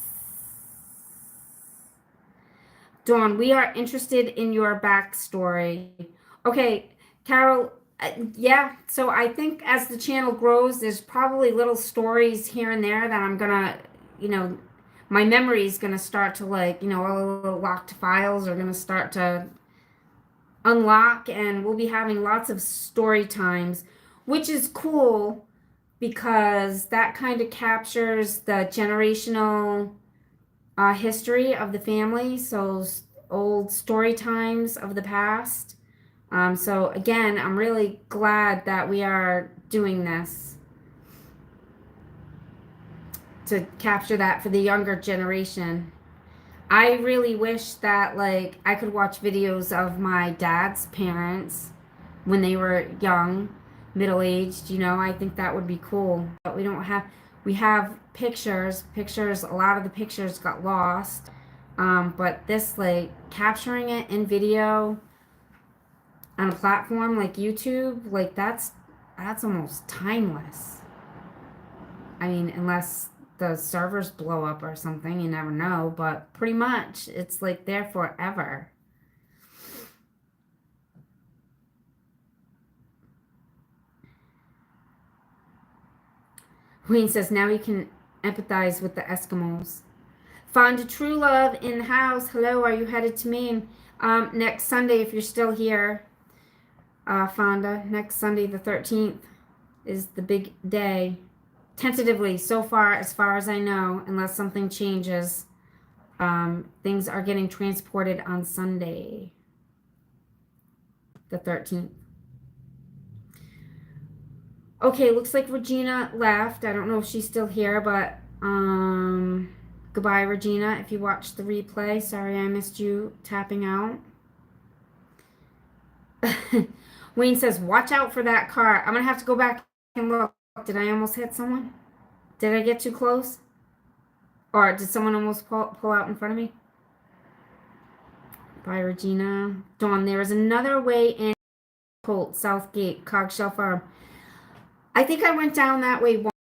Dawn, we are interested in your backstory. Okay, Carol, yeah, so I think as the channel grows, there's probably little stories here and there that I'm gonna, you know, my memory is going to start to, like, you know, all the little locked files are going to start to unlock, and we'll be having lots of story times, which is cool because that kind of captures the generational history of the family, so old story times of the past. So again, I'm really glad that we are doing this to capture that for the younger generation. I really wish that, like, I could watch videos of my dad's parents when they were young, middle-aged, you know. I think that would be cool. But we don't have, we have pictures, a lot of the pictures got lost. But this, like, capturing it in video on a platform like YouTube, like, that's almost timeless. I mean, unless the servers blow up or something. You never know, but pretty much it's like there forever. Wayne says now you can empathize with the Eskimos. Found a true love in the house. Hello, are you headed to Maine? Next Sunday, if you're still here, Fonda. Next Sunday, the 13th, is the big day. Tentatively, so far as I know, unless something changes, things are getting transported on Sunday, the 13th. Okay, looks like Regina left. I don't know if she's still here, but goodbye, Regina. If you watched the replay, sorry I missed you tapping out. Wayne says, watch out for that car. I'm going to have to go back and look. Did I almost hit someone? Did I get too close? Or did someone almost pull out in front of me? Bye, Regina. Dawn, there is another way in Colt, Southgate, Cogshell Farm. I think I went down that way once.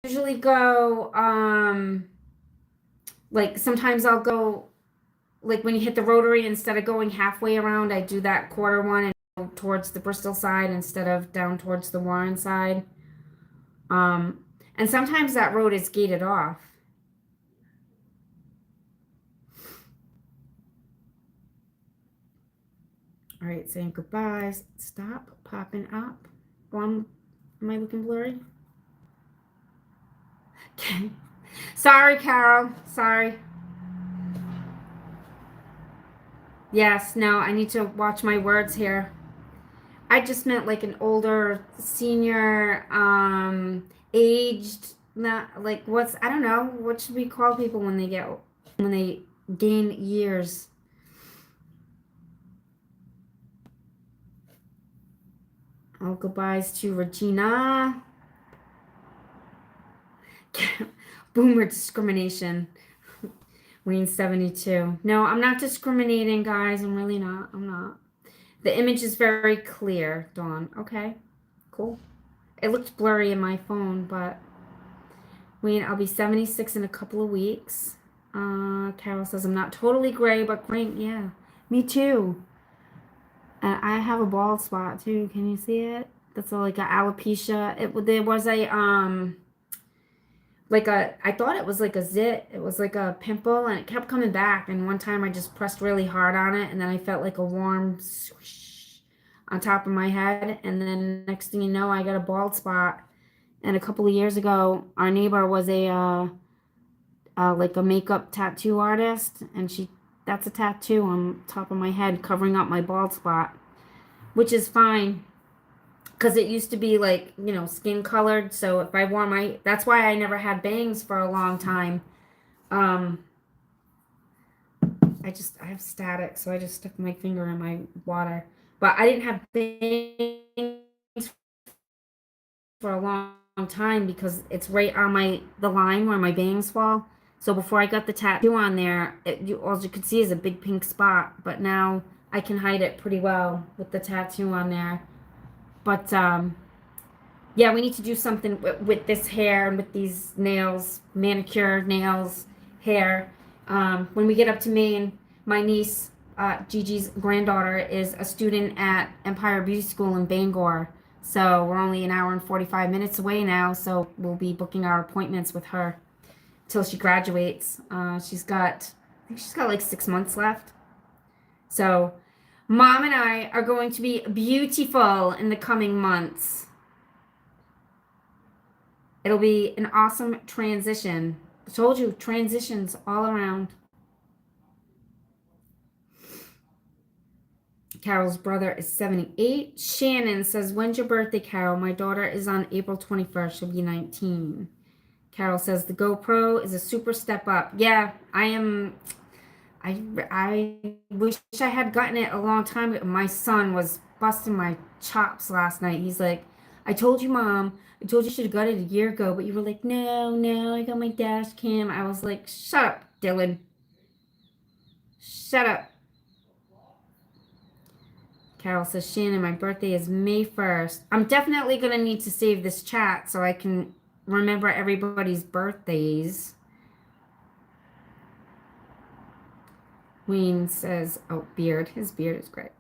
I usually go, like sometimes I'll go, like when you hit the rotary, instead of going halfway around, I do that quarter one and go towards the Bristol side instead of down towards the Warren side. And sometimes that road is gated off. All right, saying goodbyes. Stop popping up. Am I looking blurry? Okay. Sorry, Carol. Sorry. Yes, no, I need to watch my words here. I just meant like an older senior, aged, not like I don't know, what should we call people when they gain years? All goodbyes to Regina. Boomer discrimination. Wayne 72. No, I'm not discriminating, guys. I'm really not. I'm not. The image is very clear, Dawn. Okay, cool. It looked blurry in my phone, but Wayne, I'll be 76 in a couple of weeks. Carol says I'm not totally gray, but green. Yeah, me too. And I have a bald spot too. Can you see it? That's like a alopecia. There was a I thought it was like a zit. It was like a pimple, and it kept coming back. And one time I just pressed really hard on it, and then I felt like a warm swish on top of my head. And then next thing you know, I got a bald spot. And a couple of years ago, our neighbor was like a makeup tattoo artist, and that's a tattoo on top of my head covering up my bald spot, which is fine because it used to be like, skin colored. So if I wore that's why I never had bangs for a long time. I have static, so I just stuck my finger in my water, but I didn't have bangs for a long time because it's right on the line where my bangs fall. So before I got the tattoo on there, all you could see is a big pink spot. But now I can hide it pretty well with the tattoo on there. But yeah, we need to do something with this hair and with these nails, manicure, nails, hair. When we get up to Maine, my niece, Gigi's granddaughter, is a student at Empire Beauty School in Bangor. So we're only an hour and 45 minutes away now. So we'll be booking our appointments with her till she graduates. I think she's got like 6 months left. So Mom and I are going to be beautiful in the coming months. It'll be an awesome transition. I told you, transitions all around. Carol's brother is 78. Shannon says, when's your birthday, Carol? My daughter is on April 21st. She'll be 19. Carol says the GoPro is a super step up. Yeah, I am. I wish I had gotten it a long time ago. My son was busting my chops last night. He's like, I told you, Mom. I told you should have got it a year ago, but you were like, no, I got my dash cam. I was like, shut up, Dylan. Shut up. Carol says, Shannon, my birthday is May 1st. I'm definitely going to need to save this chat so I can remember everybody's birthdays. Wayne says, oh, beard. His beard is great.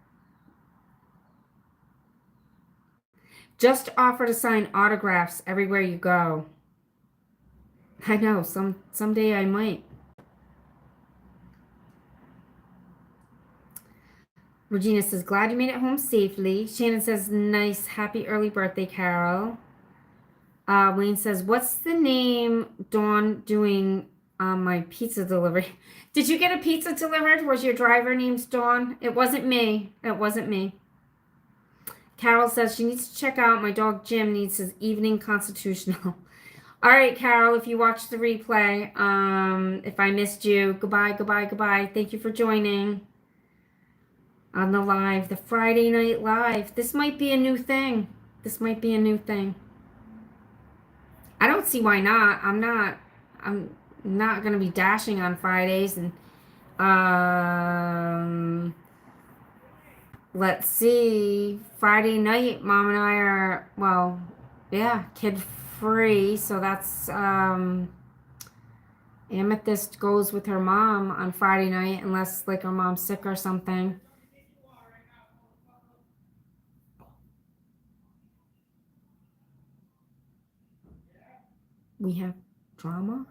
Just offer to sign autographs everywhere you go. I know, someday I might. Regina says, glad you made it home safely. Shannon says, nice, happy early birthday, Carol. Wayne says, what's the name Dawn doing on my pizza delivery? Did you get a pizza delivered? Was your driver named Dawn? It wasn't me. It wasn't me. Carol says she needs to check out. My dog Jim needs his evening constitutional. All right, Carol, if you watch the replay, if I missed you, goodbye, goodbye, goodbye. Thank you for joining on the live, the Friday night live. This might be a new thing. This might be a new thing. I don't see why not. I'm not going to be dashing on Fridays. And let's see. Friday night, Mom and I are, well, yeah, kid free. So that's Amethyst goes with her mom on Friday night unless like her mom's sick or something. We have drama.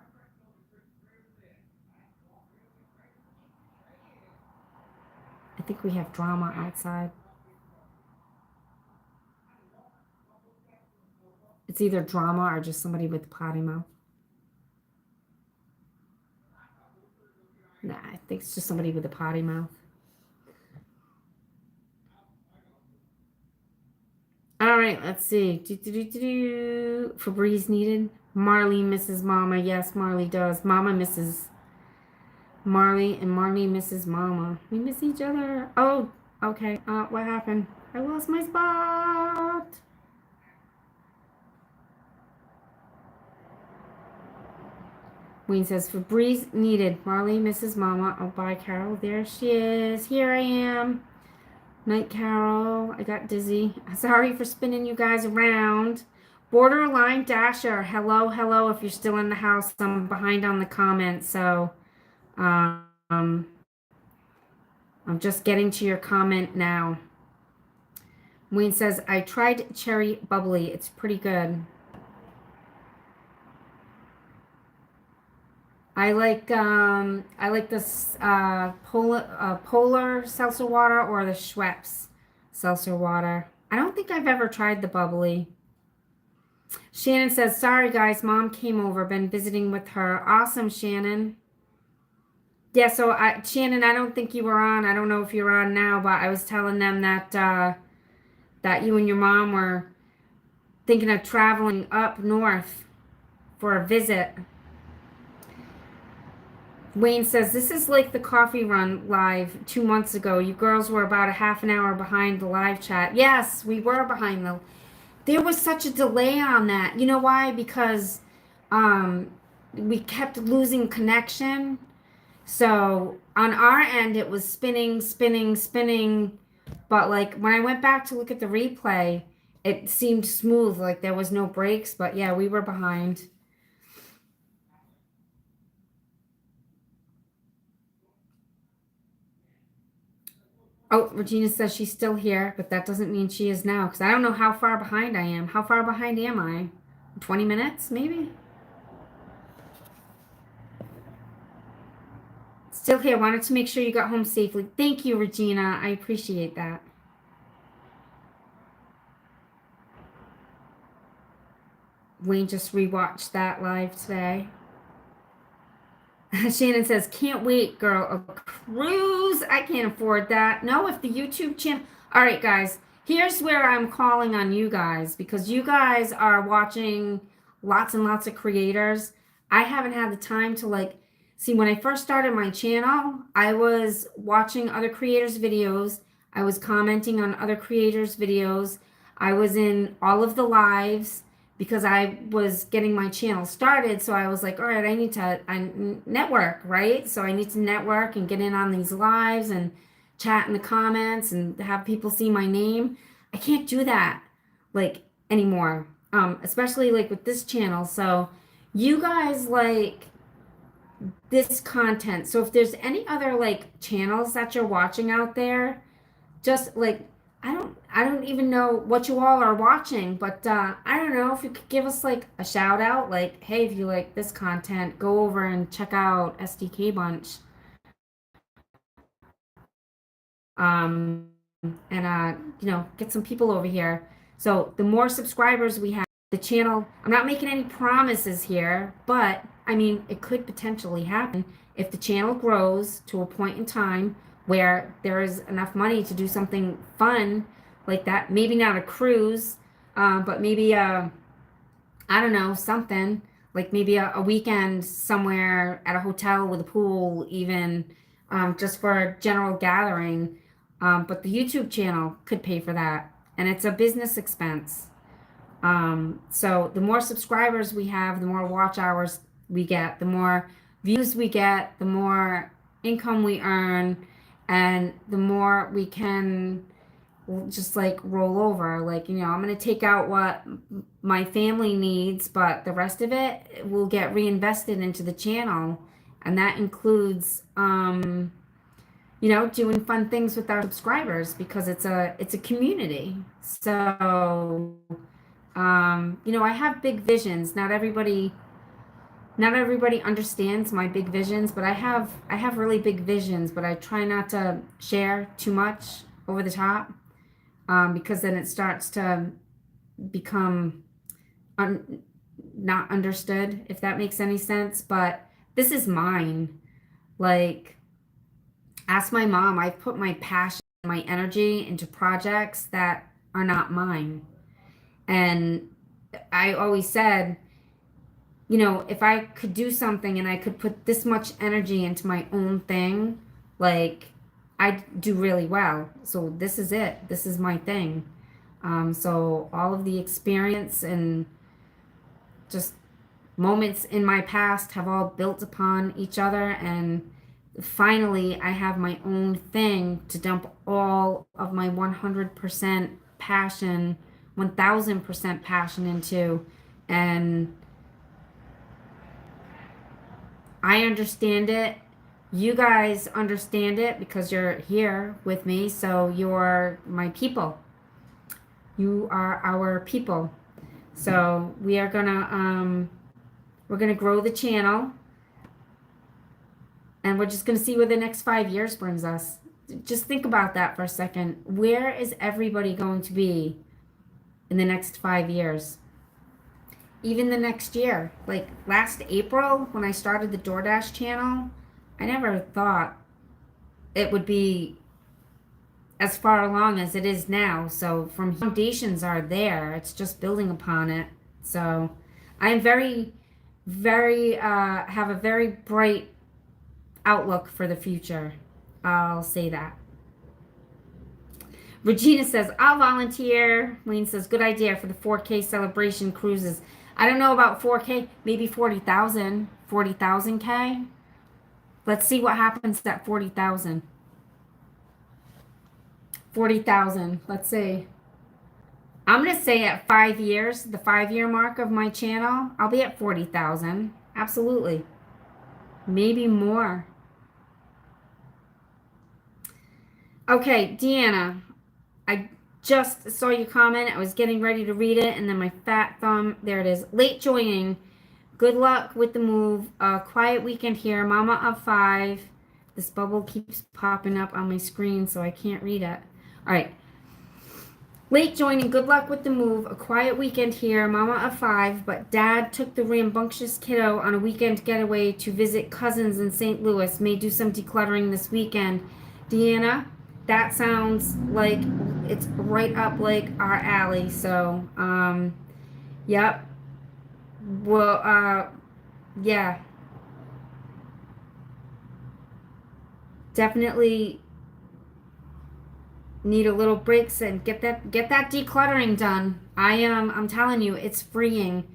I think we have drama outside. It's either drama or just somebody with potty mouth. Nah, I think it's just somebody with a potty mouth. All right, let's see. Febreze needed. Marley misses Mama. Yes, Marley does. Mama misses Marley, and Marley misses Mama. We miss each other. Oh, okay. What happened? I lost my spot. Wayne says, Febreze needed. Marley misses Mama. Oh, bye, Carol. There she is. Here I am. Night, Carol. I got dizzy. Sorry for spinning you guys around. Borderline Dasher. Hello, hello. If you're still in the house, I'm behind on the comments. So, I'm just getting to your comment now. Wayne says, I tried cherry bubbly. It's pretty good. I like this Polar seltzer water or the Schweppes seltzer water. I don't think I've ever tried the bubbly. Shannon says, sorry guys, Mom came over, been visiting with her. Awesome, Shannon. Yeah, so Shannon, I don't think you were on. I don't know if you're on now, but I was telling them that that you and your mom were thinking of traveling up north for a visit. Wayne says, this is like the coffee run live 2 months ago. You girls were about a half an hour behind the live chat. Yes, we were behind the... There was such a delay on that. You know why? Because we kept losing connection. So on our end, it was spinning, spinning, spinning. But like when I went back to look at the replay, it seemed smooth. Like there was no breaks. But yeah, we were behind. Oh, Regina says she's still here, but that doesn't mean she is now, because I don't know how far behind I am. How far behind am I? 20 minutes, maybe? Still here. Wanted to make sure you got home safely. Thank you, Regina. I appreciate that. Wayne just rewatched that live today. Shannon says, can't wait, girl. A cruise. I can't afford that. No, if the YouTube channel. All right, guys. Here's where I'm calling on you guys, because you guys are watching lots and lots of creators. I haven't had the time to like see. When I first started my channel, I was watching other creators' videos. I was commenting on other creators' videos. I was in all of the lives, because I was getting my channel started. So I was like, all right, I need to network, right? So I need to network and get in on these lives and chat in the comments and have people see my name. I can't do that like anymore. especially like with this channel. So you guys like this content. So if there's any other like channels that you're watching out there, just like I don't even know what you all are watching, but I don't know if you could give us like a shout out, like, hey, if you like this content, go over and check out SDK Bunch. Um, and get some people over here. So the more subscribers we have, the channel, I'm not making any promises here, but I mean, it could potentially happen if the channel grows to a point in time where there is enough money to do something fun like that. Maybe not a cruise, but maybe I don't know, something like maybe a weekend somewhere at a hotel with a pool, even just for a general gathering. But the YouTube channel could pay for that, and it's a business expense. So the more subscribers we have, the more watch hours we get, the more views we get, the more income we earn, and the more we can just like roll over. Like, I'm going to take out what my family needs, but the rest of it will get reinvested into the channel. And that includes, doing fun things with our subscribers because it's a community. So, I have big visions. Not everybody understands my big visions, but I have really big visions, but I try not to share too much over the top, because then it starts to become not understood, if that makes any sense. But this is mine. Like, ask my mom. I've put my passion, my energy into projects that are not mine. And I always said, if I could do something and I could put this much energy into my own thing, like, I'd do really well. So this is it. This is my thing. So all of the experience and just moments in my past have all built upon each other, and finally I have my own thing to dump all of my 100% passion, 1000% passion into. And I understand it. You guys understand it because you're here with me. So you're my people. You are our people. So we're gonna grow the channel, and we're just gonna see where the next 5 years brings us. Just think about that for a second. Where is everybody going to be in the next 5 years? Even the next year. Like last April, when I started the DoorDash channel, I never thought it would be as far along as it is now. So from foundations are there. It's just building upon it. So I'm very, very, have a very bright outlook for the future. I'll say that. Regina says, I'll volunteer. Wayne says, good idea for the 4K celebration cruises. I don't know about 4K, maybe 40,000, 40,000K. Let's see what happens at 40,000. 40,000. Let's see. I'm going to say at 5 years, the 5 year mark of my channel, I'll be at 40,000. Absolutely. Maybe more. Okay, Deanna, I just saw your comment. I was getting ready to read it, and then my fat thumb, there it is. Late joining. Good luck with the move. Quiet weekend here. Mama of 5. This bubble keeps popping up on my screen, so I can't read it. All right. Late joining. Good luck with the move. A quiet weekend here. Mama of 5, but Dad took the rambunctious kiddo on a weekend getaway to visit cousins in St. Louis. May do some decluttering this weekend. Deanna, that sounds like it's right up like our alley. So, yep. Well, yeah. Definitely need a little breaks and get that decluttering done. I'm telling you, it's freeing.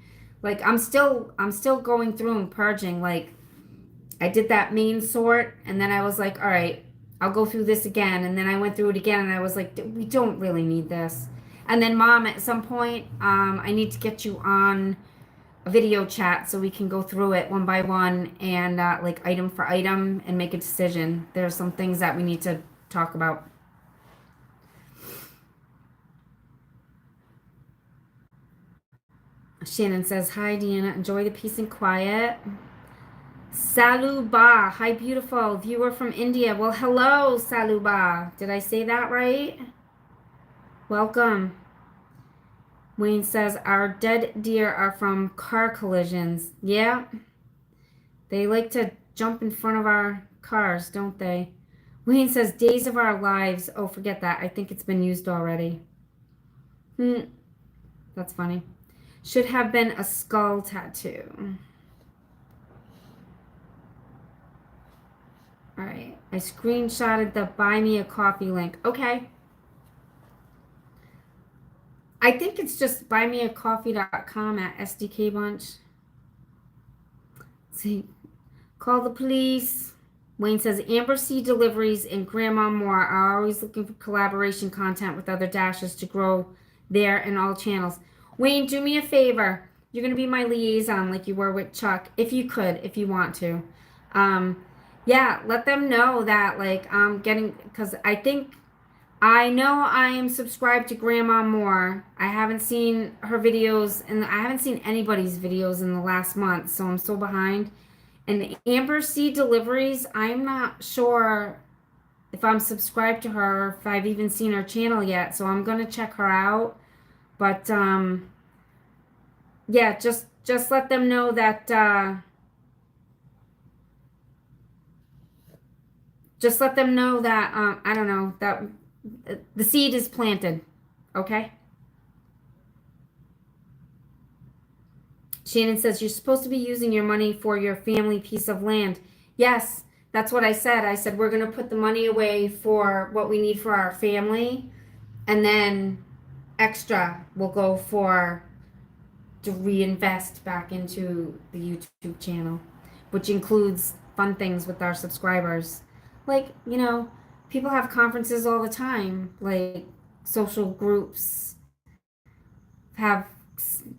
Like I'm still going through and purging. Like I did that main sort, and then I was like, all right, I'll go through this again, and then I went through it again, and I was like, we don't really need this. And then Mom, at some point, I need to get you on a video chat so we can go through it one by one and like item for item and make a decision. There are some things that we need to talk about. Shannon says, hi, Deanna. Enjoy the peace and quiet. Saluba. Hi, beautiful. Viewer from India. Well, hello, Saluba. Did I say that right? Welcome. Wayne says, our dead deer are from car collisions. Yeah. They like to jump in front of our cars, don't they? Wayne says, days of our lives. Oh, forget that. I think it's been used already. That's funny. Should have been a skull tattoo. All right. I screenshotted the buy me a coffee link. Okay. I think it's just buymeacoffee.com at SDK Bunch. See, call the police. Wayne says Amber C Deliveries and Grandma Moore are always looking for collaboration content with other dashes to grow there and all channels. Wayne, do me a favor. You're going to be my liaison like you were with Chuck, if you could, if you want to. Yeah, let them know that, like, I'm getting, because I know I am subscribed to Grandma Moore. I haven't seen her videos, and I haven't seen anybody's videos in the last month, so I'm so behind. And Amber C Deliveries, I'm not sure if I'm subscribed to her, if I've even seen her channel yet, so I'm going to check her out. But, yeah, just let them know that, just let them know that, I don't know, that the seed is planted, okay? Shannon says, you're supposed to be using your money for your family piece of land. Yes, that's what I said. I said, we're going to put the money away for what we need for our family, and then extra will go to reinvest back into the YouTube channel, which includes fun things with our subscribers. Like, you know, people have conferences all the time, like social groups have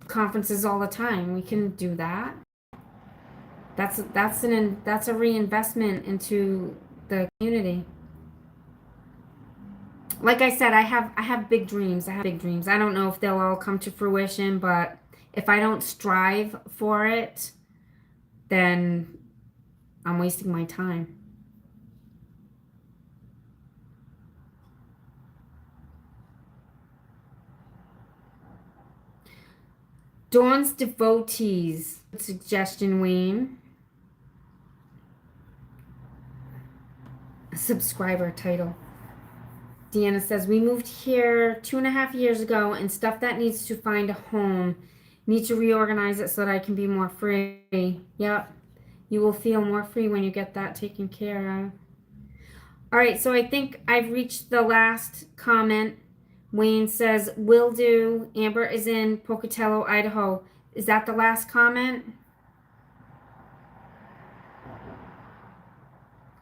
conferences all the time. We can do that. That's a reinvestment into the community. Like I said, I have big dreams. I have big dreams. I don't know if they'll all come to fruition, but if I don't strive for it, then I'm wasting my time. Dawn's Devotees. Good suggestion, Wayne. Subscriber title. Deanna says, we moved here 2.5 years ago and stuff that needs to find a home. Need to reorganize it so that I can be more free. Yep. You will feel more free when you get that taken care of. All right, so I think I've reached the last comment. Wayne says, will do. Amber is in Pocatello, Idaho. Is that the last comment?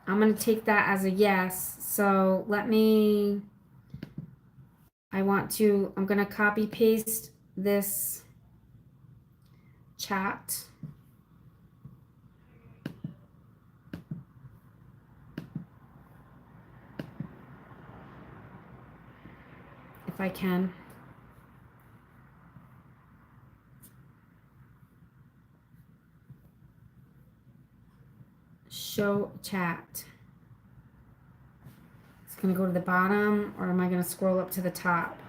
I'm going to take that as a yes. So I'm going to copy paste this chat. If I can. Show chat. It's going to go to the bottom, or am I going to scroll up to the top?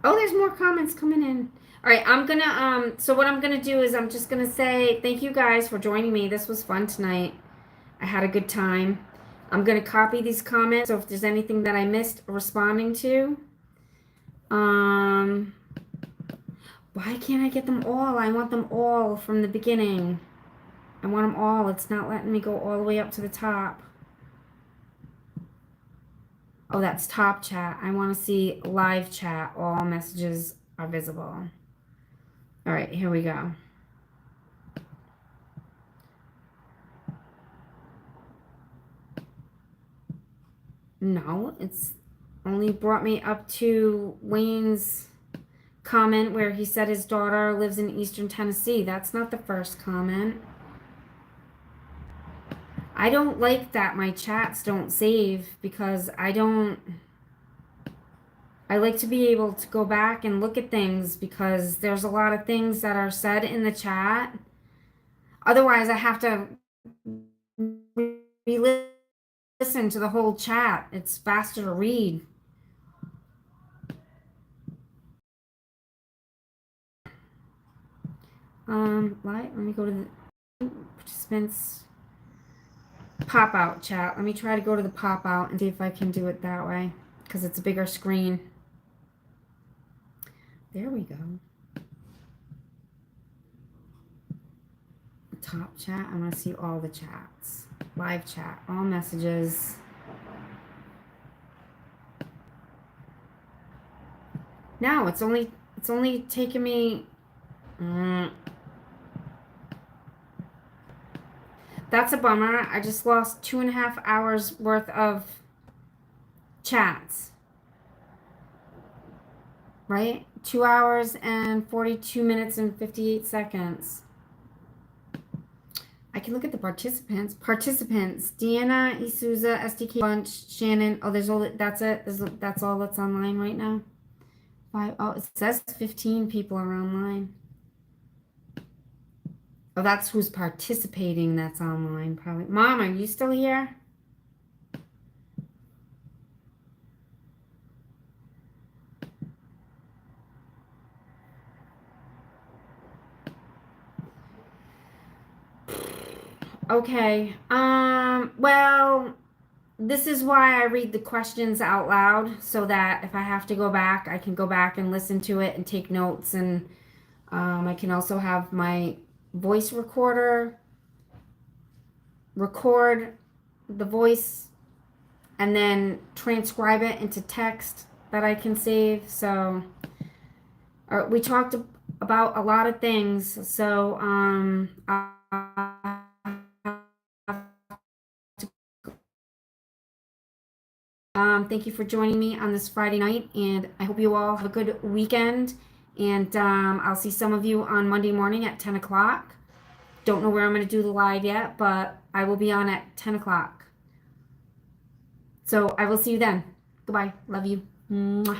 Oh, there's more comments coming in. All right, I'm going to, so what I'm going to do is I'm just going to say thank you guys for joining me. This was fun tonight. I had a good time. I'm going to copy these comments, so if there's anything that I missed responding to. Why can't I get them all? I want them all from the beginning. I want them all. It's not letting me go all the way up to the top. Oh, that's top chat. I want to see live chat. All messages are visible. All right, here we go. No, it's only brought me up to Wayne's comment where he said his daughter lives in Eastern Tennessee. That's not the first comment. I don't like that my chats don't save because I like to be able to go back and look at things because there's a lot of things that are said in the chat. Otherwise, I have to re-listen to the whole chat. It's faster to read. Let me go to the participants pop out chat. Let me try to go to the pop out and see if I can do it that way because it's a bigger screen. There we go. Top chat. I want to see all the chats. Live chat. All messages. No, it's only taken me. That's a bummer. I just lost 2.5 hours worth of chats. Right? 2 hours and 42 minutes and 58 seconds. I can look at the participants. Participants: Deanna, Isuza, SDK Bunch, Shannon. Oh, there's all. That's it. That's all that's online right now. Oh, it says 15 people are online. Oh, that's who's participating. That's online, probably. Mom, are you still here? Okay. Well, this is why I read the questions out loud so that if I have to go back, I can go back and listen to it and take notes. And I can also have my voice recorder record the voice and then transcribe it into text that I can save. So we talked about a lot of things. So thank you for joining me on this Friday night, and I hope you all have a good weekend. And I'll see some of you on Monday morning at 10 o'clock. Don't know where I'm going to do the live yet, but I will be on at 10 o'clock. So I will see you then. Goodbye. Love you. Mwah.